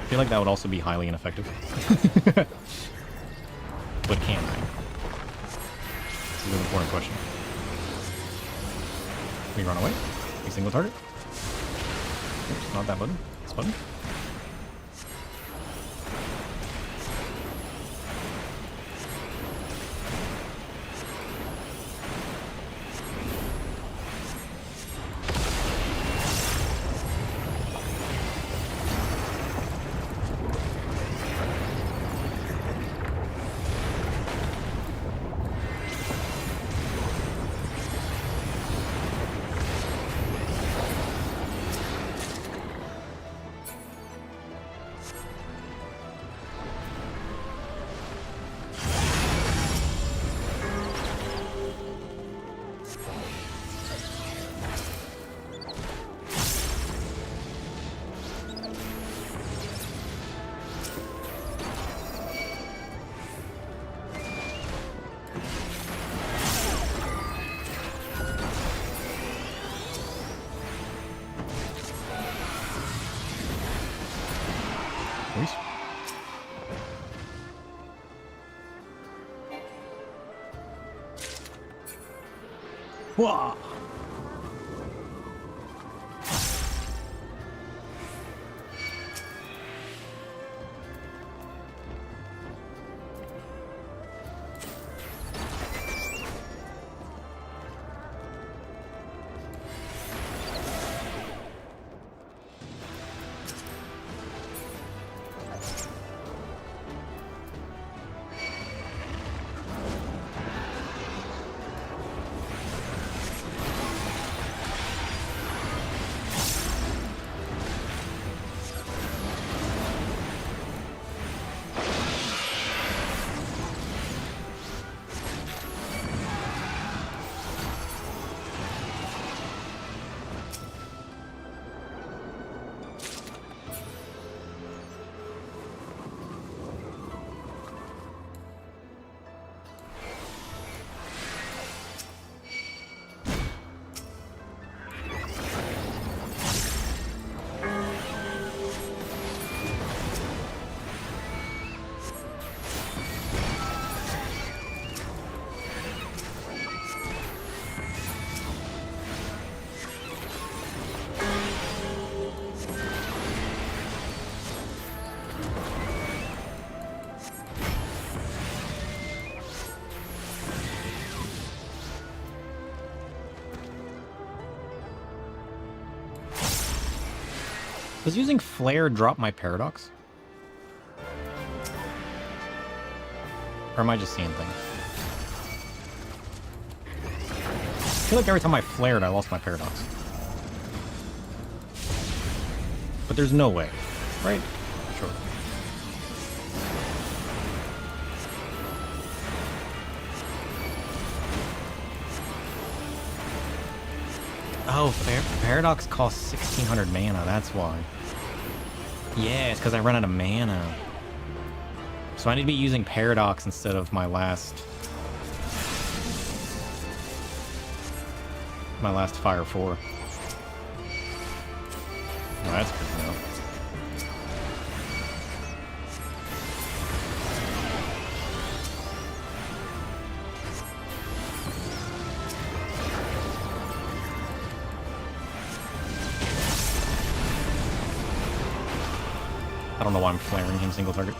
I feel like that would also be highly ineffective. But can I? This is an important question. We run away? A single target? Oops, not that button. This button. Please. Whoa! Does using Flare drop my paradox? Or am I just seeing things? I feel like every time I flared, I lost my paradox. But there's no way, right? Sure. Oh, paradox costs 1600 mana, that's why. Yeah, it's because I run out of mana. So I need to be using paradox instead of my last Fire 4. Well, that's good to know. I don't know why I'm flaring him single target.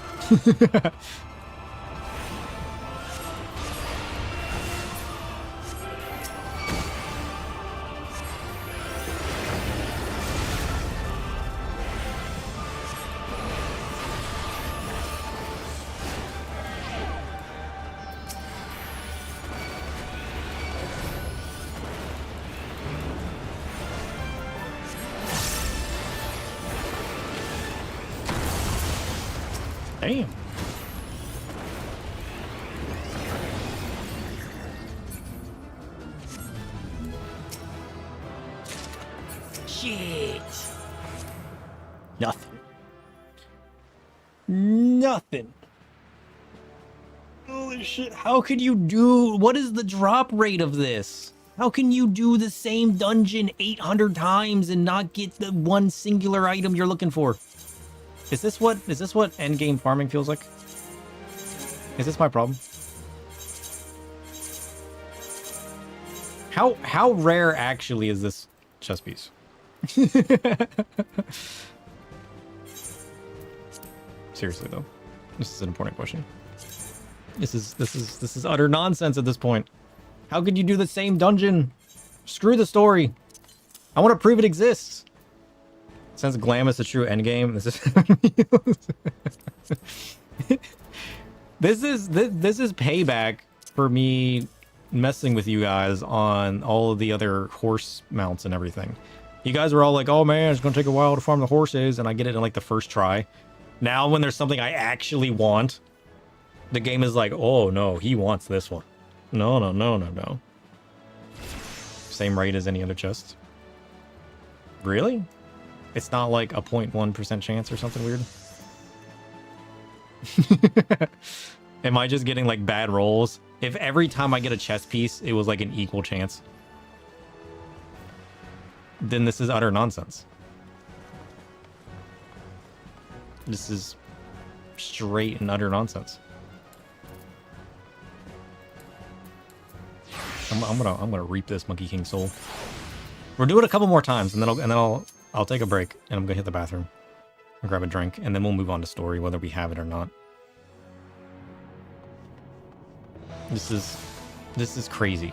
Damn. Shit. Nothing. Nothing. Holy shit. How could you do... What is the drop rate of this? How can you do the same dungeon 800 times and not get the one singular item you're looking for? Is this what endgame farming feels like? Is this my problem? How rare actually is this chess piece? Seriously though, this is an important question. This is utter nonsense at this point. How could you do the same dungeon? Screw the story. I want to prove it exists. Since Glam is the true endgame, this is payback for me messing with you guys on all of the other horse mounts and everything. You guys were all like, "Oh man, it's gonna take a while to farm the horses," and I get it in like the first try. Now, when there's something I actually want, the game is like, "Oh no, he wants this one." No. Same rate as any other chest. Really? It's not like a 0.1% chance or something weird? Am I just getting like bad rolls? If every time I get a chest piece, it was like an equal chance, then this is utter nonsense. This is straight and utter nonsense. I'm gonna reap this Monkey King soul. We'll do it a couple more times, and then I'll take a break, and I'm gonna hit the bathroom and grab a drink, and then we'll move on to story, whether we have it or not. This is crazy.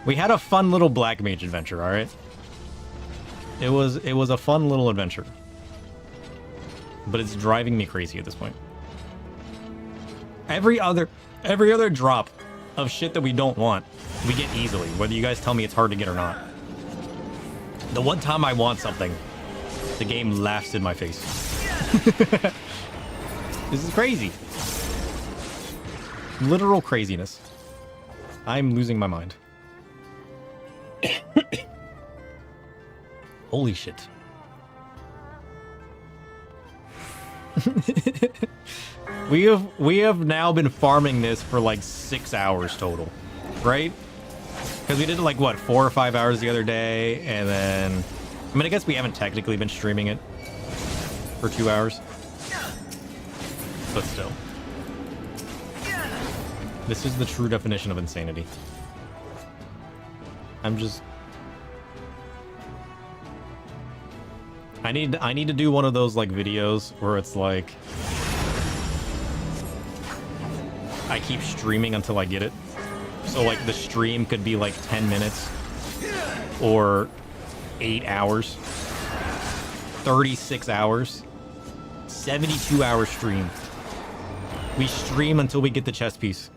We had a fun little Black Mage adventure, all right? It was a fun little adventure, but it's driving me crazy at this point. Every other drop of shit that we don't want, we get easily, whether you guys tell me it's hard to get or not. The one time I want something, the game laughs in my face. This is crazy. Literal craziness. I'm losing my mind. Holy shit. We have now been farming this for like 6 hours total, right? Because we did it like what, 4 or 5 hours the other day, and then I mean, I guess we haven't technically been streaming it for 2 hours, but still, this is the true definition of insanity. I need to do one of those like videos where it's like I keep streaming until I get it. So like the stream could be like 10 minutes or 8 hours, 36 hours. 72-hour stream. We stream until we get the chest piece.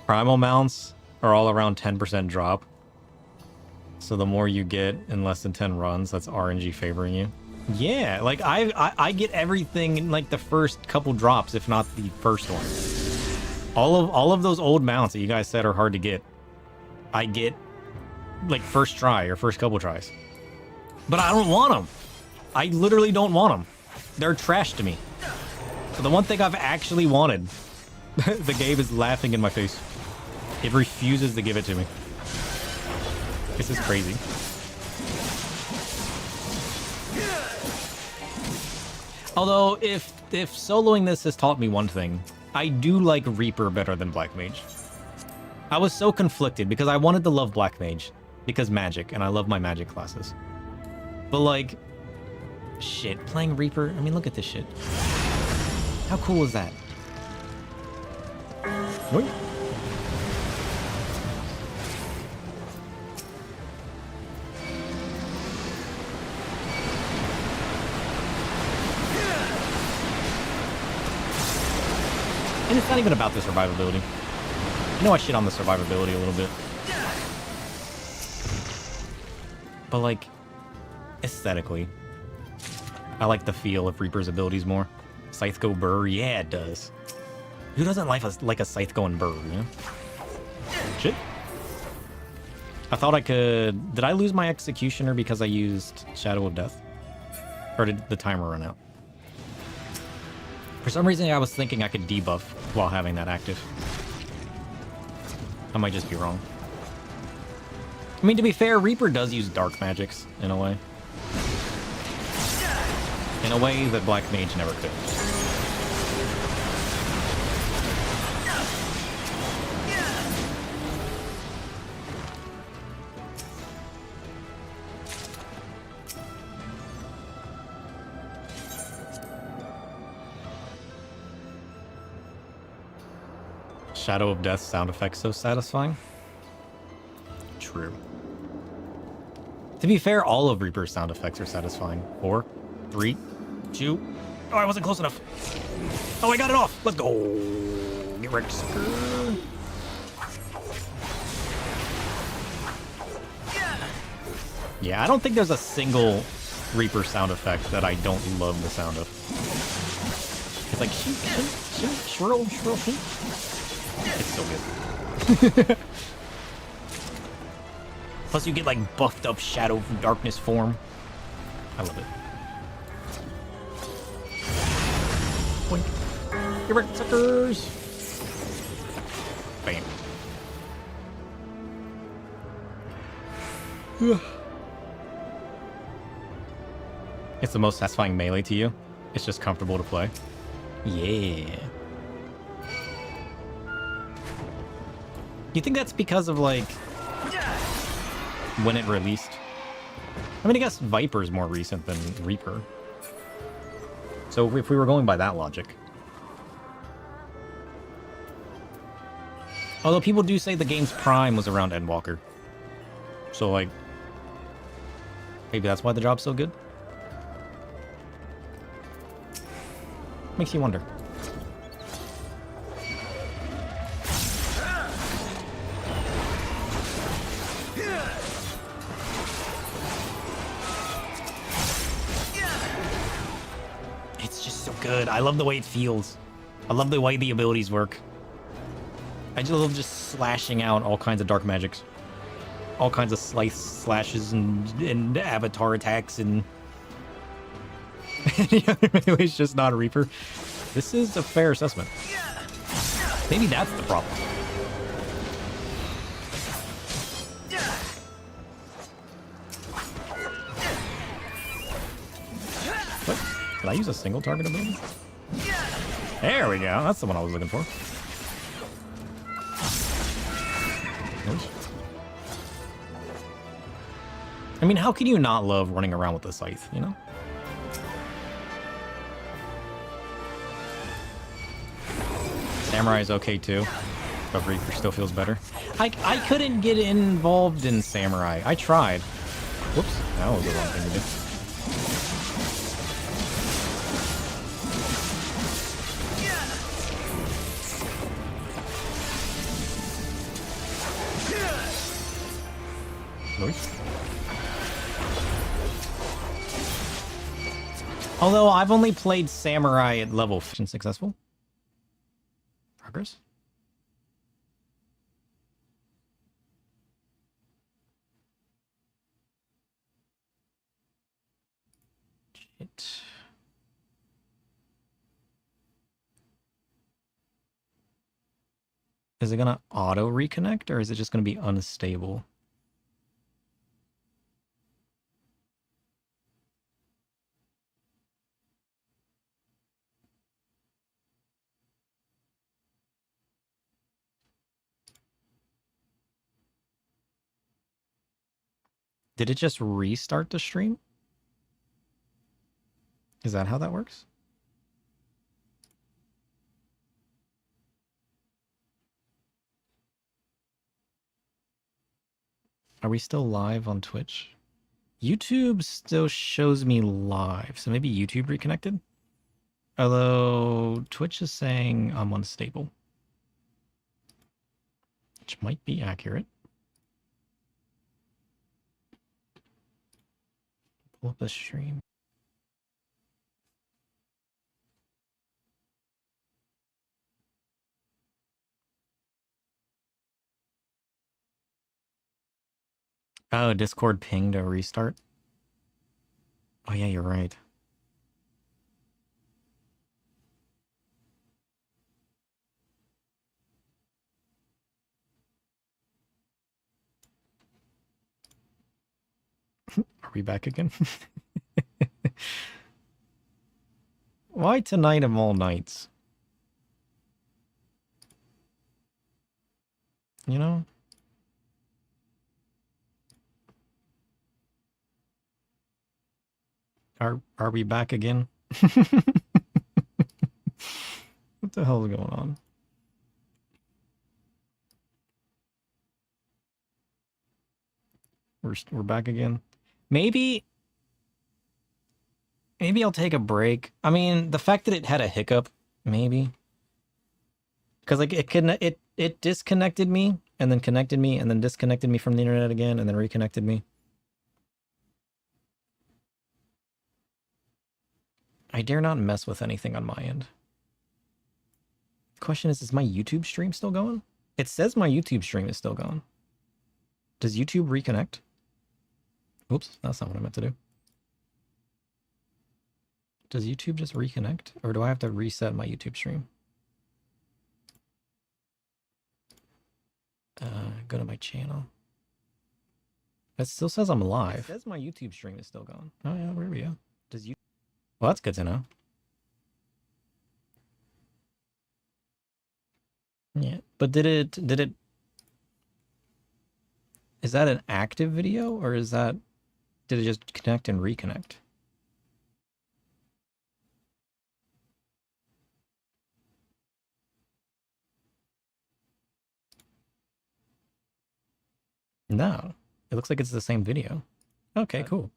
Primal mounts are all around 10% drop. So the more you get in less than 10 runs, that's RNG favoring you. Yeah, like I get everything in like the first couple drops, if not the first one. All of those old mounts that you guys said are hard to get, I get like first try or first couple tries. But I don't want them. I literally don't want them. They're trash to me. So the one thing I've actually wanted, the game is laughing in my face. It refuses to give it to me. This is crazy. Although, if soloing this has taught me one thing, I do like Reaper better than Black Mage. I was so conflicted because I wanted to love Black Mage because magic, and I love my magic classes. But like, shit, playing Reaper, I mean, look at this shit. How cool is that? Wait. And it's not even about the survivability. I know I shit on the survivability a little bit. But like, aesthetically, I like the feel of Reaper's abilities more. Scythe go burr? Yeah, it does. Who doesn't like a scythe going burr, you know? Shit. I thought I could... Did I lose my Executioner because I used Shadow of Death? Or did the timer run out? For some reason, I was thinking I could debuff while having that active. I might just be wrong. I mean, to be fair, Reaper does use dark magics, in a way. In a way that Black Mage never could. Shadow of Death sound effects so satisfying? True. To be fair, all of Reaper's sound effects are satisfying. 4, 3, 2... Oh, I wasn't close enough. Oh, I got it off. Let's go. Get wrecked, sucker. Yeah, I don't think there's a single Reaper sound effect that I don't love the sound of. It's like shoot, shoot, shoot, swirl, swirl, shoot. It's so good. Plus you get like buffed up Shadow from Darkness form. I love it. Boink. Get wrecked, suckers! Bam. It's the most satisfying melee to you. It's just comfortable to play. Yeah. You think that's because of, like, when it released? I mean, I guess Viper's more recent than Reaper. So if we were going by that logic. Although people do say the game's prime was around Endwalker. So, like, maybe that's why the job's so good? Makes you wonder. It's just so good. I love the way it feels. I love the way the abilities work. I just love just slashing out all kinds of dark magics. All kinds of slashes and avatar attacks and... Any other melee is just not a Reaper. This is a fair assessment. Maybe that's the problem. What? Did I use a single target ability? There we go. That's the one I was looking for. Oops. I mean, how can you not love running around with the scythe, you know? Samurai is okay too, but Reaper still feels better. I couldn't get involved in Samurai. I tried. Whoops, that was the wrong thing to do. Nice. Although I've only played Samurai at level 5. Successful. Progress. Shit. Is it gonna auto reconnect or is it just gonna be unstable? Did it just restart the stream? Is that how that works? Are we still live on Twitch? YouTube still shows me live, so maybe YouTube reconnected? Although Twitch is saying I'm unstable. Which might be accurate. Pull up the stream. Oh, Discord pinged a restart. Oh yeah, you're right. Are we back again? Why tonight of all nights? You know? Are we back again? What the hell is going on? We're back again. Maybe I'll take a break. I mean, the fact that it had a hiccup, maybe. Because like it disconnected me and then connected me and then disconnected me from the internet again and then reconnected me. I dare not mess with anything on my end. Question is my YouTube stream still going? It says my YouTube stream is still going. Does YouTube reconnect? Oops, that's not what I meant to do. Does YouTube just reconnect? Or do I have to reset my YouTube stream? Go to my channel. It still says I'm live. It says my YouTube stream is still going. Oh yeah, where are we go? Does you? Well, that's good to know. Yeah, but did it? Is that an active video or is that? Did it just connect and reconnect? No, it looks like it's the same video. Okay, cool.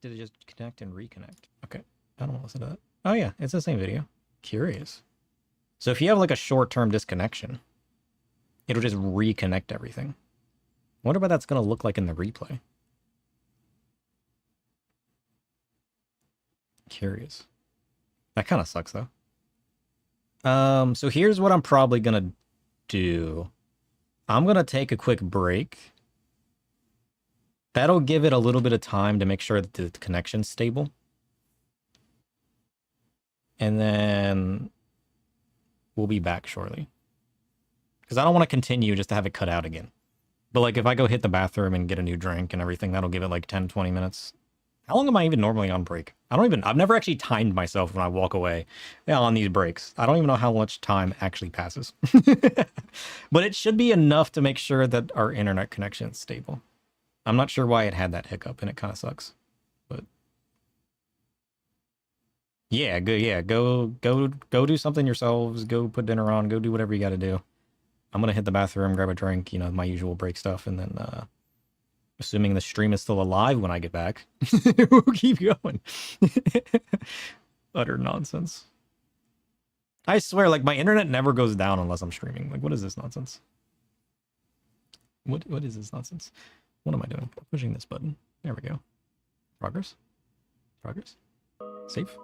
Did it just connect and reconnect? Okay, I don't want to listen to that. Oh yeah, it's the same video. Curious. So if you have like a short-term disconnection, it'll just reconnect everything. Wonder what that's going to look like in the replay. Curious. That kind of sucks though. So here's what I'm probably going to do. I'm going to take a quick break. That'll give it a little bit of time to make sure that the connection's stable. And then we'll be back shortly. Because I don't want to continue just to have it cut out again. But like if I go hit the bathroom and get a new drink and everything, that'll give it like 10, 20 minutes. How long am I even normally on break? I've never actually timed myself when I walk away on these breaks. I don't even know how much time actually passes. But it should be enough to make sure that our internet connection is stable. I'm not sure why it had that hiccup and it kind of sucks. But yeah, go do something yourselves, go put dinner on, go do whatever you got to do. I'm going to hit the bathroom, grab a drink, you know, my usual break stuff, and then assuming the stream is still alive when I get back, we'll keep going. Utter nonsense. I swear, like, my internet never goes down unless I'm streaming. Like, what is this nonsense? What is this nonsense? What am I doing? I'm pushing this button. There we go. Progress. Progress. Save.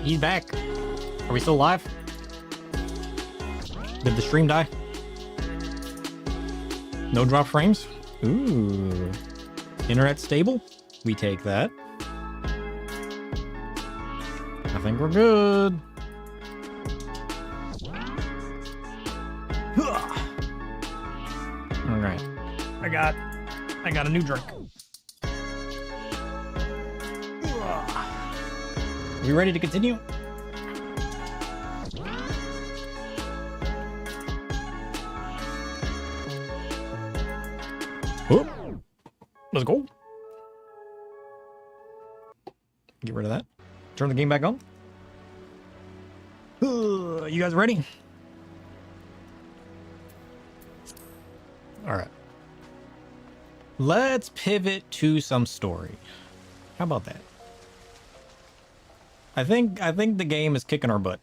He's back. Are we still live? Did the stream die? No drop frames? Ooh. Internet stable? We take that. I think we're good. All right. I got a new drink. We ready to continue? Oh, let's go. Get rid of that. Turn the game back on. You guys ready? All right. Let's pivot to some story. How about that? I think the game is kicking our butt.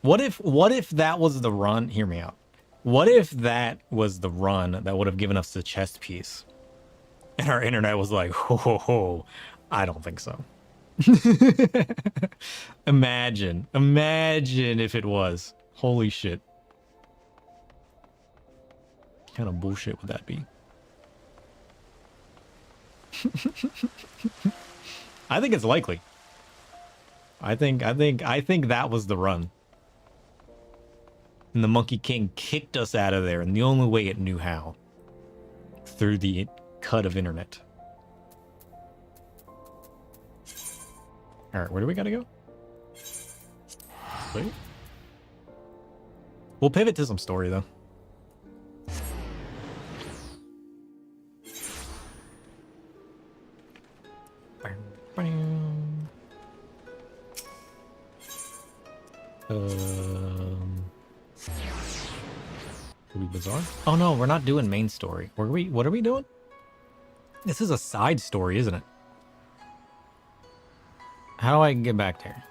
What if that was the run? Hear me out. What if that was the run that would have given us the chest piece? And our internet was like, ho ho ho. I don't think so. Imagine if it was. Holy shit. What kind of bullshit would that be? I think it's likely. I think that was the run. And the Monkey King kicked us out of there in the only way it knew how. Through the cut of internet. Alright, where do we gotta go? Wait. We'll pivot to some story though. Bizarre. Oh no, we're not doing main story. What are we doing? This is a side story, isn't it? How do I get back there?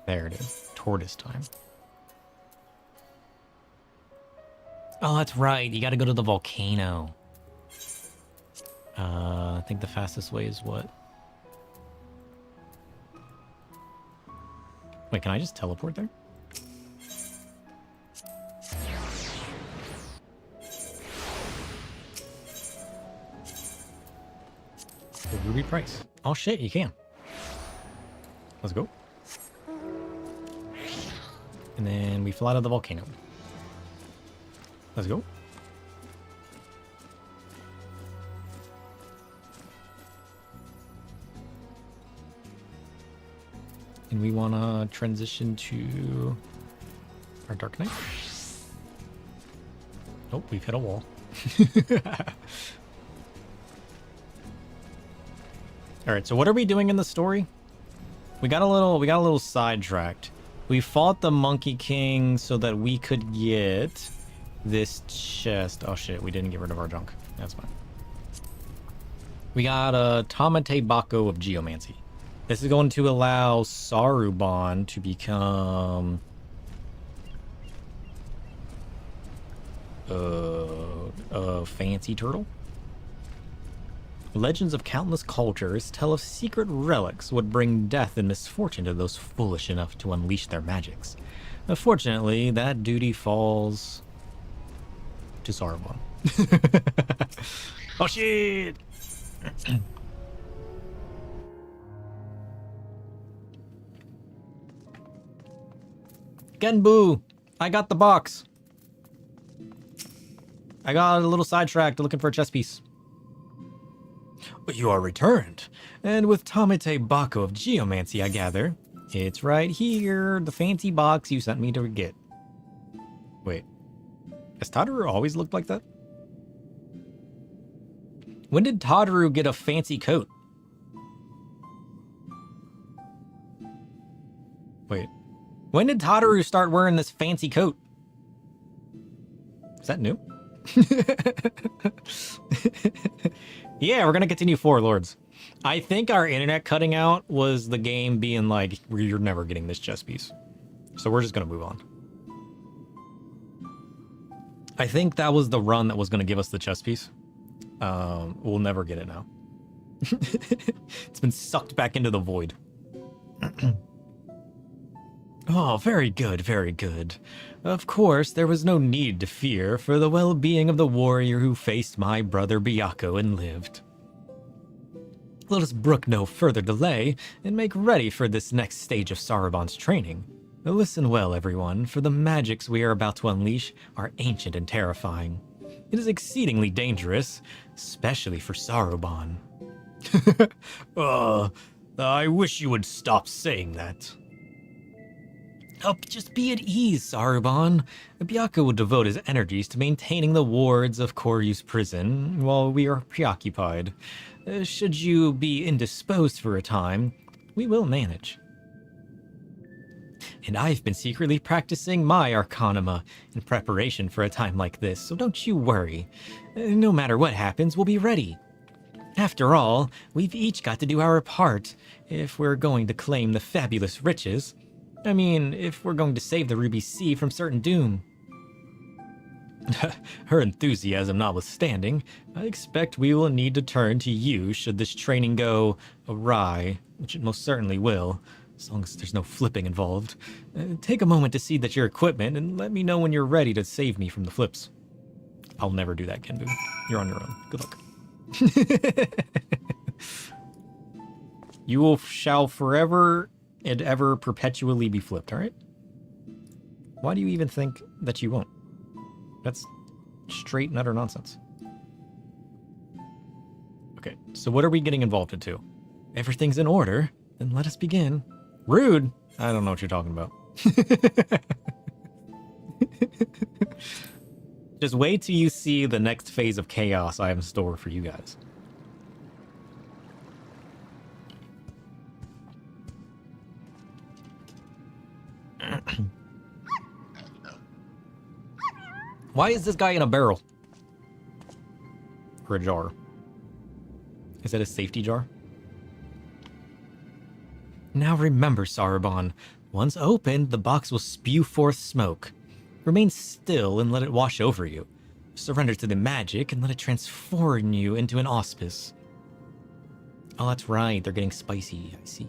There it is. Tortoise time. Oh, that's right. You gotta go to the volcano. I think the fastest way is what? Wait, can I just teleport there? The ruby price. Oh shit, you can. Let's go. And then we fly to the volcano. Let's go. And we want to transition to our Dark Knight. Oh, we've hit a wall. All right, so what are we doing in the story? We got a little sidetracked. We fought the Monkey King so that we could get this chest. Oh shit, we didn't get rid of our junk. That's fine. We got a Tamate Bako of Geomancy. This is going to allow Saruban to become a fancy turtle. Legends of countless cultures tell of secret relics would bring death and misfortune to those foolish enough to unleash their magics. Unfortunately, that duty falls to Saruman. Oh shit! Genbu! I got the box! I got a little sidetracked looking for a chess piece. You are returned, and with Tamate Bako of Geomancy, I gather. It's right here, the fancy box you sent me to get. Wait, has Tadaru always looked like that? When did Tadaru get a fancy coat? Wait, when did Tadaru start wearing this fancy coat? Is that new? Yeah, we're gonna continue Four Lords. I think our internet cutting out was the game being like, you're never getting this chess piece. So we're just gonna move on. I think that was the run that was gonna give us the chess piece. We'll never get it now. It's been sucked back into the void. Oh, very good, very good. Of course, there was no need to fear for the well-being of the warrior who faced my brother Byakko and lived. Let us brook no further delay and make ready for this next stage of Sarabon's training. Now listen well, everyone, for the magics we are about to unleash are ancient and terrifying. It is exceedingly dangerous, especially for Sarabon. I wish you would stop saying that. Oh, just be at ease, Sarabon. Byakko will devote his energies to maintaining the wards of Koryu's prison while we are preoccupied. Should you be indisposed for a time, we will manage. And I've been secretly practicing my Arcanima in preparation for a time like this, so don't you worry. No matter what happens, we'll be ready. After all, we've each got to do our part if we're going to claim the fabulous riches. I mean, if we're going to save the Ruby Sea from certain doom. Her enthusiasm notwithstanding, I expect we will need to turn to you should this training go awry, which it most certainly will, as long as there's no flipping involved. Take a moment to see that your equipment and let me know when you're ready to save me from the flips. I'll never do that, Kenbu. You're on your own. Good luck. shall forever and ever perpetually be flipped, alright? Why do you even think that you won't? That's straight and utter nonsense. Okay, so what are we getting involved into? Everything's in order, then let us begin. Rude? I don't know what you're talking about. Just wait till you see the next phase of chaos I have in store for you guys. Why is this guy in a barrel? Or a jar? Is that a safety jar? Now remember, Sarabon, once opened, the box will spew forth smoke. Remain still and let it wash over you. Surrender to the magic and let it transform you into an auspice. Oh, that's right, they're getting spicy, I see.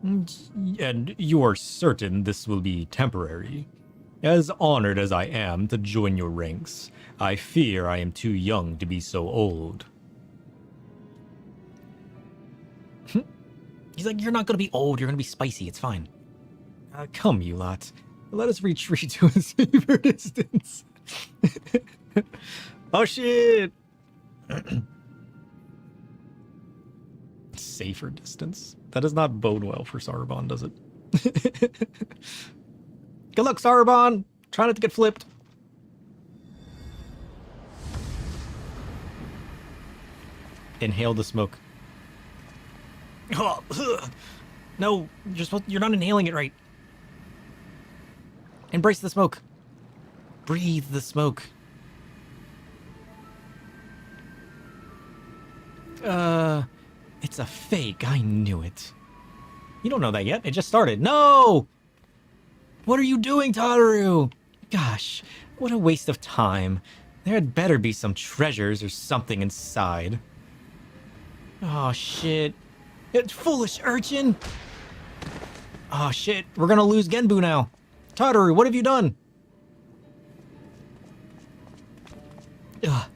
And you are certain this will be temporary? As honored as I am to join your ranks, I fear I am too young to be so old. He's like, you're not going to be old, you're going to be spicy, it's fine. Come, you lot. Let us retreat to a safer distance. Oh, shit! Safer distance? That does not bode well for Sarabon, does it? Good luck, Sarabon! Try not to get flipped. Inhale the smoke. No, you're not inhaling it right. Embrace the smoke. Breathe the smoke. It's a fake. I knew it. You don't know that yet. It just started. No! What are you doing, Tadaru? Gosh, what a waste of time. There had better be some treasures or something inside. Oh, shit. It's foolish urchin. Oh, shit. We're gonna lose Genbu now. Tadaru, what have you done? Ugh,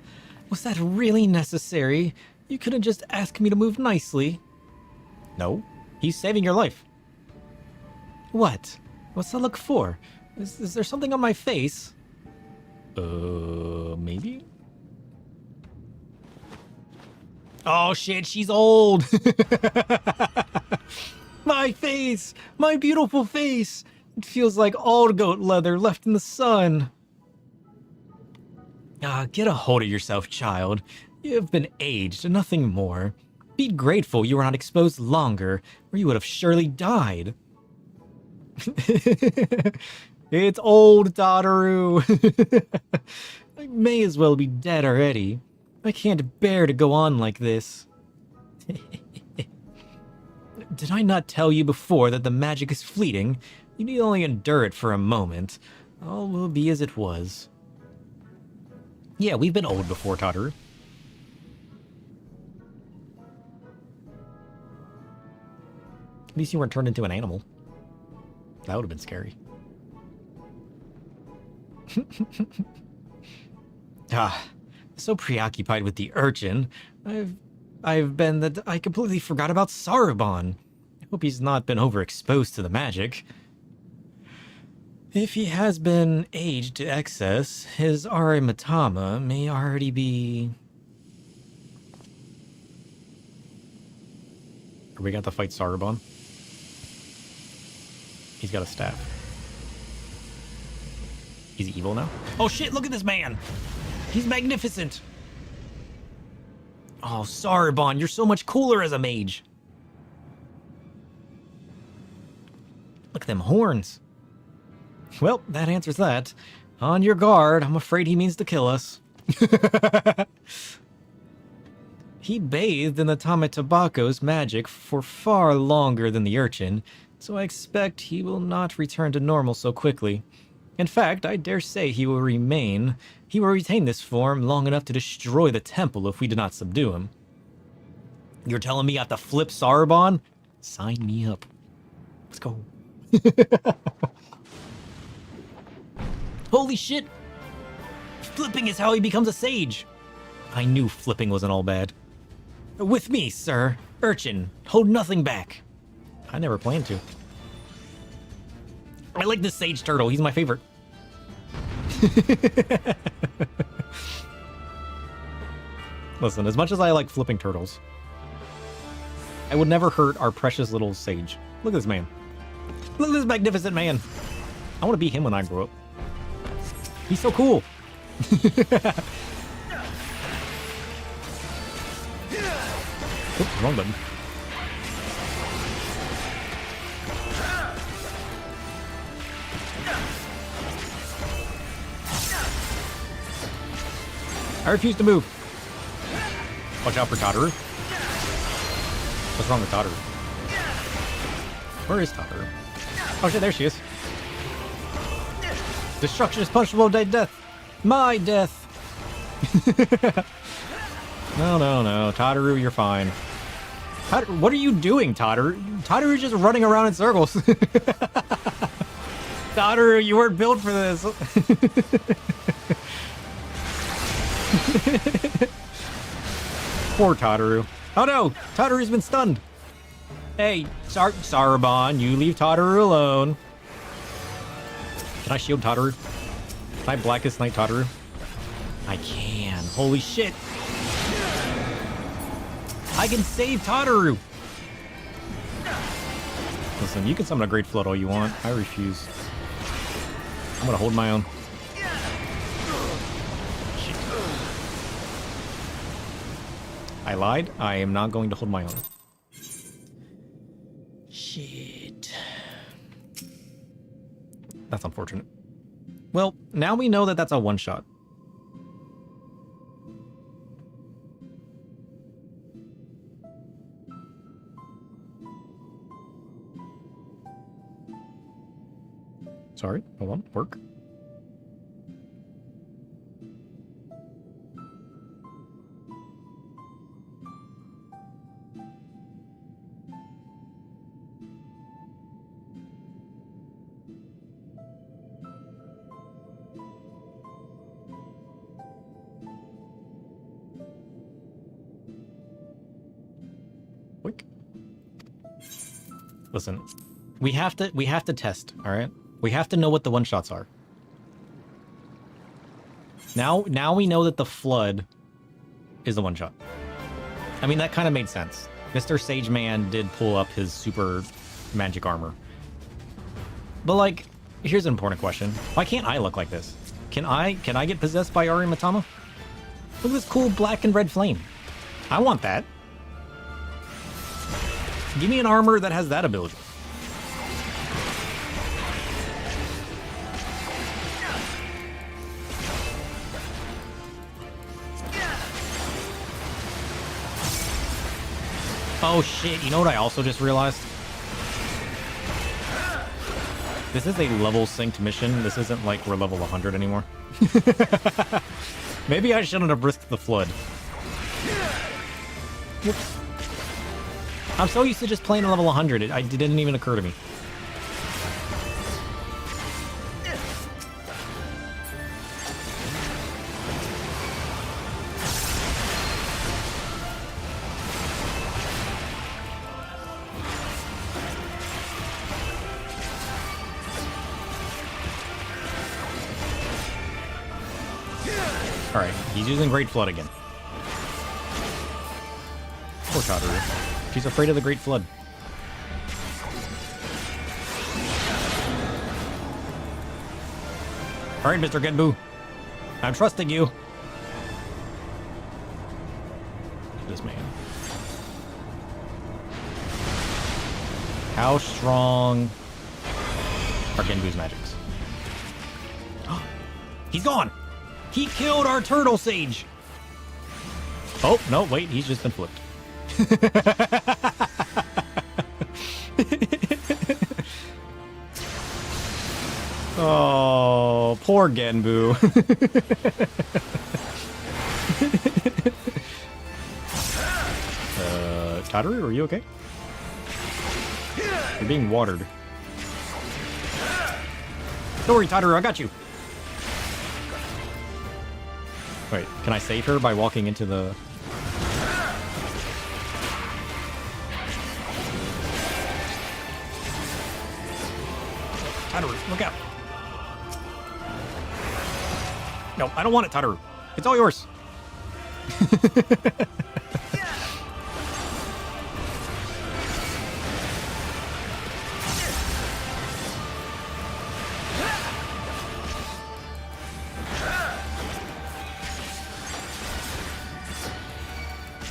was that really necessary? You couldn't just ask me to move nicely. No, he's saving your life. What? What's that look for? Is there something on my face? Maybe? Oh shit, she's old! My face! My beautiful face! It feels like old goat leather left in the sun. Get a hold of yourself, child. You have been aged, nothing more. Be grateful you were not exposed longer, or you would have surely died. It's old, Tadaru. I may as well be dead already. I can't bear to go on like this. Did I not tell you before that the magic is fleeting? You need only endure it for a moment. All will be as it was. Yeah, we've been old before, Tataru. At least you weren't turned into an animal. That would have been scary. So preoccupied with the urchin, I've been that I completely forgot about Sarubon. I hope he's not been overexposed to the magic. If he has been aged to excess, his Arimatama may already be... Are we got to fight Sarubon? He's got a staff. He's evil now? Oh shit, look at this man! He's magnificent! Oh, Sarubon, you're so much cooler as a mage! Look at them horns. Well, that answers that. On your guard, I'm afraid he means to kill us. He bathed in the Tame Tabaco's magic for far longer than the urchin, so I expect he will not return to normal so quickly. In fact, I dare say he will retain this form long enough to destroy the temple if we do not subdue him. You're telling me I have to flip Sarubon? Sign me up. Let's go. Holy shit! Flipping is how he becomes a sage! I knew flipping wasn't all bad. With me, sir. Urchin, hold nothing back. I never planned to. I like this sage turtle. He's my favorite. Listen, as much as I like flipping turtles, I would never hurt our precious little sage. Look at this man. Look at this magnificent man. I want to be him when I grow up. He's so cool. Oops, wrong button. I refuse to move. Watch out for Tataru. What's wrong with Tataru? Where is Tataru? Oh shit, there she is. Destruction is punishable by death. My death. No, Tataru, you're fine. What are you doing, Tataru? Tataru's just running around in circles. Tataru, you weren't built for this. Poor Tataru. Oh no! Tataru's been stunned! Hey, Sarubon, you leave Tataru alone. Can I shield Tataru? Can I Blackest Knight Tataru? I can. Holy shit! I can save Tataru! Listen, you can summon a Great Flood all you want. I refuse. I'm gonna hold my own. I lied. I am not going to hold my own. Shit. That's unfortunate. Well, now we know that that's a one-shot. Sorry, hold on. Work. Listen, we have to test, all right? We have to know what the one-shots are. Now we know that the flood is the one-shot. I mean, that kind of made sense. Mr. Sage Man did pull up his super magic armor. But like, here's an important question. Why can't I look like this? Can I get possessed by Arimatama? Look at this cool black and red flame. I want that. Give me an armor that has that ability. Oh shit, you know what I also just realized? This is a level synced mission. This isn't like we're level 100 anymore. Maybe I shouldn't have risked the flood. Whoops. I'm so used to just playing a level 100, it didn't even occur to me. Alright, he's using Great Flood again. Poor Tataru. She's afraid of the Great Flood. Alright, Mr. Genbu. I'm trusting you. This man. How strong are Genbu's magics? He's gone! He killed our turtle sage! Oh, no, wait, he's just been flipped. Oh, poor Genbu. Tataru, are you okay? You're being watered. Don't worry, Tataru, I got you. Wait, can I save her by walking into the... Tataru, look out. No, I don't want it, Tataru. It's all yours.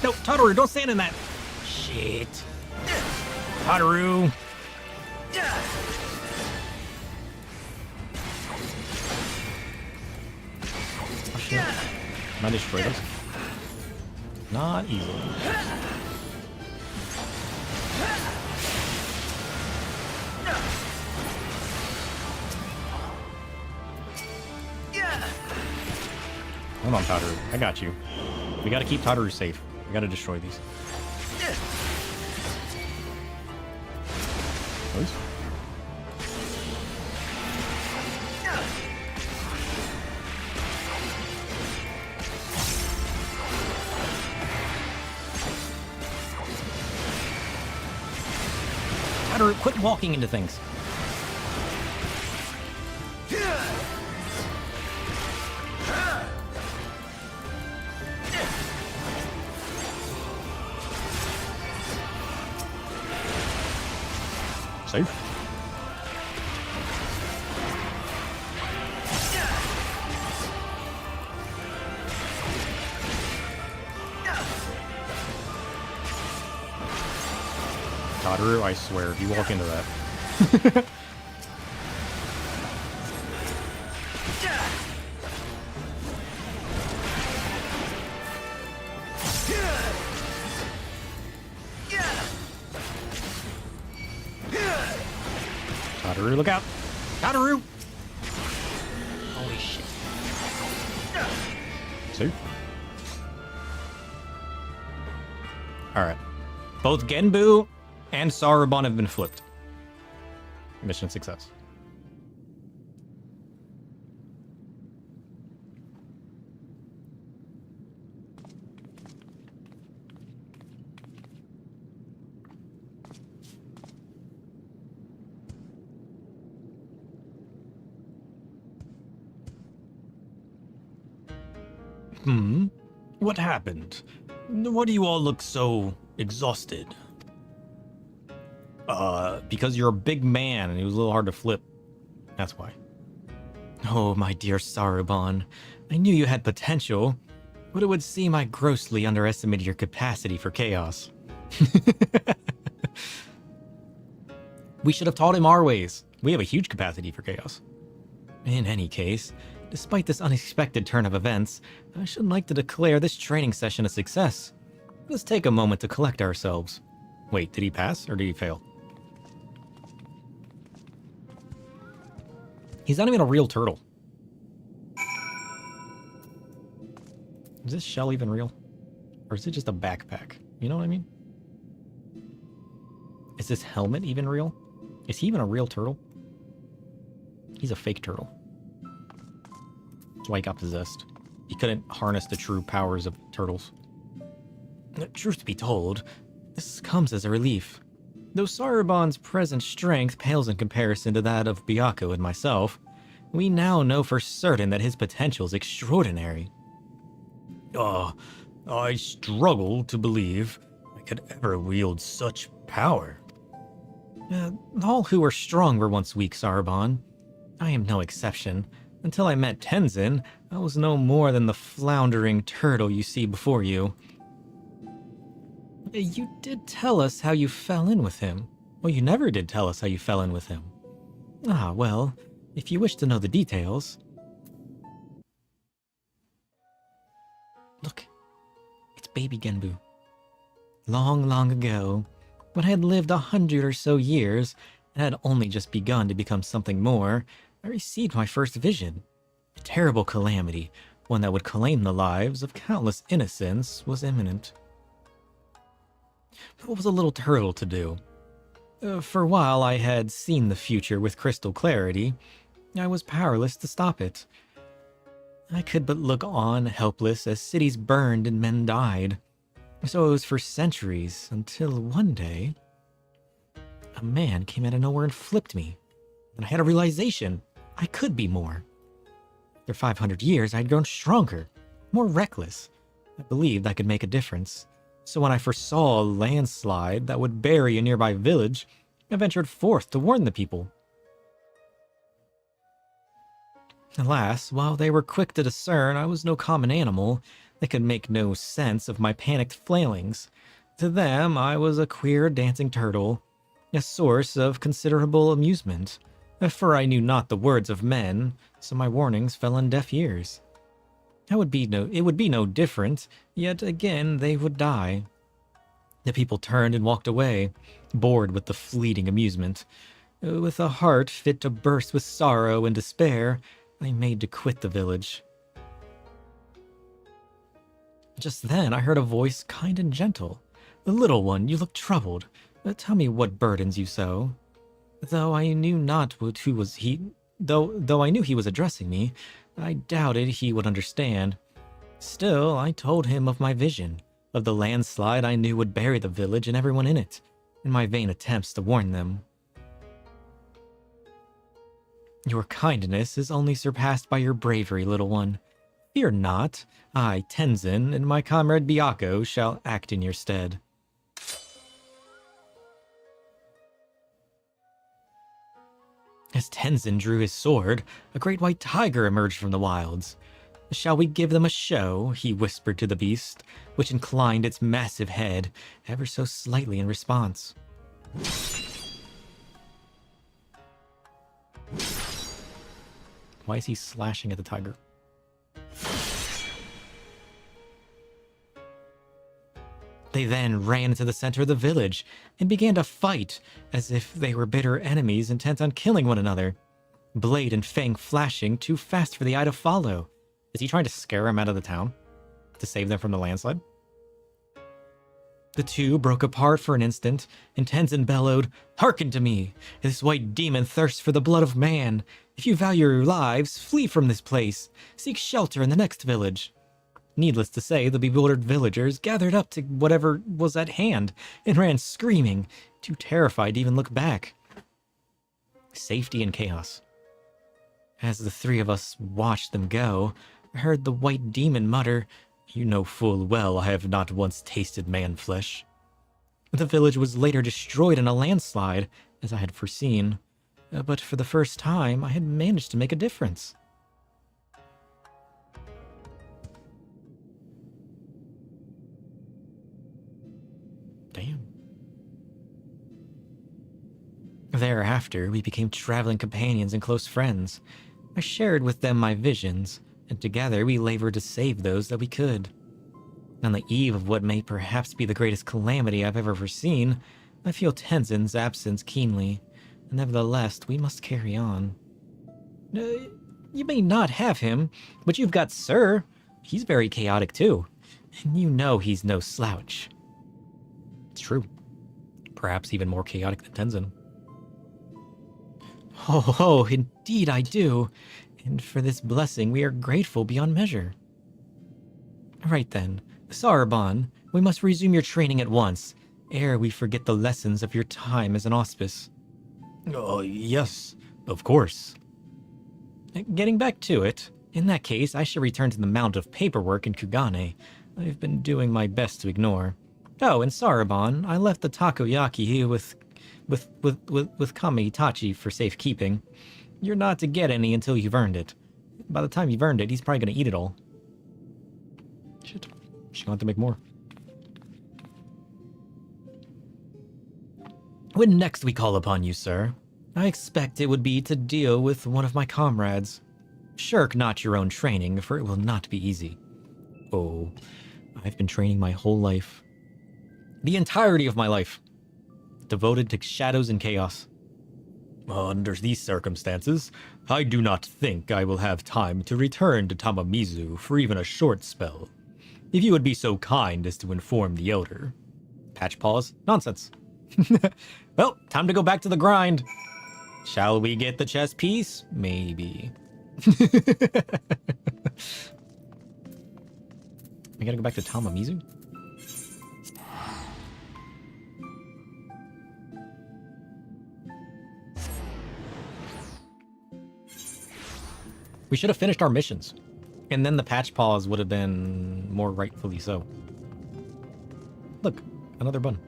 No, Tataru, don't stand in that. Shit. Tataru. Oh, shit. Can I destroy this? Not easily. Hold on, Tataru. I got you. We gotta keep Tataru safe. We gotta destroy these. Nice. Tataru, quit walking into things. Safe. Tataru, I swear, if you walk into that. Tataru, look out! Tataru! Holy shit. Safe. Alright. Both Genbu and Saruban have been flipped. Mission success. What happened? Why do you all look so exhausted? Because you're a big man and it was a little hard to flip. That's why. Oh, my dear Saruban. I knew you had potential, but it would seem I grossly underestimated your capacity for chaos. We should have taught him our ways. We have a huge capacity for chaos. In any case, despite this unexpected turn of events, I should like to declare this training session a success. Let's take a moment to collect ourselves. Wait, did he pass or did he fail? He's not even a real turtle. Is this shell even real? Or is it just a backpack? You know what I mean? Is this helmet even real? Is he even a real turtle? He's a fake turtle. That's why he got possessed. He couldn't harness the true powers of turtles. Truth be told, this comes as a relief. Though Sarabon's present strength pales in comparison to that of Byakko and myself, we now know for certain that his potential is extraordinary. I struggle to believe I could ever wield such power. All who were strong were once weak, Sarabon. I am no exception. Until I met Tenzin, I was no more than the floundering turtle you see before you. You did tell us how you fell in with him. Well, you never did tell us how you fell in with him. Ah, well, if you wish to know the details... Look, it's baby Genbu. Long, long ago, when I had lived 100 or so years, and had only just begun to become something more, I received my first vision. A terrible calamity, one that would claim the lives of countless innocents, was imminent. What was a little turtle to do? For while I had seen the future with crystal clarity, I was powerless to stop it. I could but look on, helpless, as cities burned and men died. So it was for centuries, until one day, a man came out of nowhere and flipped me. And I had a realization. I could be more. After 500 years, I had grown stronger, more reckless. I believed I could make a difference. So when I foresaw a landslide that would bury a nearby village, I ventured forth to warn the people. Alas, while they were quick to discern I was no common animal, they could make no sense of my panicked flailings. To them, I was a queer dancing turtle, a source of considerable amusement, for I knew not the words of men, so my warnings fell on deaf ears. It would be no different, yet again they would die. The people turned and walked away, bored with the fleeting amusement. With a heart fit to burst with sorrow and despair, I made to quit the village. Just then I heard a voice kind and gentle. "The little one, you look troubled. Tell me what burdens you so." Though I knew not who was he, though I knew he was addressing me, I doubted he would understand. Still, I told him of my vision, of the landslide I knew would bury the village and everyone in it, in my vain attempts to warn them. "Your kindness is only surpassed by your bravery, little one. Fear not, I, Tenzin, and my comrade Byakko shall act in your stead." As Tenzin drew his sword, a great white tiger emerged from the wilds. "Shall we give them a show?" he whispered to the beast, which inclined its massive head ever so slightly in response. Why is he slashing at the tiger? They then ran into the center of the village and began to fight as if they were bitter enemies intent on killing one another. Blade and fang flashing too fast for the eye to follow. Is he trying to scare him out of the town? To save them from the landslide? The two broke apart for an instant, and Tenzin bellowed, "Hearken to me! This white demon thirsts for the blood of man. If you value your lives, flee from this place. Seek shelter in the next village." Needless to say, the bewildered villagers gathered up to whatever was at hand and ran screaming, too terrified to even look back. Safety and chaos. As the three of us watched them go, I heard the white demon mutter, "You know full well I have not once tasted man flesh." The village was later destroyed in a landslide, as I had foreseen, but for the first time I had managed to make a difference. Damn. Thereafter, we became traveling companions and close friends. I shared with them my visions, and together we labored to save those that we could. On the eve of what may perhaps be the greatest calamity I've ever foreseen, I feel Tenzin's absence keenly. Nevertheless, we must carry on. You may not have him, but you've got Sir. He's very chaotic too. And you know he's no slouch. It's true. Perhaps even more chaotic than Tenzin. Oh, indeed I do. And for this blessing, we are grateful beyond measure. Right then, Sarabon, we must resume your training at once, ere we forget the lessons of your time as an auspice. Oh, yes, of course. Getting back to it, in that case, I should return to the mound of paperwork in Kugane I've been doing my best to ignore. Oh, and Sarabon, I left the takoyaki with Kami Itachi for safekeeping. You're not to get any until you've earned it. By the time you've earned it, he's probably going to eat it all. Shit. She's going to have to make more. When next we call upon you, sir, I expect it would be to deal with one of my comrades. Shirk not your own training, for it will not be easy. Oh, I've been training my whole life. The entirety of my life. Devoted to shadows and chaos. Under these circumstances, I do not think I will have time to return to Tamamizu for even a short spell. If you would be so kind as to inform the Elder. Patch pause. Nonsense. Well, time to go back to the grind. Shall we get the chess piece? Maybe. We gotta go back to Tamamizu? We should have finished our missions. And then the patch pause would have been more rightfully so. Look, another button.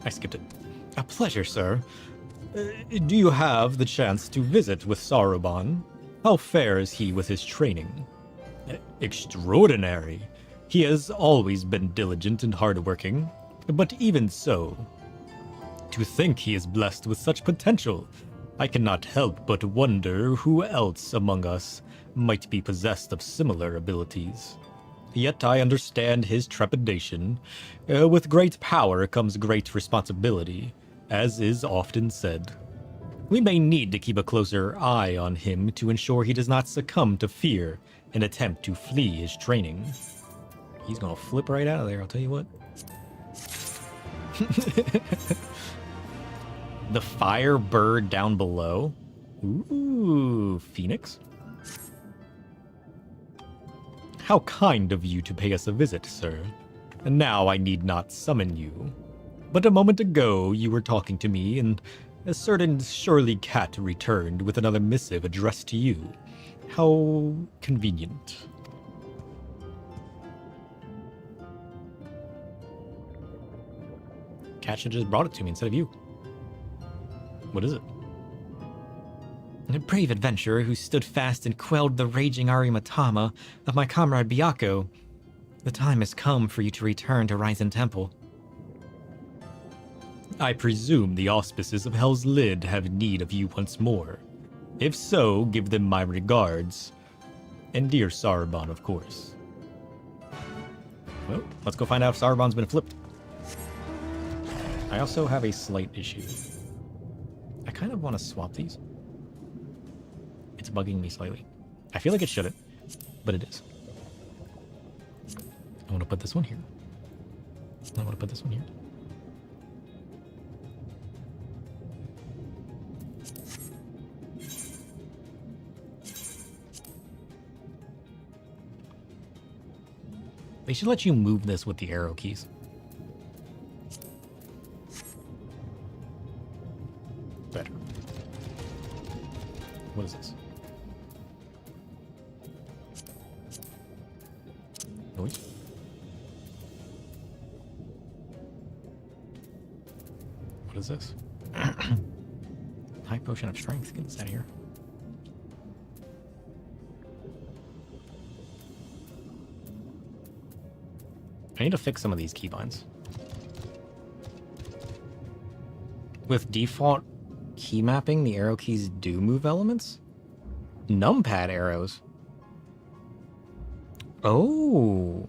I skipped it. A pleasure, sir. Do you have the chance to visit with Sarabon? How fares he with his training? Extraordinary. He has always been diligent and hardworking, but even so, to think he is blessed with such potential, I cannot help but wonder who else among us might be possessed of similar abilities. Yet I understand his trepidation. With great power comes great responsibility, as is often said. We may need to keep a closer eye on him to ensure he does not succumb to fear and attempt to flee his training. He's gonna flip right out of there, I'll tell you what. The fire bird down below. Ooh, Phoenix. How kind of you to pay us a visit, sir. And now I need not summon you. But a moment ago you were talking to me, and a certain Shirley Cat returned with another missive addressed to you. How convenient. Cat should have just brought it to me instead of you. What is it? A brave adventurer who stood fast and quelled the raging Arimatama of my comrade Byakko. The time has come for you to return to Ryzen Temple. I presume the auspices of Hell's Lid have need of you once more. If so, give them my regards. And dear Sarabon, of course. Well, let's go find out if Sarabon's been flipped. I also have a slight issue. I kind of want to swap these. It's bugging me slightly. I feel like it shouldn't, but it is. I want to put this one here. I want to put this one here. They should let you move this with the arrow keys. Better. What is this? Noise? What is this? High potion of strength. Get this out of here. I need to fix some of these keybinds. With default key mapping, the arrow keys do move elements? Numpad arrows? Oh.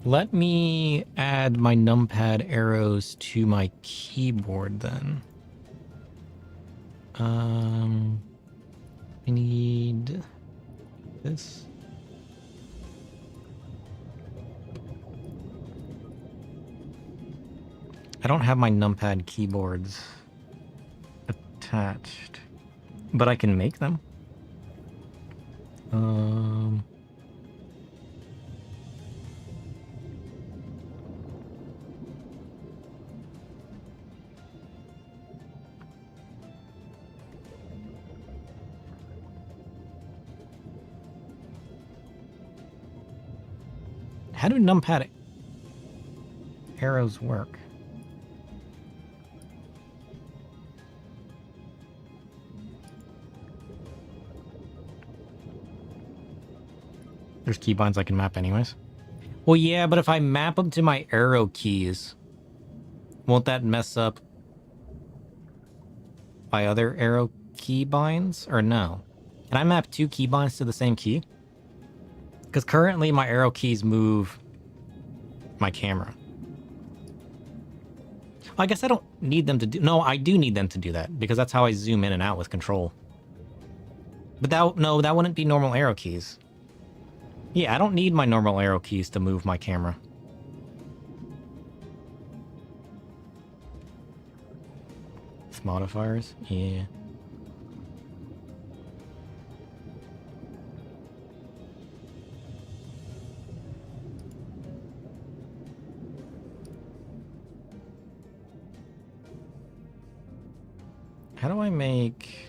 Let me add my numpad arrows to my keyboard then. I need this. I don't have my numpad keyboards attached, but I can make them. How do numpad arrows work? There's keybinds I can map anyways. Well, yeah, but if I map them to my arrow keys, won't that mess up my other arrow keybinds? Or no? Can I map 2 keybinds to the same key? Because currently my arrow keys move my camera. I guess I don't need them to do... No, I do need them to do that, because that's how I zoom in and out with control. But that wouldn't be normal arrow keys. Yeah, I don't need my normal arrow keys to move my camera. With modifiers? Yeah. How do I make...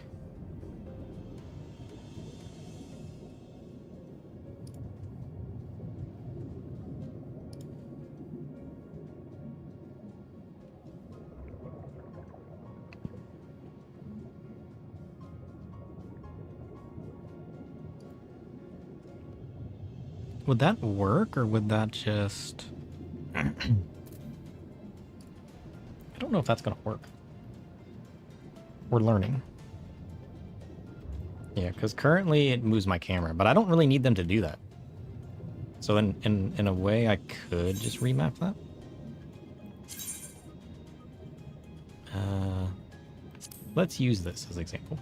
Would that work, or would that just... I don't know if that's gonna work. We're learning. Yeah, because currently it moves my camera, but I don't really need them to do that. So in a way, I could just remap that. Let's use this as an example.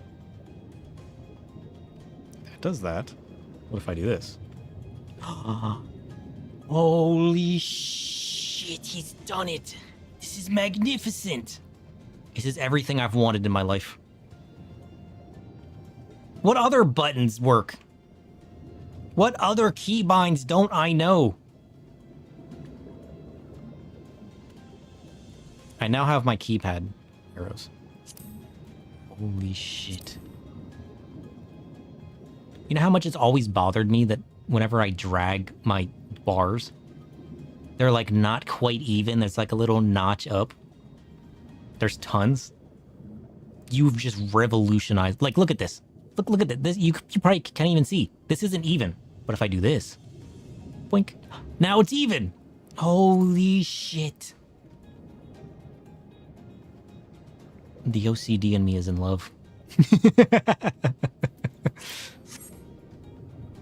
It does that. What if I do this? Holy shit, he's done it. This is magnificent. This is everything I've wanted in my life. What other buttons work? What other keybinds don't I know? I now have my keypad arrows. Holy shit. You know how much it's always bothered me that whenever I drag my bars, they're like not quite even. There's like a little notch up. There's tons. You've just revolutionized. Like, look at this. Look at this. You probably can't even see. This isn't even. But if I do this, blink. Now it's even. Holy shit. The OCD in me is in love.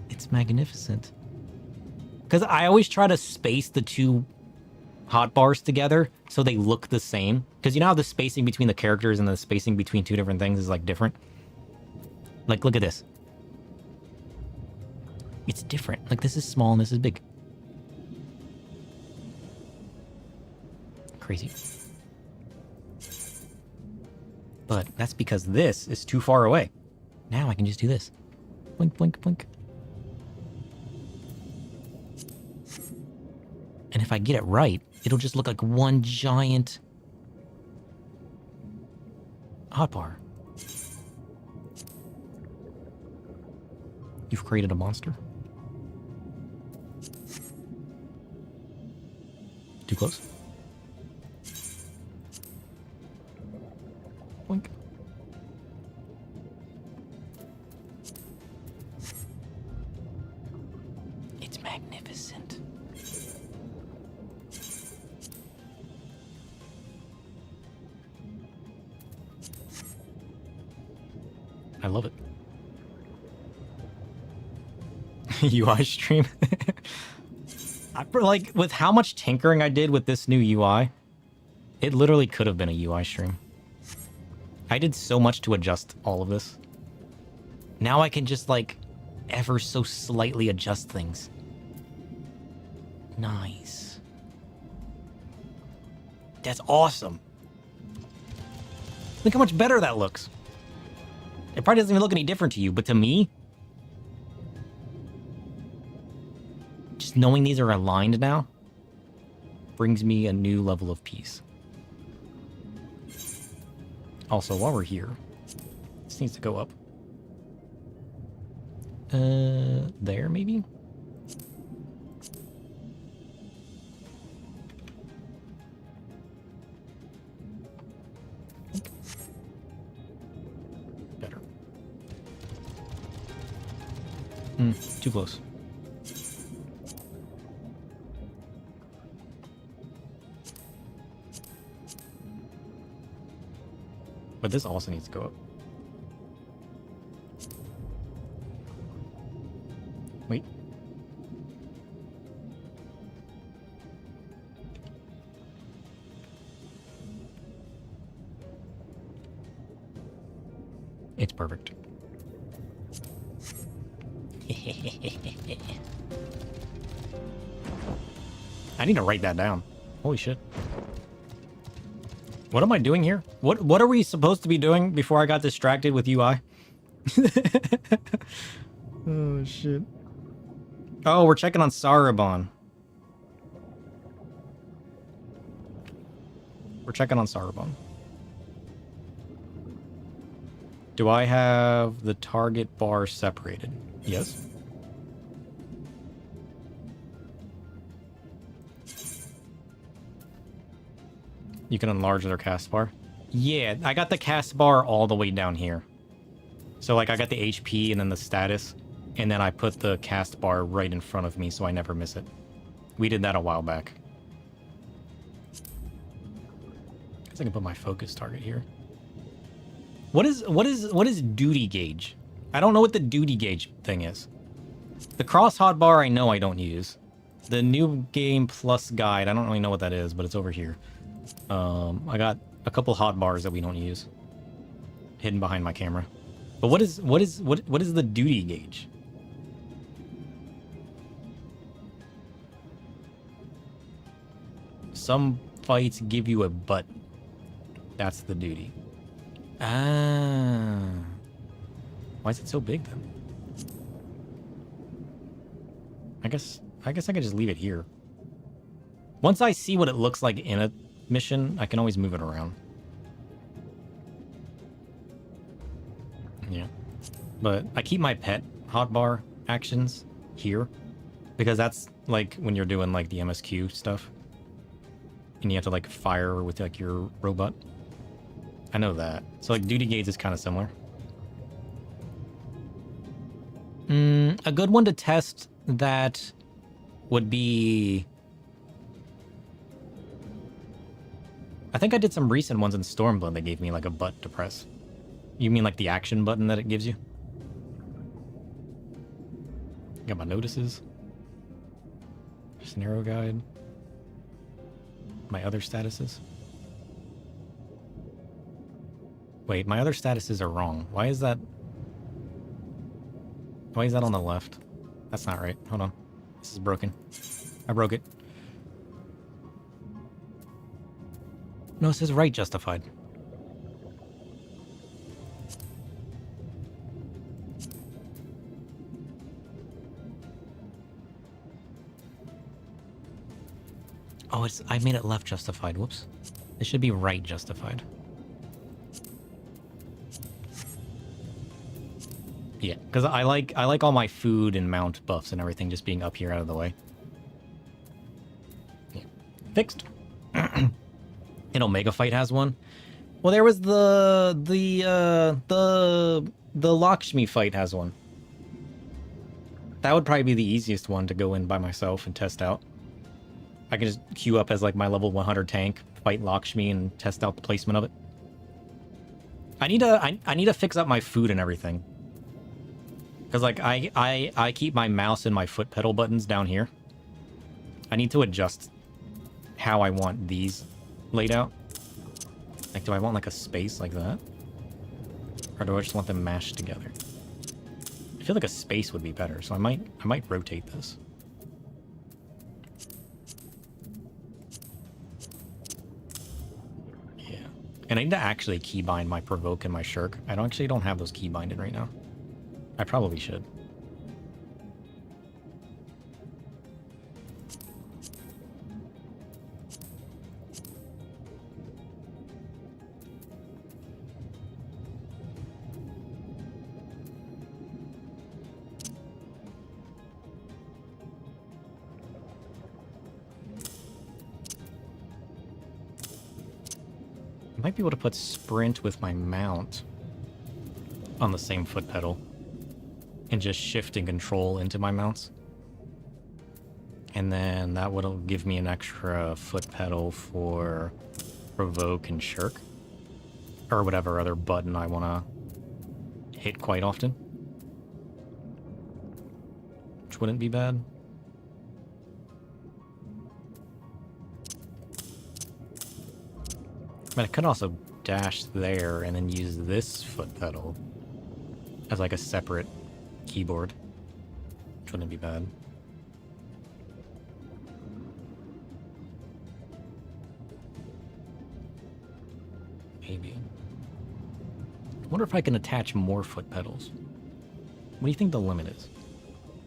It's magnificent. Because I always try to space the 2 hotbars together so they look the same. Because you know how the spacing between the characters and the spacing between 2 different things is like different? Like, look at this. It's different. Like, this is small and this is big. Crazy. But that's because this is too far away. Now I can just do this. Blink, blink, blink. And if I get it right, it'll just look like one giant hotbar. You've created a monster. Too close. Boink. It's magnificent. I love it. UI stream. Like, with how much tinkering I did with this new UI, it literally could have been a UI stream. I did so much to adjust all of this. Now I can just, like, ever so slightly adjust things. Nice. That's awesome. Look how much better that looks. It probably doesn't even look any different to you, but to me, just knowing these are aligned now brings me a new level of peace. Also, while we're here, this needs to go up. There, maybe? Better. Too close. But this also needs to go up. Wait. It's perfect. I need to write that down. Holy shit. What am I doing here? What are we supposed to be doing before I got distracted with UI? Oh, shit. Oh, we're checking on Sarabon. We're checking on Sarabon. Do I have the target bar separated? Yes. You can enlarge their cast bar. Yeah, I got the cast bar all the way down here. So, like, I got the HP and then the status, and then I put the cast bar right in front of me so I never miss it. We did that a while back. I guess I can put my focus target here. What is duty gauge? I don't know what the duty gauge thing is. The cross hotbar I know I don't use. The new game plus guide, I don't really know what that is, but it's over here. I got a couple hotbars that we don't use, hidden behind my camera. But what is the duty gauge? Some fights give you a butt. That's the duty. Ah. Why is it so big then? I guess I could just leave it here. Once I see what it looks like in a mission, I can always move it around. Yeah. But I keep my pet hotbar actions here because that's like when you're doing like the MSQ stuff and you have to like fire with like your robot. I know that. So like duty gauge is kind of similar. A good one to test that would be... I think I did some recent ones in Stormblood that gave me like a butt to press. You mean like the action button that it gives you? Got my notices. Scenario guide. My other statuses. Wait, my other statuses are wrong. Why is that on the left? That's not right. Hold on. This is broken. I broke it. No, it says right justified. Oh, I made it left justified. Whoops. It should be right justified. Yeah, because I like all my food and mount buffs and everything just being up here out of the way. Yeah. Fixed. An Omega fight has one. Well, there was the Lakshmi fight has one. That would probably be the easiest one to go in by myself and test out. I can just queue up as like my level 100 tank, fight Lakshmi, and test out the placement of it. I need to fix up my food and everything. Because like I keep my mouse and my foot pedal buttons down here. I need to adjust how I want these laid out. Like, do I want like a space like that? Or do I just want them mashed together? I feel like a space would be better, so I might rotate this. Yeah. And I need to actually keybind my provoke and my shirk. I don't have those keybinded right now. I probably should. I might be able to put sprint with my mount on the same foot pedal and just shift and control into my mounts. And then that would give me an extra foot pedal for provoke and shirk. Or whatever other button I want to hit quite often. Which wouldn't be bad. I mean, I could also dash there and then use this foot pedal as like a separate keyboard, which wouldn't be bad. Maybe. I wonder if I can attach more foot pedals. What do you think the limit is?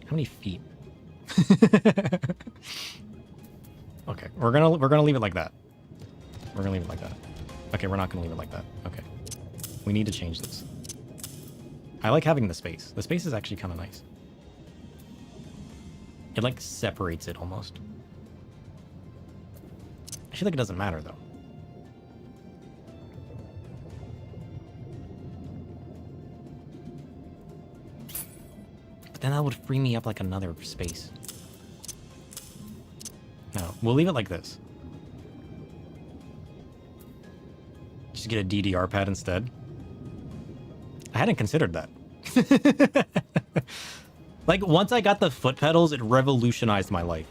How many feet? Okay, we're gonna leave it like that. We're gonna leave it like that. Okay, we're not gonna leave it like that. Okay. We need to change this. I like having the space. The space is actually kind of nice. It like separates it almost. I feel like it doesn't matter though. But then that would free me up like another space. No, we'll leave it like this. Just get a DDR pad instead. I hadn't considered that. Like, once I got the foot pedals, it revolutionized my life.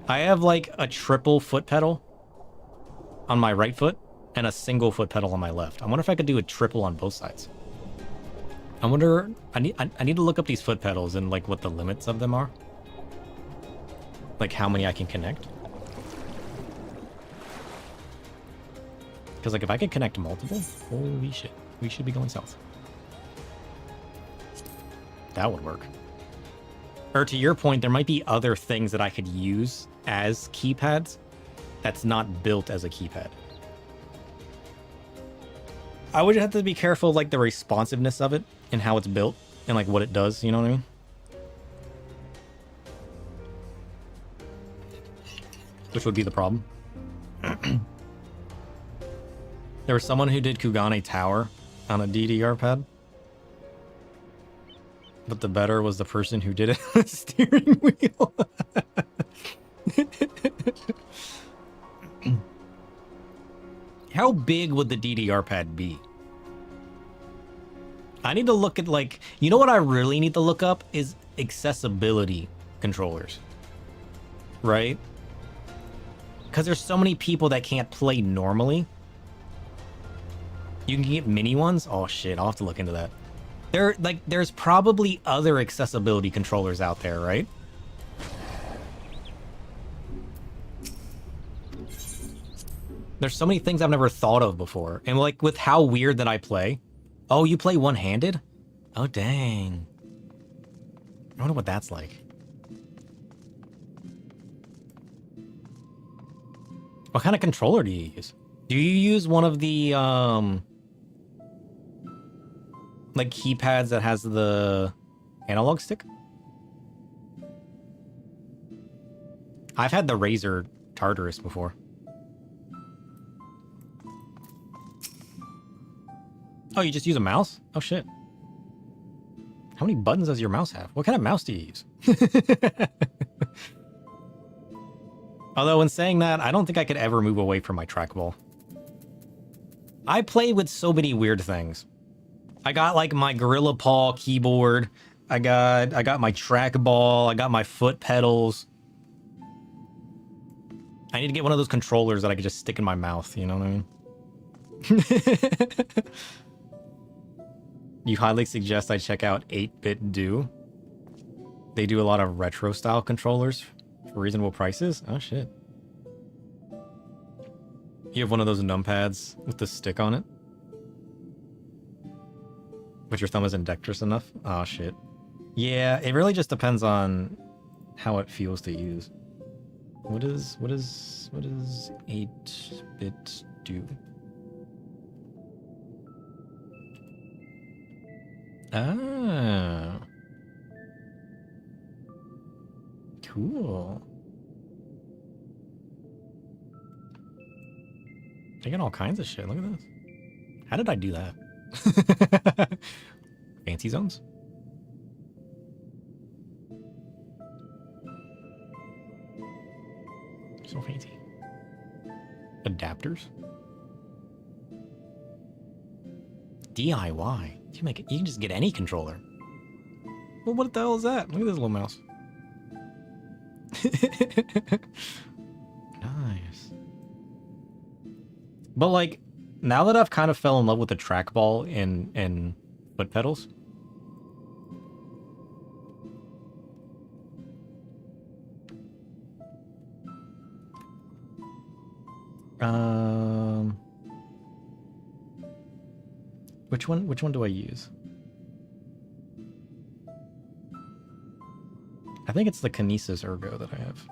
I have, like, a triple foot pedal on my right foot and a single foot pedal on my left. I wonder if I could do a triple on both sides. I wonder... I need to look up these foot pedals and, like, what the limits of them are. Like, how many I can connect. Because, like, if I could connect multiple, holy shit, we should be going south. That would work. Or to your point, there might be other things that I could use as keypads that's not built as a keypad. I would have to be careful of, like, the responsiveness of it and how it's built and, like, what it does, you know what I mean? Which would be the problem. There was someone who did Kugane Tower on a DDR pad. But the better was the person who did it on a steering wheel. How big would the DDR pad be? I need to look at, like... You know what I really need to look up is accessibility controllers. Right? Because there's so many people that can't play normally. You can get mini ones? Oh shit, I'll have to look into that. There's probably other accessibility controllers out there, right? There's so many things I've never thought of before. And like with how weird that I play. Oh, you play one-handed? Oh dang. I wonder what that's like. What kind of controller do you use? Do you use one of the like keypads that has the analog stick? I've had the Razer Tartarus before. Oh, you just use a mouse? Oh shit. How many buttons does your mouse have? What kind of mouse do you use? Although in saying that, I don't think I could ever move away from my trackball. I play with so many weird things. I got like my Gorilla Paw keyboard. I got my trackball. I got my foot pedals. I need to get one of those controllers that I could just stick in my mouth. You know what I mean? You highly suggest I check out 8-Bit Do. They do a lot of retro style controllers for reasonable prices. Oh shit. You have one of those numpads with the stick on it? But your thumb isn't dexterous enough? Oh shit. Yeah, it really just depends on how it feels to use. What is 8-Bit Do? Ah. Cool. They got all kinds of shit. Look at this. How did I do that? Fancy zones? So fancy. Adapters? DIY. You can just get any controller. Well, what the hell is that? Look at this little mouse. Nice. But like, now that I've kind of fell in love with the trackball and foot pedals, which one do I use? I think it's the Kinesis Ergo that I have.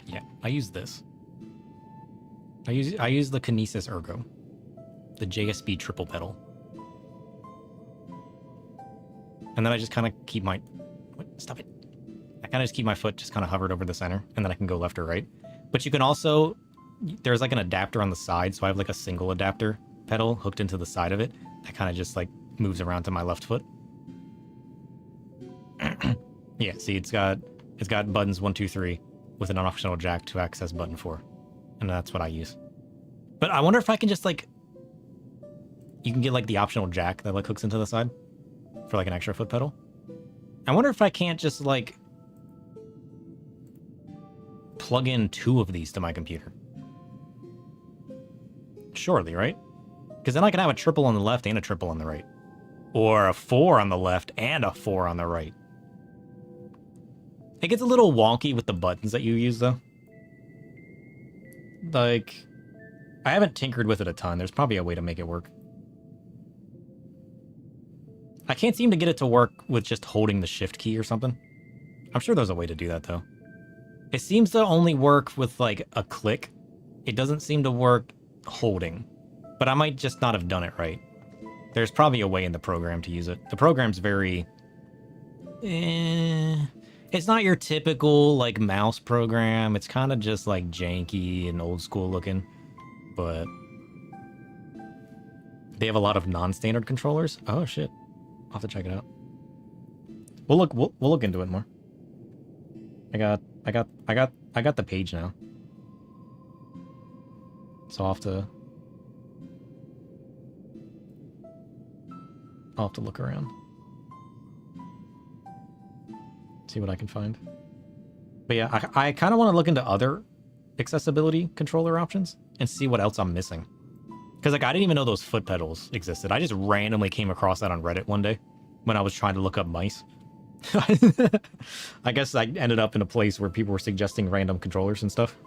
Yeah, I use this. I use the Kinesis Ergo, the JSB triple pedal, and then I just kind of keep my stop it. I kind of just keep my foot just kind of hovered over the center, and then I can go left or right. But you can also, there's like an adapter on the side, so I have like a single adapter pedal hooked into the side of it that kind of just like moves around to my left foot. Yeah, see, it's got buttons 1, 2, 3 with an optional jack to access button 4, and that's what I use. But I wonder if I can just like, you can get like the optional jack that like hooks into the side for like an extra foot pedal. I wonder if I can't just like plug in 2 of these to my computer. Surely, right? Because then I can have a triple on the left and a triple on the right. Or a 4 on the left and a 4 on the right. It gets a little wonky with the buttons that you use, though. Like, I haven't tinkered with it a ton. There's probably a way to make it work. I can't seem to get it to work with just holding the shift key or something. I'm sure there's a way to do that, though. It seems to only work with, like, a click. It doesn't seem to work holding. But I might just not have done it right. There's probably a way in the program to use it. The program's very... It's not your typical, like, mouse program. It's kind of just, like, janky and old school looking. But they have a lot of non-standard controllers. Oh, shit. I'll have to check it out. We'll look into it more. I got the page now. So I'll have to look around. See what I can find. But yeah, I kind of want to look into other accessibility controller options and see what else I'm missing. Because like I didn't even know those foot pedals existed. I just randomly came across that on Reddit one day when I was trying to look up mice. I guess I ended up in a place where people were suggesting random controllers and stuff.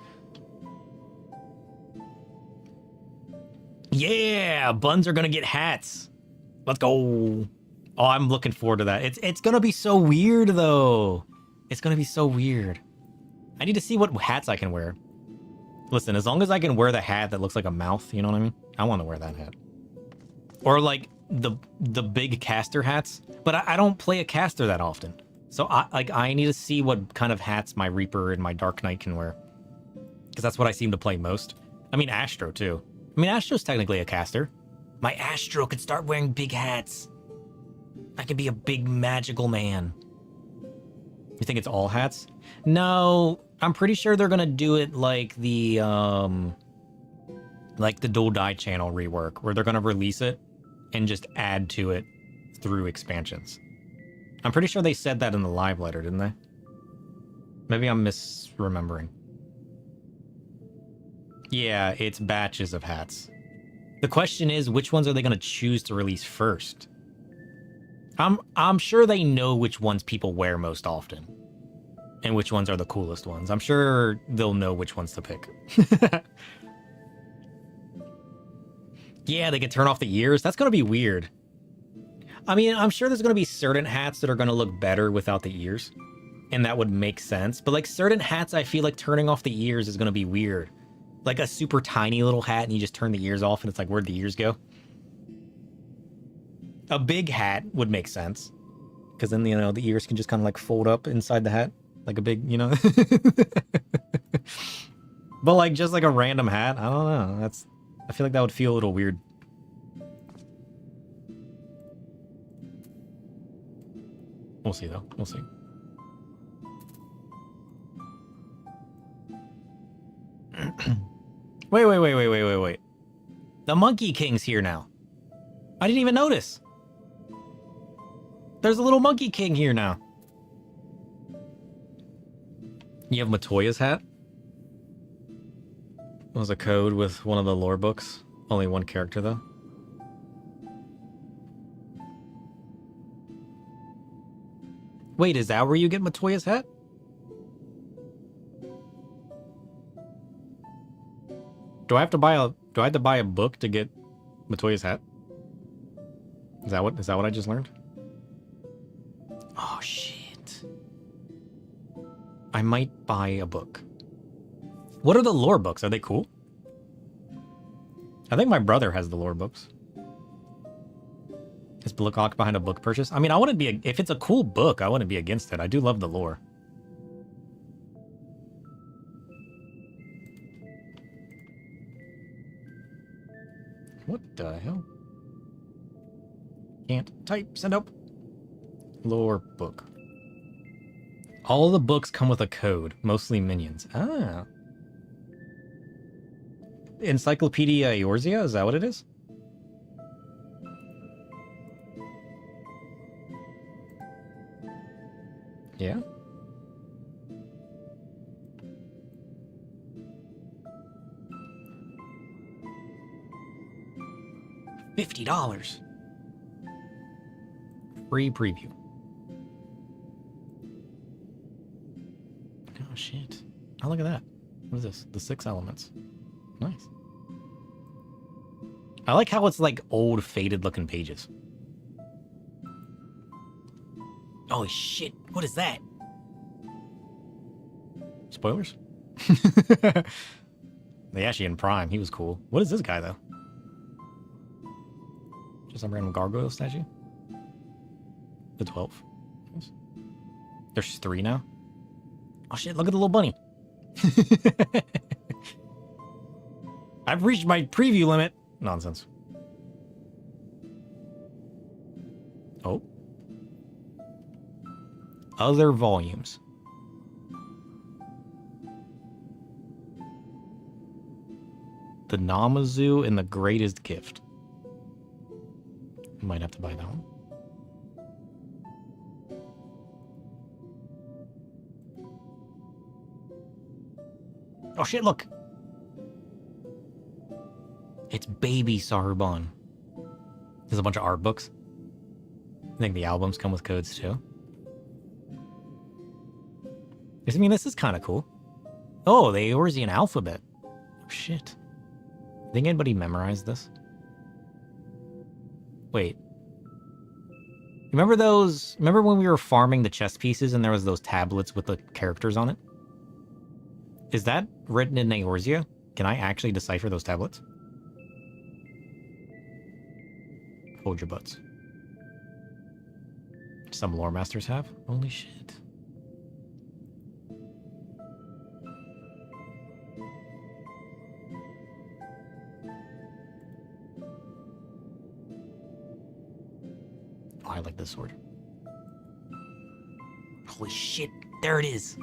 Yeah, buns are gonna get hats. Let's go. Oh, I'm looking forward to that. It's gonna be so weird though. It's gonna be so weird. I need to see what hats I can wear. Listen, as long as I can wear the hat that looks like a mouth, you know what I mean? I want to wear that hat. Or like the big caster hats, but I don't play a caster that often. So I need to see what kind of hats my Reaper and my Dark Knight can wear. Because that's what I seem to play most. I mean, Astro too. I mean, Astro's technically a caster. My Astro could start wearing big hats. I could be a big magical man. You think it's all hats? No, I'm pretty sure they're gonna do it like the Like the dual die channel rework, where they're going to release it and just add to it through expansions. I'm pretty sure they said that in the live letter, didn't they? Maybe I'm misremembering. Yeah, it's batches of hats. The question is, which ones are they going to choose to release first? I'm sure they know which ones people wear most often. And which ones are the coolest ones. I'm sure they'll know which ones to pick. Yeah, they can turn off the ears. That's going to be weird. I mean, I'm sure there's going to be certain hats that are going to look better without the ears. And that would make sense. But like certain hats, I feel like turning off the ears is going to be weird. Like a super tiny little hat and you just turn the ears off and it's like, where'd the ears go? A big hat would make sense. Because then, you know, the ears can just kind of like fold up inside the hat. Like a big, you know. But like just like a random hat, I don't know. I feel like that would feel a little weird. We'll see though. We'll see. Wait. The Monkey King's here now. I didn't even notice. There's a little Monkey King here now. You have Matoya's hat? It was a code with one of the lore books. Only one character, though. Wait, is that where you get Matoya's hat? Do I have to buy a book to get Matoya's hat? Is that what I just learned? Oh shit. I might buy a book. What are the lore books? Are they cool? I think my brother has the lore books. Is Blackhawk behind a book purchase? I mean, I wouldn't be if it's a cool book, I wouldn't be against it. I do love the lore. What the hell? Can't type. Send up. Lore book. All the books come with a code, mostly minions. Ah. Encyclopedia Eorzea, is that what it is? Yeah. $50. Free preview. Oh shit. Oh, look at that. What is this? The 6 elements. Nice. I like how it's like old, faded looking pages. Oh shit, what is that? Spoilers? They actually in Prime. He was cool. What is this guy, though? Just some random gargoyle statue? The 12. Yes. There's 3 now? Oh shit, look at the little bunny. I've reached my preview limit. Nonsense. Oh. Other volumes. The Namazu and the Greatest Gift. Might have to buy that one. Oh shit, look! It's Baby Saruban. There's a bunch of art books. I think the albums come with codes too. I mean, this is kind of cool. Oh, the Eorzean alphabet. Oh shit. Think anybody memorized this? Wait. Remember those? Remember when we were farming the chess pieces and there was those tablets with the characters on it? Is that written in Eorzea? Can I actually decipher those tablets? Hold your butts. Some lore masters have? Holy shit. Oh, I like this sword. Holy shit, there it is.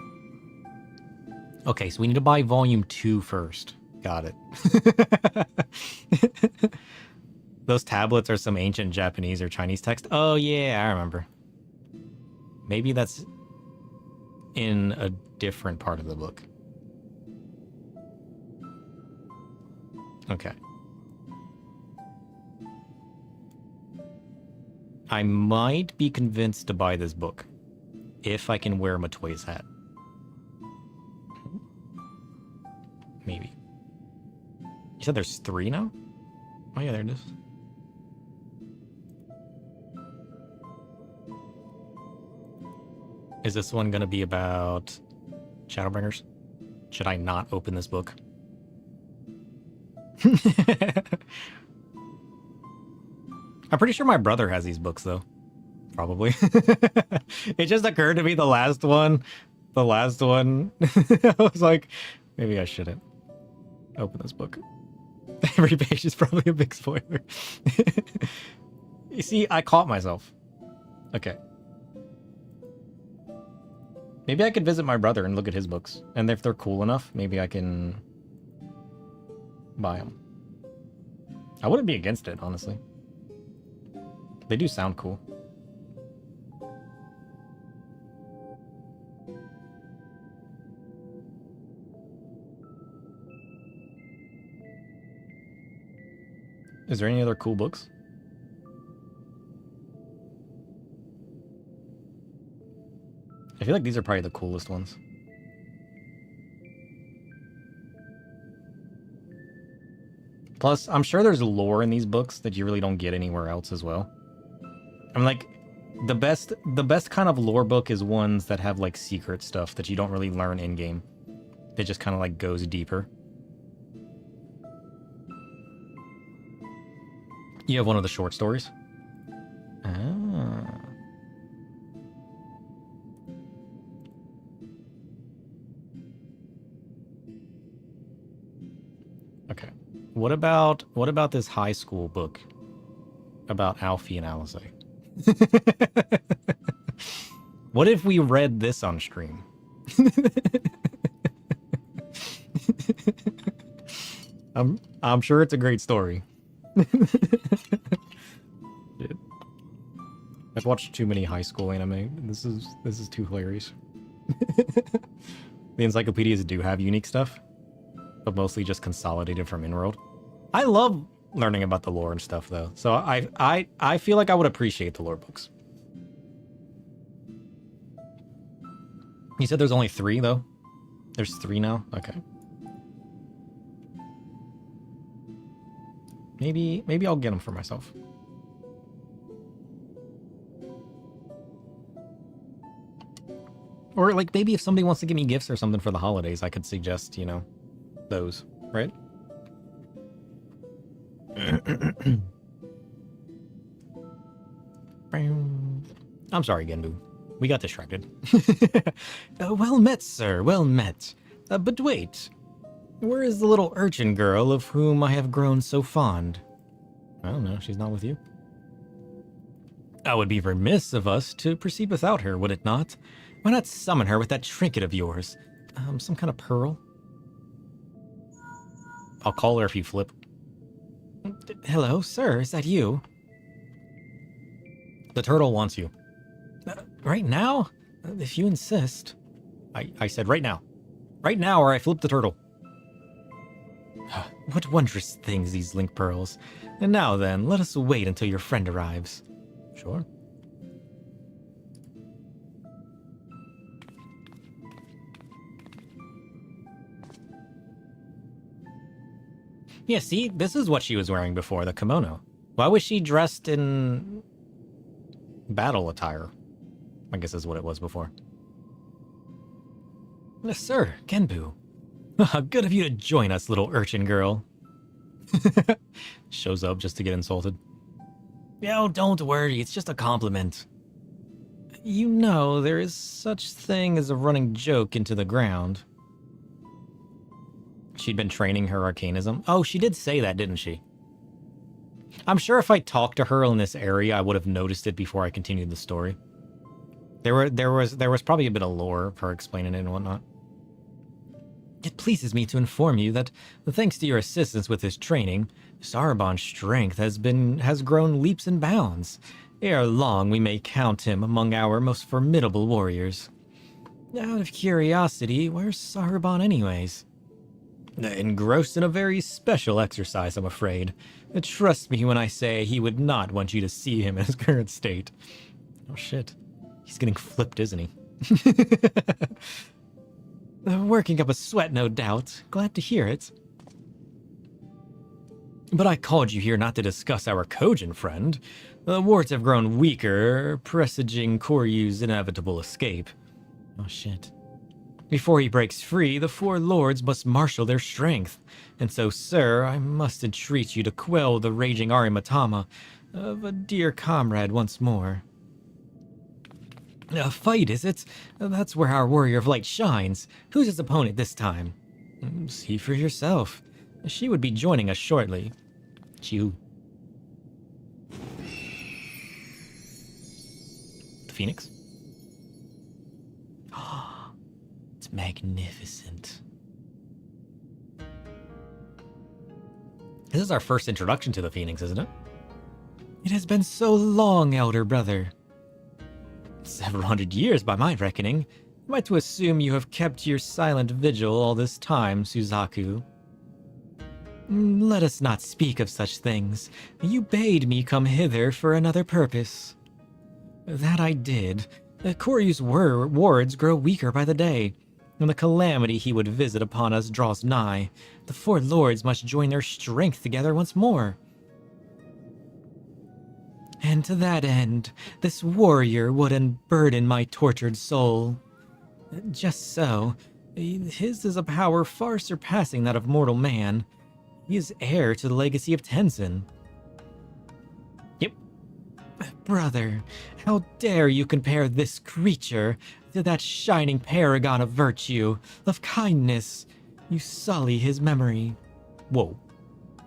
Okay, so we need to buy volume 2 first. Got it. Those tablets are some ancient Japanese or Chinese text. Oh, yeah, I remember. Maybe that's in a different part of the book. Okay. I might be convinced to buy this book if I can wear Matoi's hat. Maybe. You said there's 3 now? Oh yeah, there it is. Is this one gonna be about Shadowbringers? Should I not open this book? I'm pretty sure my brother has these books though. Probably. It just occurred to me the last one. I was like, maybe I shouldn't open this book. Every page is probably a big spoiler. You see, I caught myself. Okay. Maybe I could visit my brother and look at his books. And if they're cool enough, maybe I can buy them. I wouldn't be against it, honestly. They do sound cool. Is there any other cool books? I feel like these are probably the coolest ones. Plus, I'm sure there's lore in these books that you really don't get anywhere else as well. I'm like, the best kind of lore book is ones that have like secret stuff that you don't really learn in game. It just kind of like goes deeper. You have one of the short stories? Ah. Okay. What about this high school book about Alfie and Alice? What if we read this on stream? I'm sure it's a great story. Shit. I've watched too many high school anime. This is too hilarious. The encyclopedias do have unique stuff, but mostly just consolidated from Inworld. I love learning about the lore and stuff though, so I feel like I would appreciate the lore books. You said there's only 3 though? There's 3 now? Okay. Maybe I'll get them for myself. Or like maybe if somebody wants to give me gifts or something for the holidays, I could suggest, you know, those, right? I'm sorry, Genbu. We got distracted. Well met, sir. Well met. But wait. Where is the little urchin girl of whom I have grown so fond? I don't know. She's not with you. I would be remiss of us to proceed without her, would it not? Why not summon her with that trinket of yours? Some kind of pearl? I'll call her if you flip. Hello, sir. Is that you? The turtle wants you. Right now? If you insist. I said right now. Right now or I flip the turtle. What wondrous things these link pearls. And now then, let us wait until your friend arrives. Sure. Yeah, see, this is what she was wearing before, the kimono. Why was she dressed in battle attire? I guess is what it was before. Yes, sir, Genbu. Good of you to join us, little urchin girl. Shows up just to get insulted. Oh, don't worry, it's just a compliment. You know, there is such thing as a running joke into the ground. She'd been training her arcanism. Oh, she did say that, didn't she? I'm sure if I talked to her in this area, I would have noticed it before I continued the story. There was probably a bit of lore of her explaining it and whatnot. It pleases me to inform you that, thanks to your assistance with his training, Sarabon's strength has grown leaps and bounds. Ere long, we may count him among our most formidable warriors. Out of curiosity, where's Sarabon anyways? Engrossed in a very special exercise, I'm afraid. Trust me when I say he would not want you to see him in his current state. Oh shit. He's getting flipped, isn't he? Working up a sweat, no doubt. Glad to hear it. But I called you here not to discuss our Kojin friend. The wards have grown weaker, presaging Koryu's inevitable escape. Oh shit. Before he breaks free, the four lords must marshal their strength. And so, sir, I must entreat you to quell the raging Arimatama of a dear comrade once more. A fight, is it? That's where our warrior of light shines. Who's his opponent this time? See for yourself. She would be joining us shortly. Chew. The Phoenix? It's magnificent. This is our first introduction to the Phoenix, isn't it? It has been so long, elder brother. Several hundred years by my reckoning. Am I to assume you have kept your silent vigil all this time, Suzaku? Let us not speak of such things. You bade me come hither for another purpose. That I did. Koryu's wards grow weaker by the day, and the calamity he would visit upon us draws nigh. The four lords must join their strength together once more. And to that end, this warrior would unburden my tortured soul. Just so, his is a power far surpassing that of mortal man. He is heir to the legacy of Tenzin. Yep. Brother, how dare you compare this creature to that shining paragon of virtue, of kindness? You sully his memory. Whoa.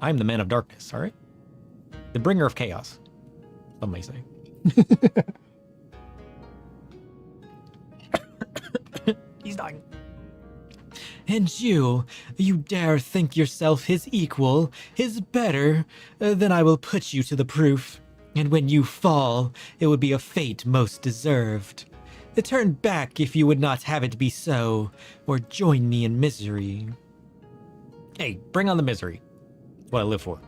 I'm the man of darkness, alright? The bringer of chaos. Some may say. He's dying. And you dare think yourself his equal, his better, then I will put you to the proof. And when you fall, it would be a fate most deserved. Turn back if you would not have it be so, or join me in misery. Hey, bring on the misery. That's what I live for.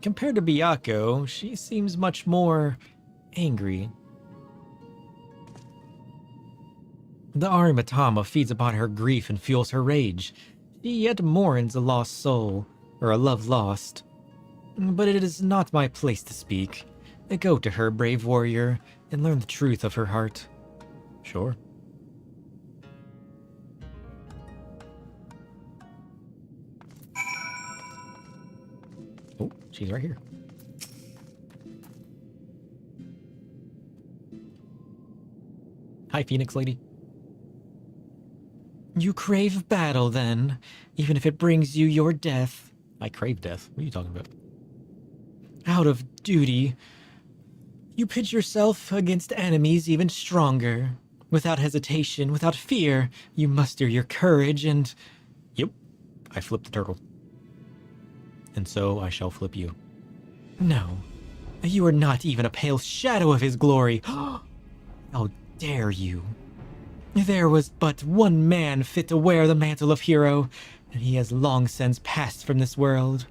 Compared to Byakuya, she seems much more angry. The Arimatama feeds upon her grief and fuels her rage. She yet mourns a lost soul, or a love lost. But it is not my place to speak. Go to her, brave warrior, and learn the truth of her heart. Sure. Oh, she's right here. Hi, Phoenix Lady. You crave battle, then, even if it brings you your death. I crave death. What are you talking about? Out of duty, you pit yourself against enemies even stronger. Without hesitation, without fear, you muster your courage and... Yep, I flipped the turtle. And so I shall flip you. No, you are not even a pale shadow of his glory. How dare you? There was but one man fit to wear the mantle of hero, and he has long since passed from this world.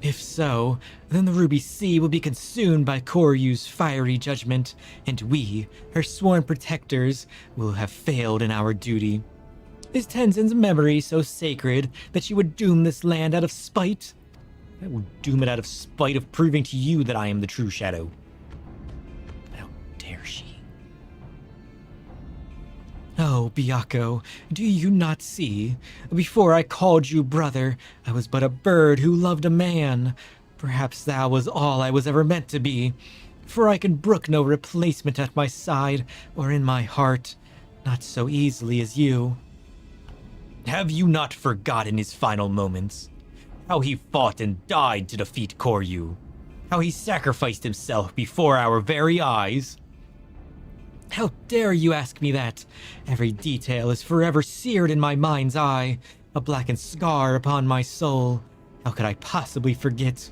If so, then the Ruby Sea will be consumed by Koryu's fiery judgment, and we, her sworn protectors, will have failed in our duty. Is Tenzin's memory so sacred that she would doom this land out of spite? I would doom it out of spite of proving to you that I am the true shadow. How dare she? Oh, Byakuya, do you not see? Before I called you brother, I was but a bird who loved a man. Perhaps thou was all I was ever meant to be, for I can brook no replacement at my side or in my heart, not so easily as you. Have you not forgotten his final moments? How he fought and died to defeat Koryu? How he sacrificed himself before our very eyes? How dare you ask me that? Every detail is forever seared in my mind's eye, a blackened scar upon my soul. How could I possibly forget?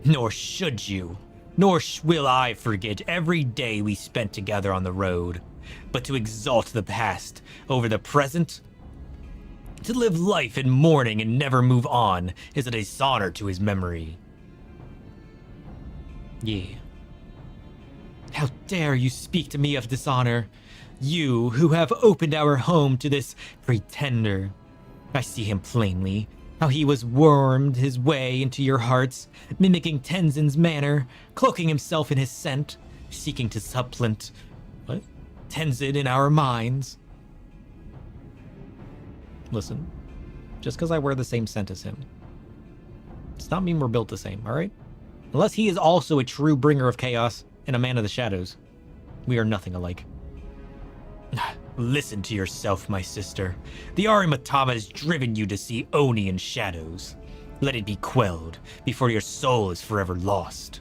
Nor should you. Nor will I forget every day we spent together on the road. But to exalt the past over the present, to live life in mourning and never move on, is a dishonor to his memory. Yeah. How dare you speak to me of dishonor? You who have opened our home to this pretender. I see him plainly. How he was wormed his way into your hearts, mimicking Tenzin's manner, cloaking himself in his scent, seeking to supplant Tenzin in our minds. Listen, just because I wear the same scent as him, does not mean we're built the same, alright? Unless he is also a true bringer of chaos and a man of the shadows, we are nothing alike. Listen to yourself, my sister. The Arimatama has driven you to see Oni in shadows. Let it be quelled before your soul is forever lost.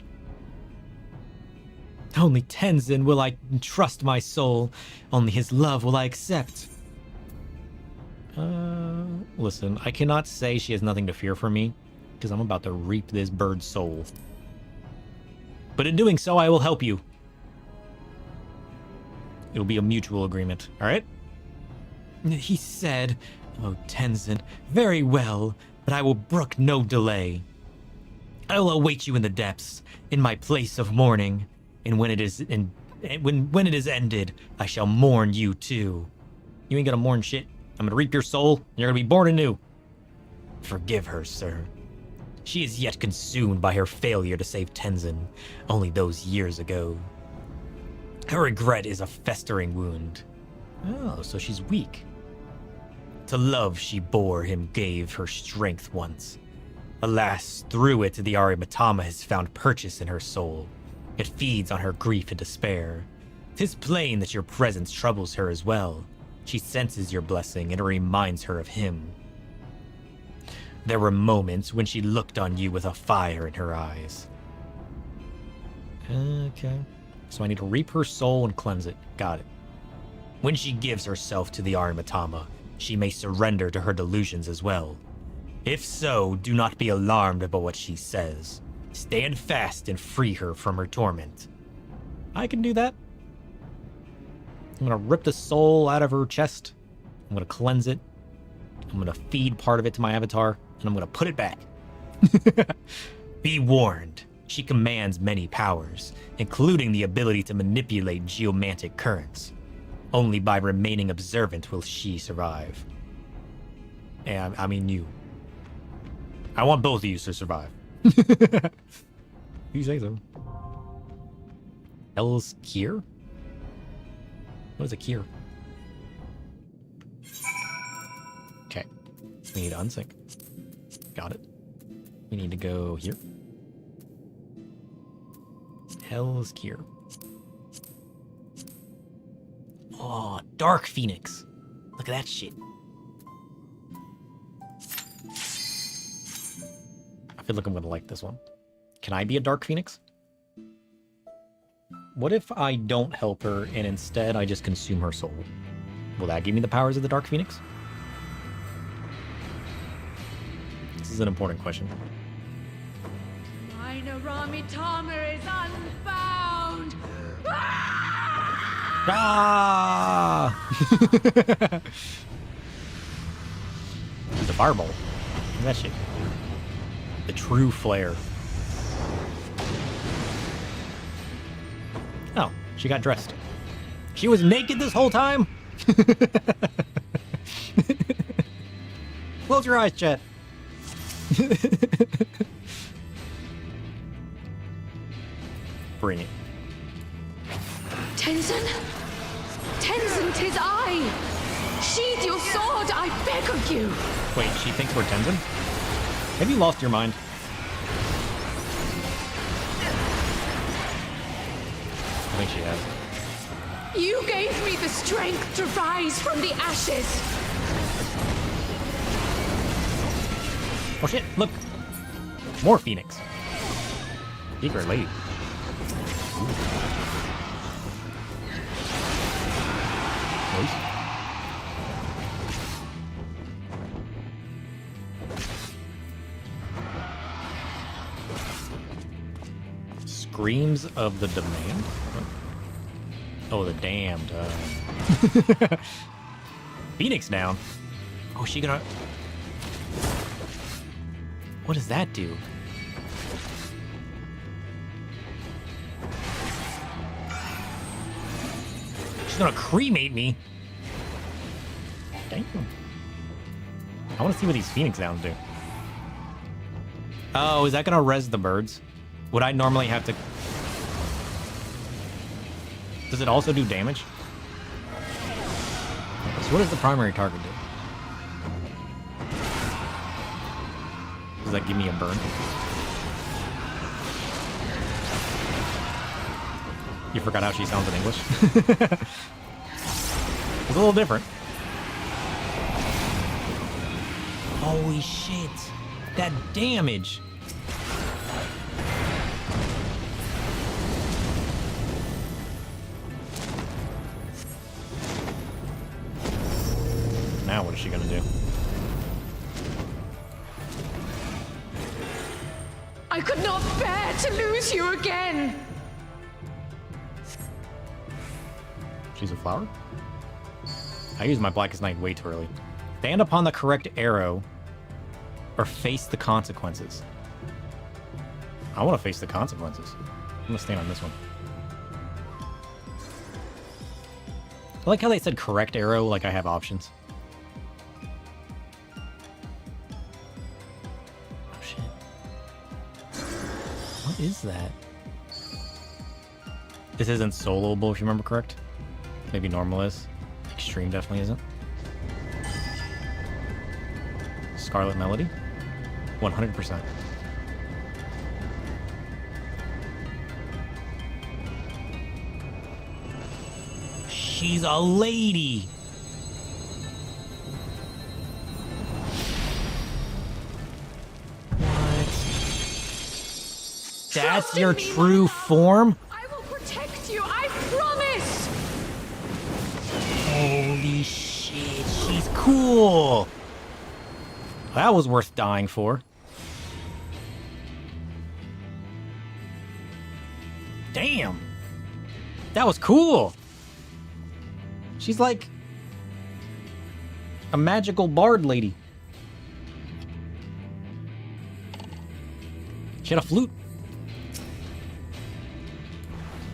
Only Tenzin will I entrust my soul. Only his love will I accept. Listen, I cannot say she has nothing to fear from me, because I'm about to reap this bird's soul. But in doing so, I will help you. It'll be a mutual agreement, alright? He said, oh Tenzin, very well, but I will brook no delay. I will await you in the depths, in my place of mourning, and when it is when it is ended, I shall mourn you too. You ain't gonna mourn shit. I'm gonna reap your soul, and you're gonna be born anew. Forgive her, sir. She is yet consumed by her failure to save Tenzin, only those years ago. Her regret is a festering wound. Oh, so she's weak. To love she bore him gave her strength once. Alas, through it the Arimatama has found purchase in her soul. It feeds on her grief and despair. 'Tis plain that your presence troubles her as well. She senses your blessing and it reminds her of him. There were moments when she looked on you with a fire in her eyes. Okay. So I need to reap her soul and cleanse it. Got it. When she gives herself to the Arimatama, she may surrender to her delusions as well. If so, do not be alarmed about what she says. Stand fast and free her from her torment. I can do that. I'm gonna rip the soul out of her chest. I'm gonna cleanse it. I'm gonna feed part of it to my avatar, and I'm gonna put it back. Be warned. She commands many powers, including the ability to manipulate geomantic currents. Only by remaining observant will she survive. And I mean you. I want both of you to survive. You say so. Hell's Cure? What is a cure? Okay. We need to unsync. Got it. We need to go here. Hell's Cure. Oh, Dark Phoenix. Look at that shit. I feel like I'm gonna like this one. Can I be a Dark Phoenix? What if I don't help her and instead I just consume her soul? Will that give me the powers of the Dark Phoenix? This is an important question. Mine Aramitama is unbound! Ah! It's a fireball. Look at that shit. The true flare. Oh, she got dressed. She was naked this whole time? Close your eyes, chat. Bring it. Tenzin? Tenzin, 'tis I! Sheathe your sword, I beg of you! Wait, she thinks we're Tenzin? Have you lost your mind? I think she has. You gave me the strength to rise from the ashes! Oh shit, look! More Phoenix. Secret lady. Screams of the Demand? Oh, the Damned. Phoenix down. Oh, she gonna... What does that do? She's gonna cremate me. Damn. I want to see what these Phoenix Downs do. Oh, is that gonna res the birds? Would I normally have to... Does it also do damage? So what does the primary target do? Does that give me a burn? You forgot how she sounds in English? It's a little different. Holy shit. That damage. Now what is she gonna do? I could not bear to lose you again. She's a flower? I used my Blackest Night way too early. Stand upon the correct arrow or face the consequences. I want to face the consequences. I'm gonna stand on this one. I like how they said correct arrow, like I have options. Oh shit. What is that? This isn't soloable if you remember correct. Maybe normal is. Extreme definitely isn't. Scarlet Melody? 100%. She's a lady! What? That's Trust in your me, true my love. form? I will protect you, I promise. Holy shit, she's cool! That was worth dying for. Damn! That was cool! She's like a magical bard lady. She had a flute.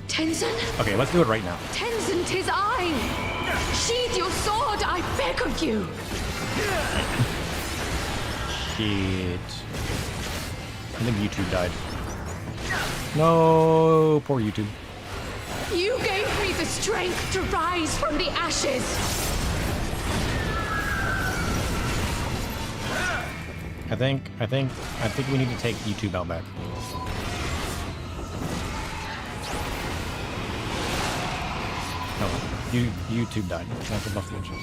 Tenzin, Okay, let's do it right now. Tenzin, 'tis I. Sheathe your sword, I beg of you. Shit. I think YouTube died. No, poor YouTube. You gave me the strength to rise from the ashes. I think we need to take YouTube out back. No, YouTube died. I have to buff the engine.